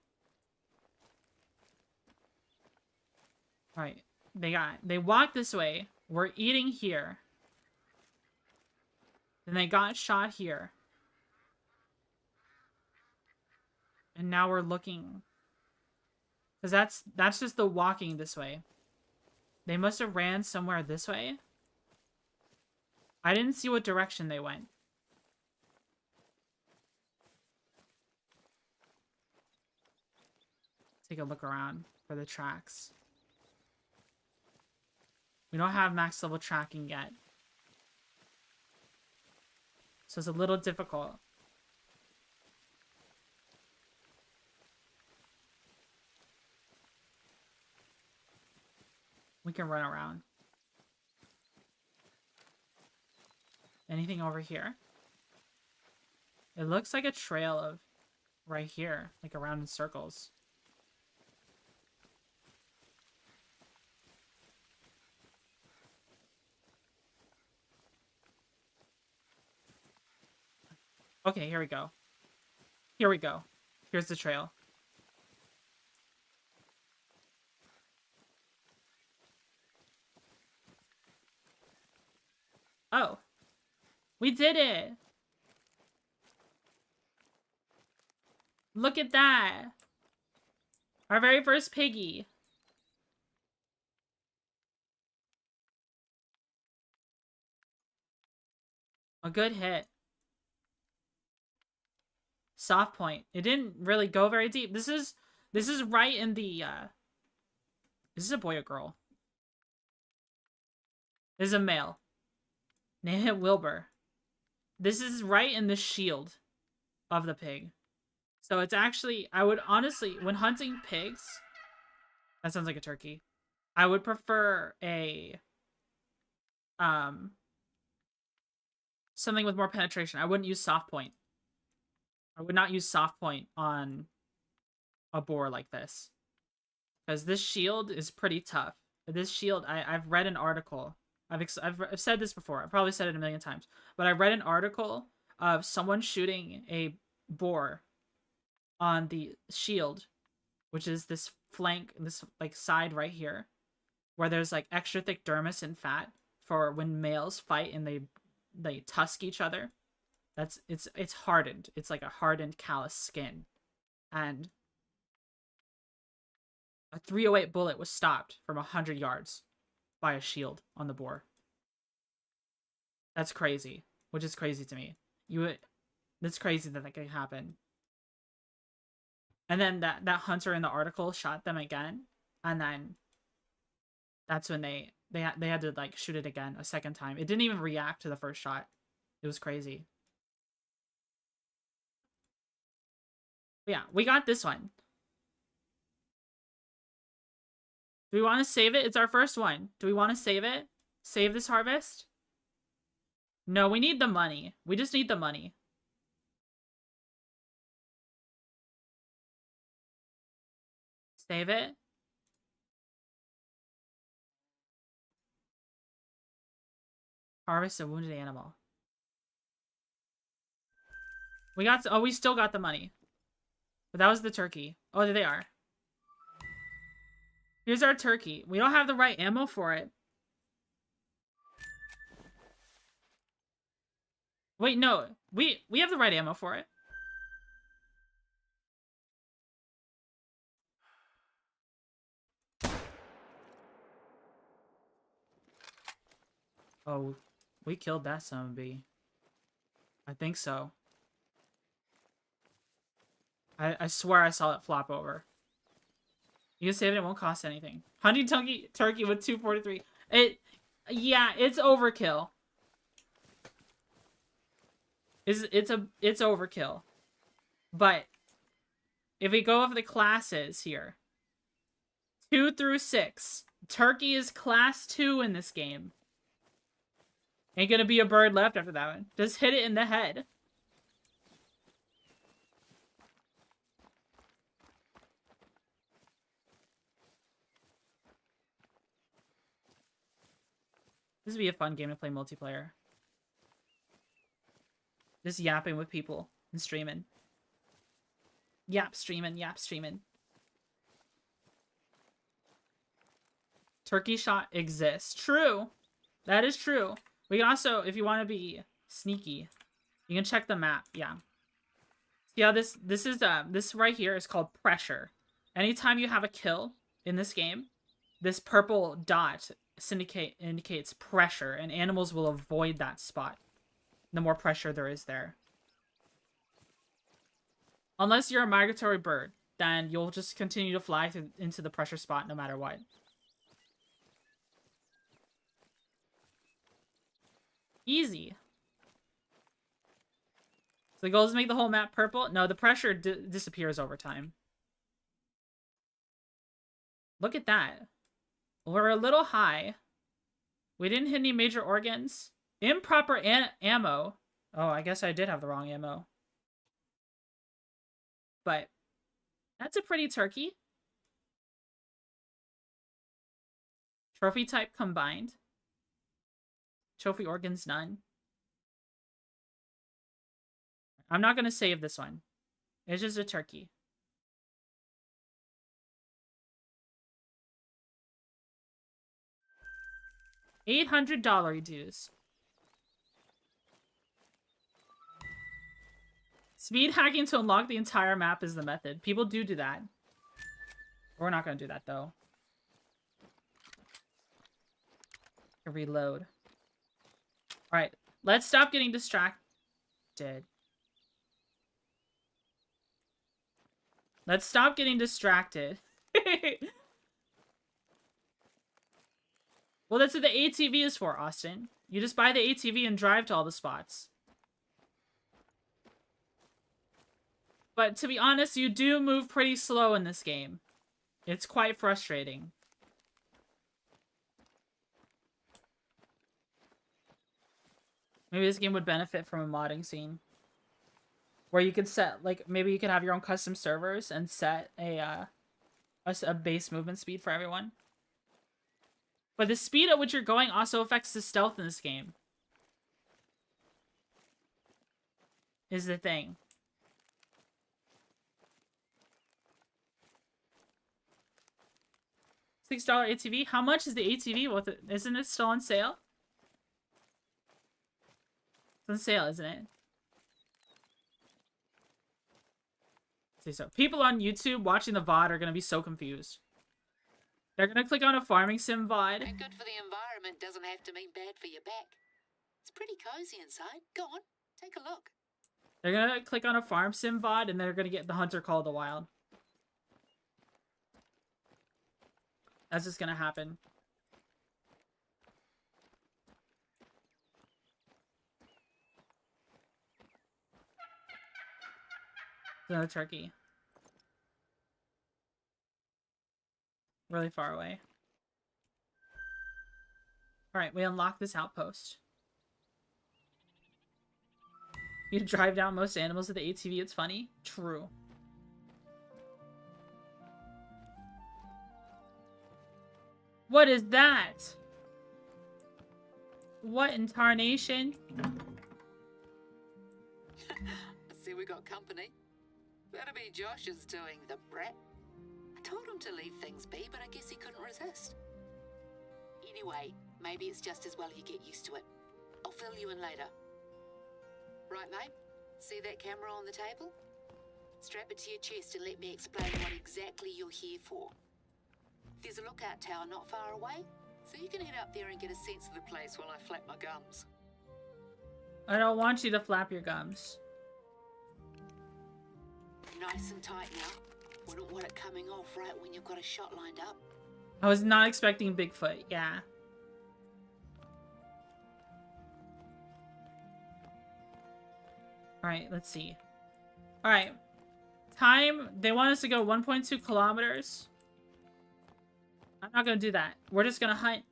Alright. They walked this way. We're eating here. Then they got shot here. And now we're looking. Because that's just the walking this way. They must have ran somewhere this way. I didn't see what direction they went. Take a look around for the tracks. We don't have max level tracking yet. So it's a little difficult. We can run around. Anything over here? It looks like a trail of right here, like around in circles. Okay, here we go. Here we go. Here's the trail. Oh. We did it! Look at that! Our very first piggy. A good hit. Soft point. It didn't really go very deep. This is right in the Is this a boy or girl? This is a male. Name it Wilbur. This is right in the shield of the pig. So it's actually, I would honestly, when hunting pigs, that sounds like a turkey. I would prefer a something with more penetration. I wouldn't use soft point. I would not use soft point on a boar like this. Because this shield is pretty tough. This shield, I've read an article. I've said this before. I've probably said it a million times. But I read an article of someone shooting a boar on the shield, which is this flank, this like side right here, where there's like extra thick dermis and fat for when males fight and they tusk each other. It's hardened. It's like a hardened callous skin. And a 308 bullet was stopped from 100 yards by a shield on the boar. That's crazy. Which is crazy to me. That's crazy that could happen. And then that hunter in the article shot them again. And then that's when they had to like shoot it again a second time. It didn't even react to the first shot. It was crazy. But yeah, we got this one. Do we want to save it? It's our first one. Do we want to save it? Save this harvest? No, we need the money. We just need the money. Save it. Harvest a wounded animal. We still got the money. But that was the turkey. Oh, there they are. Here's our turkey. We don't have the right ammo for it. Wait, no. We have the right ammo for it. Oh, We killed that son of a bee. I think so. I swear I saw it flop over. You can save it, it won't cost anything. Hunting turkey with 243. Yeah, it's overkill. It's overkill. But if we go over the classes here, 2 through 6, turkey is class 2 in this game. Ain't gonna be a bird left after that one. Just hit it in the head. This would be a fun game to play multiplayer. Just yapping with people and streaming. Yap streaming. Turkey shot exists. True. That is true. We can also, if you want to be sneaky, you can check the map. Yeah. See how this right here is called pressure. Anytime you have a kill in this game, this purple dot indicates pressure, and animals will avoid that spot the more pressure there is there. Unless you're a migratory bird, then you'll just continue to fly into the pressure spot no matter what. Easy. So the goal is to make the whole map purple? No, the pressure disappears over time. Look at that. We're a little high. We didn't hit any major organs. Improper ammo. Oh, I guess I did have the wrong ammo. But that's a pretty turkey. Trophy type combined. Trophy organs none. I'm not going to save this one. It's just a turkey. $800 dues. Speed hacking to unlock the entire map is the method. People do that. We're not going to do that, though. Reload. Alright, let's stop getting distracted. Let's stop getting distracted. Well, that's what the ATV is for, Austin. You just buy the ATV and drive to all the spots. But to be honest, you do move pretty slow in this game. It's quite frustrating. Maybe this game would benefit from a modding scene. Where you could set, like, maybe you could have your own custom servers and set a base movement speed for everyone. But the speed at which you're going also affects the stealth in this game. Is the thing. $6 ATV? How much is the ATV? Well, isn't it still on sale? It's on sale, isn't it? See, so people on YouTube watching the VOD are going to be so confused. They're going to click on a farming sim VOD. And good for the environment doesn't have to mean bad for your back. It's pretty cozy inside. Go on, take a look. They're going to click on a farm sim VOD and they're going to get the Hunter Call of the Wild. That's just going to happen. Another turkey. Really far away. Alright, we unlock this outpost. You drive down most animals with the ATV, it's funny? True. What is that? What in tarnation? See, we got company. That'll be Josh's doing, the brat. I told him to leave things be, but I guess he couldn't resist. Anyway, maybe it's just as well you get used to it. I'll fill you in later. Right, mate? See that camera on the table? Strap it to your chest and let me explain what exactly you're here for. There's a lookout tower not far away, so you can head up there and get a sense of the place while I flap my gums. I don't want you to flap your gums. Nice and tight now. Wouldn't want it coming off right when you've got a shot lined up. I was not expecting Bigfoot, yeah. Alright, let's see. Alright. Time, they want us to go 1.2 kilometers. I'm not gonna do that. We're just gonna hunt.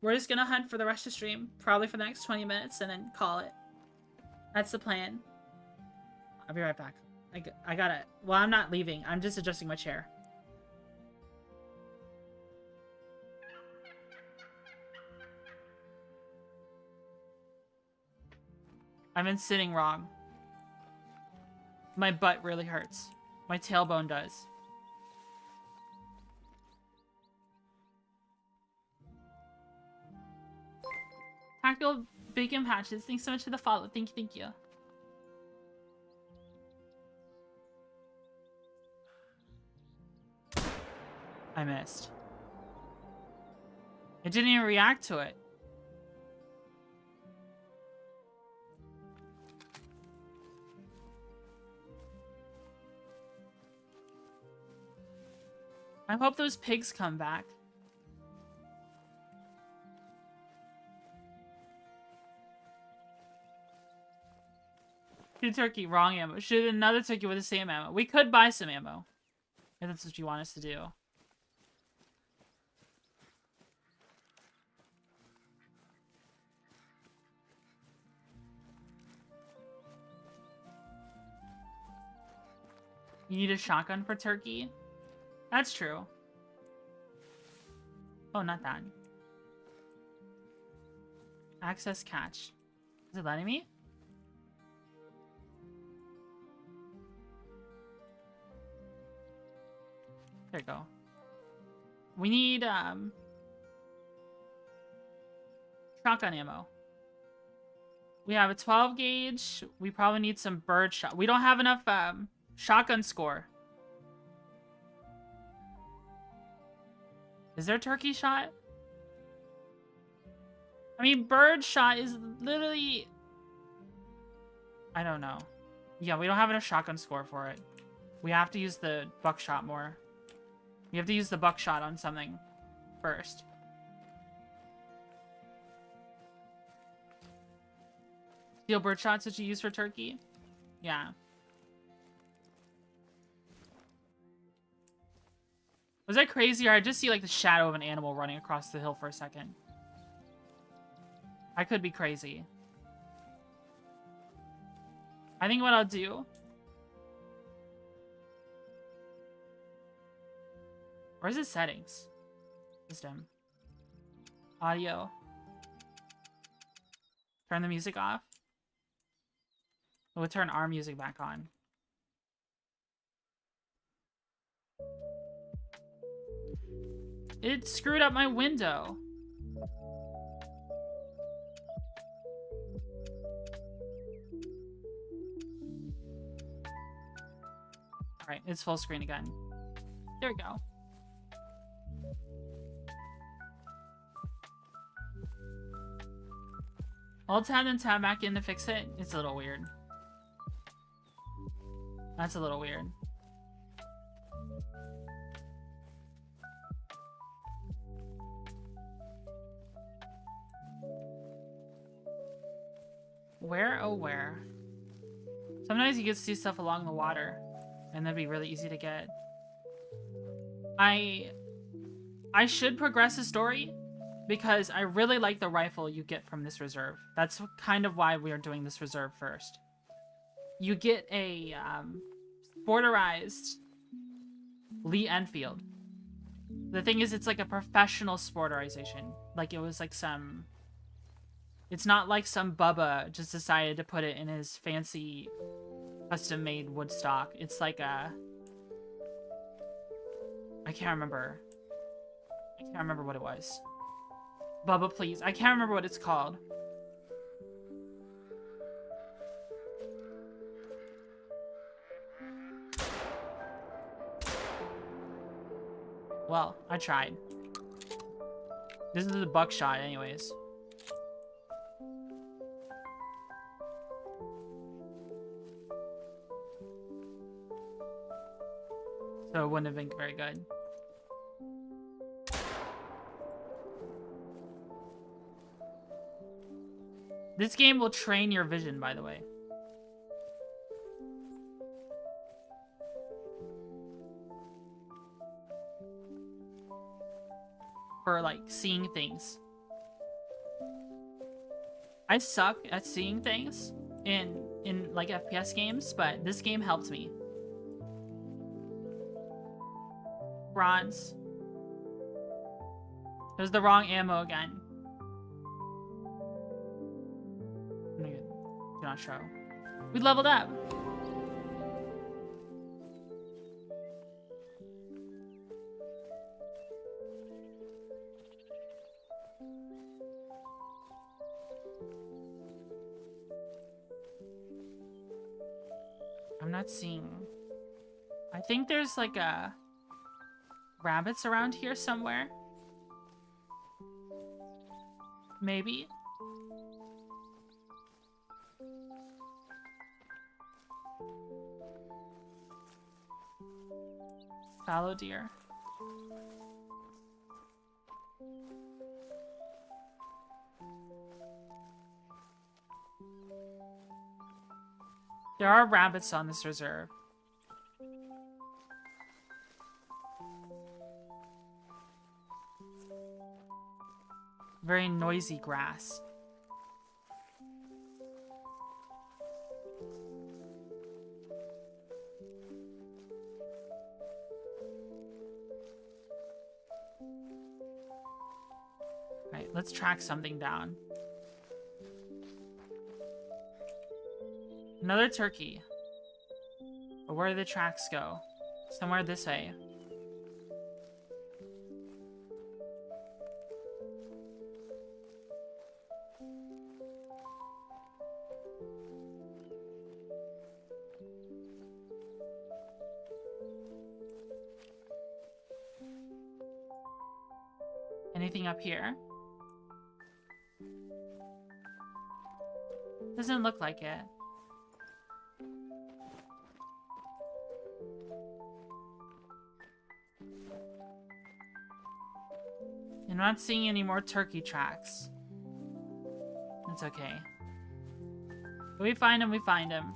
We're just gonna hunt for the rest of the stream. Probably for the next 20 minutes and then call it. That's the plan. I'll be right back. I gotta... Well, I'm not leaving. I'm just adjusting my chair. I've been sitting wrong. My butt really hurts. My tailbone does. Tactical Bacon Patches, thanks so much for the follow. Thank you, thank you. I missed. It didn't even react to it. I hope those pigs come back. Shoot turkey, wrong ammo. Shoot another turkey with the same ammo. We could buy some ammo. If that's what you want us to do. You need a shotgun for turkey? That's true. Oh, not that. Access catch. Is it letting me? There you go. We need, shotgun ammo. We have a 12 gauge. We probably need some bird shot. We don't have enough, shotgun score. Is there turkey shot? I mean, bird shot is literally... I don't know. Yeah, we don't have enough shotgun score for it. We have to use the buckshot more. We have to use the buckshot on something first. Steel bird shots that you use for turkey? Yeah. Was that crazy, or I just see like the shadow of an animal running across the hill for a second? I could be crazy. I think what I'll do... Where's the settings? System. Audio. Turn the music off. We'll turn our music back on. It screwed up my window. Alright, it's full screen again. There we go. Alt tab and tab back in to fix it. It's a little weird. That's a little weird. Where, oh where? Sometimes you get to see stuff along the water, and that'd be really easy to get. I should progress the story, because I really like the rifle you get from this reserve. That's kind of why we are doing this reserve first. You get a sporterized Lee Enfield. The thing is, it's like a professional sporterization. Like it was like some... It's not like some Bubba just decided to put it in his fancy custom-made Woodstock. It's like a... I can't remember. I can't remember what it was. Bubba, please. I can't remember what it's called. Well, I tried. This is the buckshot anyways. So it wouldn't have been very good. This game will train your vision, by the way. For like seeing things. I suck at seeing things in like FPS games, but this game helped me. Bronze. There's the wrong ammo again. Do not show. We leveled up. I'm not seeing. I think there's like a rabbits around here somewhere. Maybe. Fallow deer. There are rabbits on this reserve. Very noisy grass. Alright, let's track something down. Another turkey. But where do the tracks go? Somewhere this way. Anything up here? Doesn't look like it. I'm not seeing any more turkey tracks. That's okay. If we find him, we find him.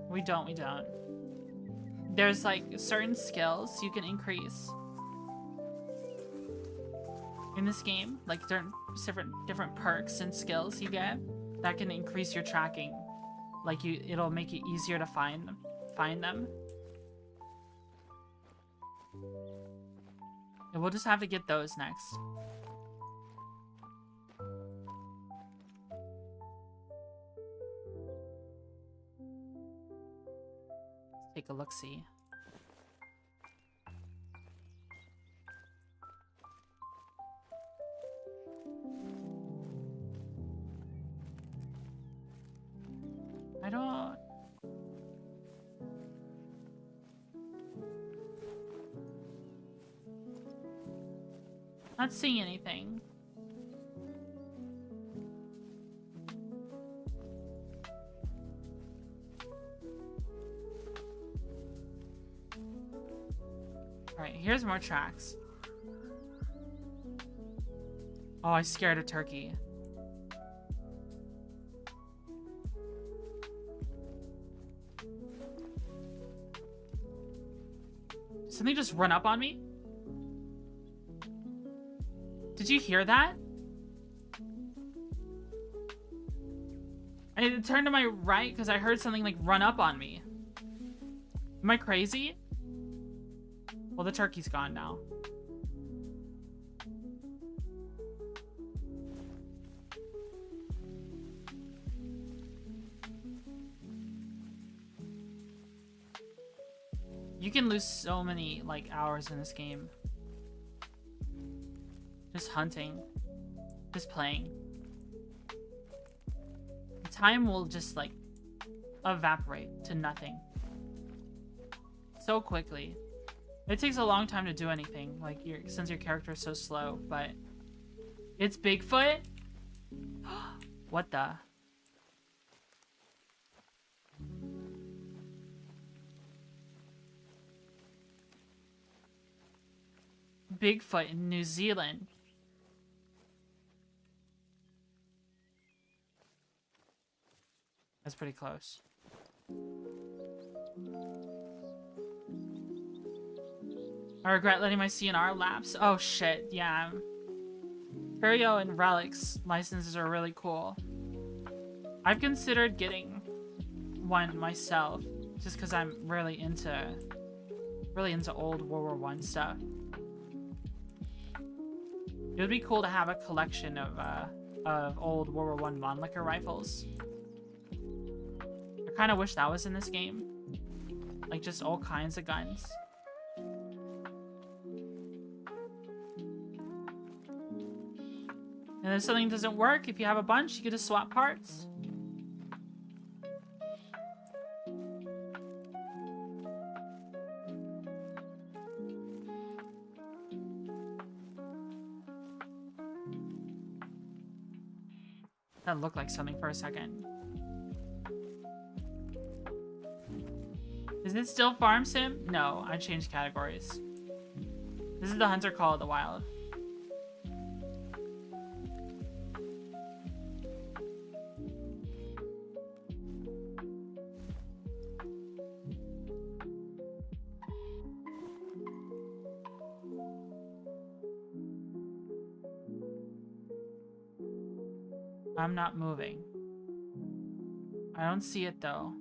We don't, we don't. There's like certain skills you can increase in this game, like different perks and skills you get that can increase your tracking. Like it'll make it easier to find them. And we'll just have to get those next. Take a look-see. I don't... Not seeing anything. Alright, here's more tracks. Oh, I scared a turkey. Did something just run up on me? Did you hear that? I need to turn to my right because I heard something like run up on me. Am I crazy? Well, the turkey's gone now. You can lose so many like hours in this game. Just hunting. Just playing. The time will just like evaporate to nothing. So quickly. It takes a long time to do anything, like since your character is so slow, but it's Bigfoot? What the? Bigfoot in New Zealand. That's pretty close. I regret letting my CNR lapse. Oh shit, yeah. Curio and Relics licenses are really cool. I've considered getting one myself, just because I'm really into old World War I stuff. It would be cool to have a collection of old World War I Mannlicher rifles. I kind of wish that was in this game. Like, just all kinds of guns. And if something doesn't work, if you have a bunch, you get to swap parts. That looked like something for a second. Is it still Farm Sim? No, I changed categories. This is the Hunter Call of the Wild. I'm not moving. I don't see it though.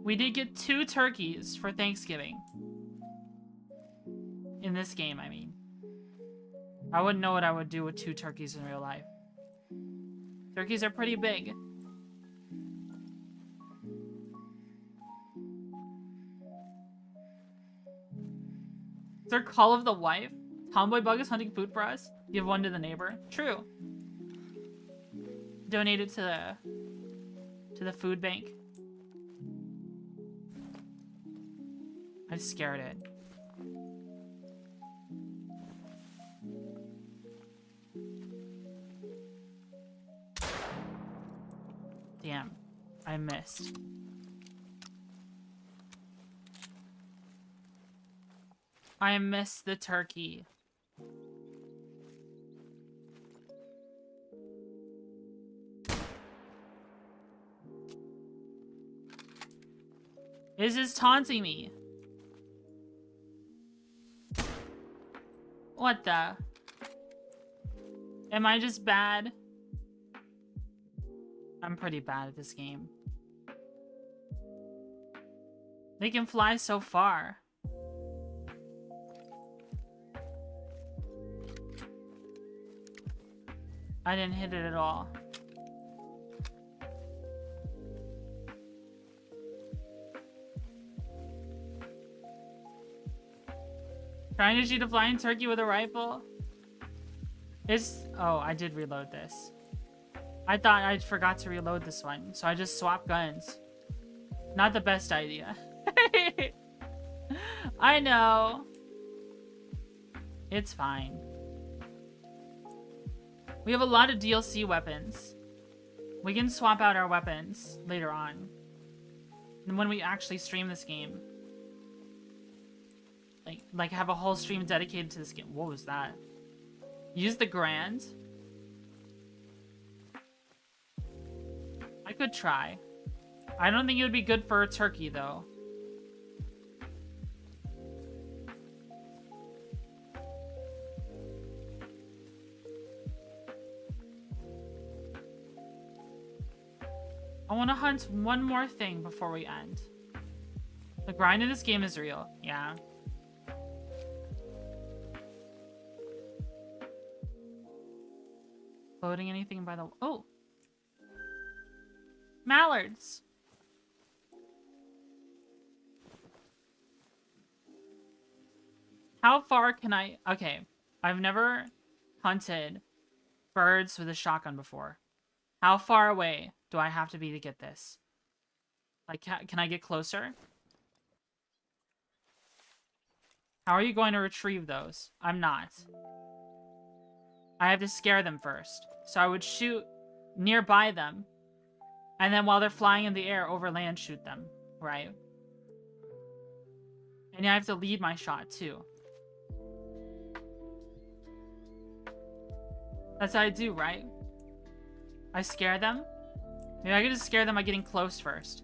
We did get 2 turkeys for Thanksgiving. In this game, I mean. I wouldn't know what I would do with 2 turkeys in real life. Turkeys are pretty big. Is there Call of the Wife? Tomboy Bug is hunting food for us? Give one to the neighbor. True. Donate it to the food bank. I scared it. Damn. I missed. I missed the turkey. This is taunting me. What the? Am I just bad? I'm pretty bad at this game. They can fly so far. I didn't hit it at all. Trying to shoot a flying turkey with a rifle? Oh, I did reload this. I thought I forgot to reload this one, so I just swapped guns. Not the best idea. I know. It's fine. We have a lot of DLC weapons. We can swap out our weapons later on. And when we actually stream this game. Like have a whole stream dedicated to this game. What was that? Use the Grand? I could try. I don't think it would be good for a turkey, though. I want to hunt one more thing before we end. The grind in this game is real. Yeah. Loading anything by the... Oh! Mallards! How far can I... Okay. I've never hunted birds with a shotgun before. How far away do I have to be to get this? Like, can I get closer? How are you going to retrieve those? I'm not. I have to scare them first. So I would shoot nearby them. And then while they're flying in the air, over land, shoot them. Right? And I have to lead my shot, too. That's what I do, right? I scare them. Maybe I could just scare them by getting close first.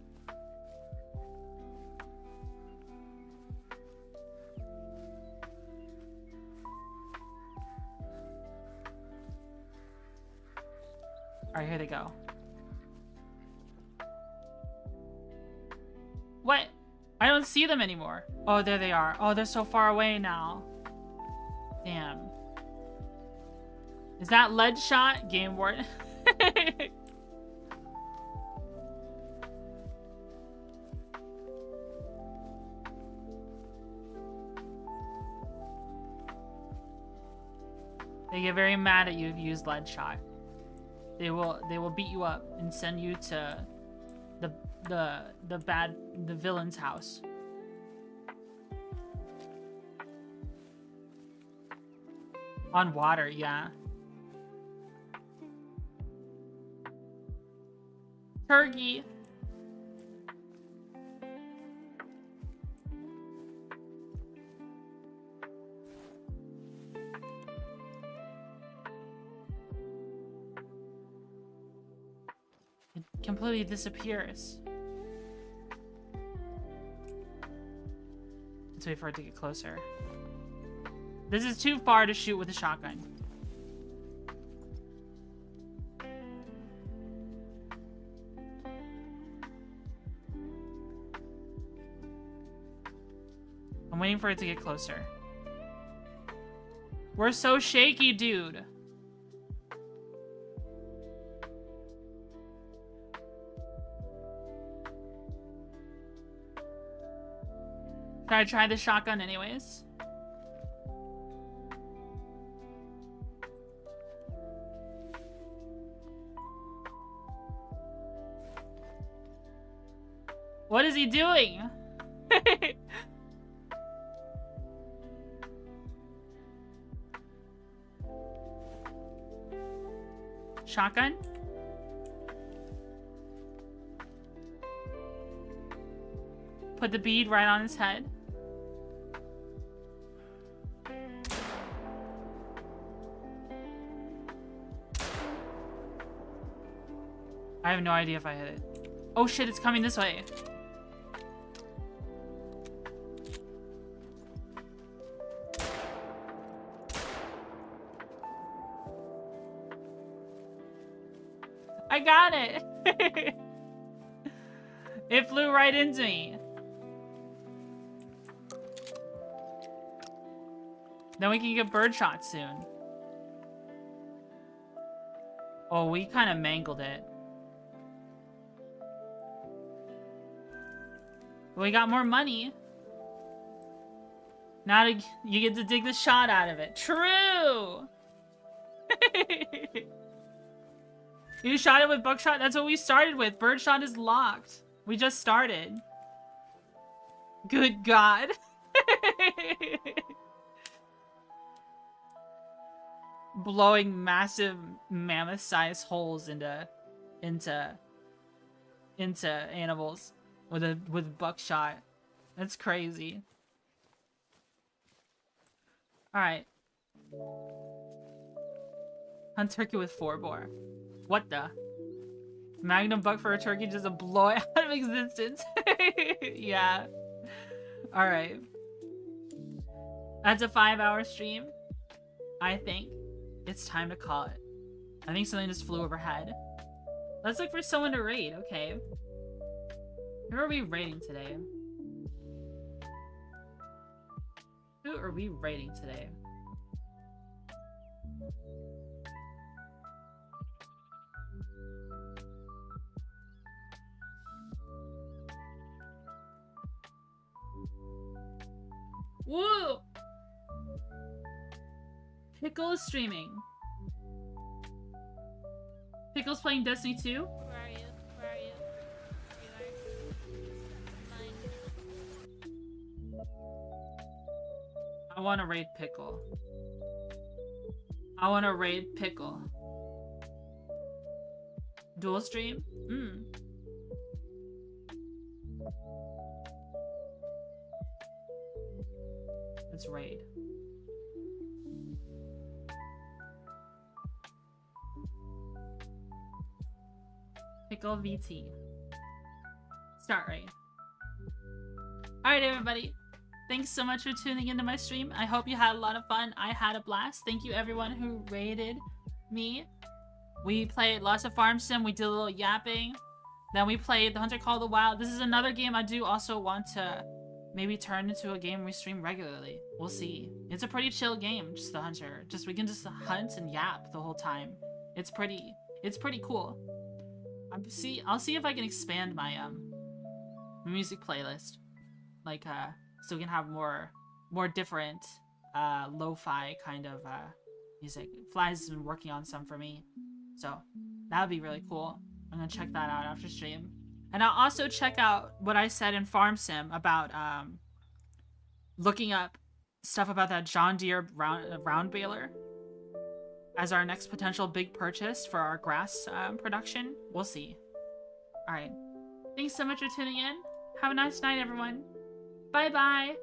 Alright, here they go. What? I don't see them anymore. Oh, there they are. Oh, they're so far away now. Damn. Is that lead shot? Game board. They get very mad at you if you use lead shot. They will beat you up and send you to the villain's house. On water, yeah. Turkey. It completely disappears. Let's wait for it to get closer. This is too far to shoot with a shotgun. I'm waiting for it to get closer. We're so shaky, dude. Should I try the shotgun anyways? What is he doing? Shotgun? Put the bead right on his head. I have no idea if I hit it. Oh shit, it's coming this way. I got it. It flew right into me. Then we can get birdshot soon. Oh, we kind of mangled it. We got more money. Now you get to dig the shot out of it. True! You shot it with buckshot? That's what we started with. Birdshot is locked. We just started. Good God. Blowing massive mammoth-sized holes into animals with buckshot. That's crazy. All right. Hunt turkey with 4-bore. What the? Magnum buck for a turkey just to blow it out of existence. Yeah. All right. That's a 5-hour stream. I think it's time to call it. I think something just flew overhead. Let's look for someone to raid. Okay. Who are we raiding today? Who are we raiding today? Whoa! Pickle is streaming. Pickle's playing Destiny 2? Where are you? Where are you? I want to raid Pickle. I want to raid Pickle. Dual stream? Let's raid. Pickle VT. Start raid. Alright, everybody. Thanks so much for tuning into my stream. I hope you had a lot of fun. I had a blast. Thank you everyone who raided me. We played lots of farm sim. We did a little yapping. Then we played The Hunter Call of the Wild. This is another game I do also want to maybe turn into a game we stream regularly. We'll see. It's a pretty chill game, just The Hunter. We can just hunt and yap the whole time. It's pretty cool. I'll see if I can expand my music playlist. Like so we can have more different lo-fi kind of music. Fly's been working on some for me, so that would be really cool. I'm gonna check that out after stream, and I'll also check out what I said in Farm Sim about looking up stuff about that John Deere round baler as our next potential big purchase for our grass production. We'll see. All right, thanks so much for tuning in. Have a nice night, everyone. Bye bye.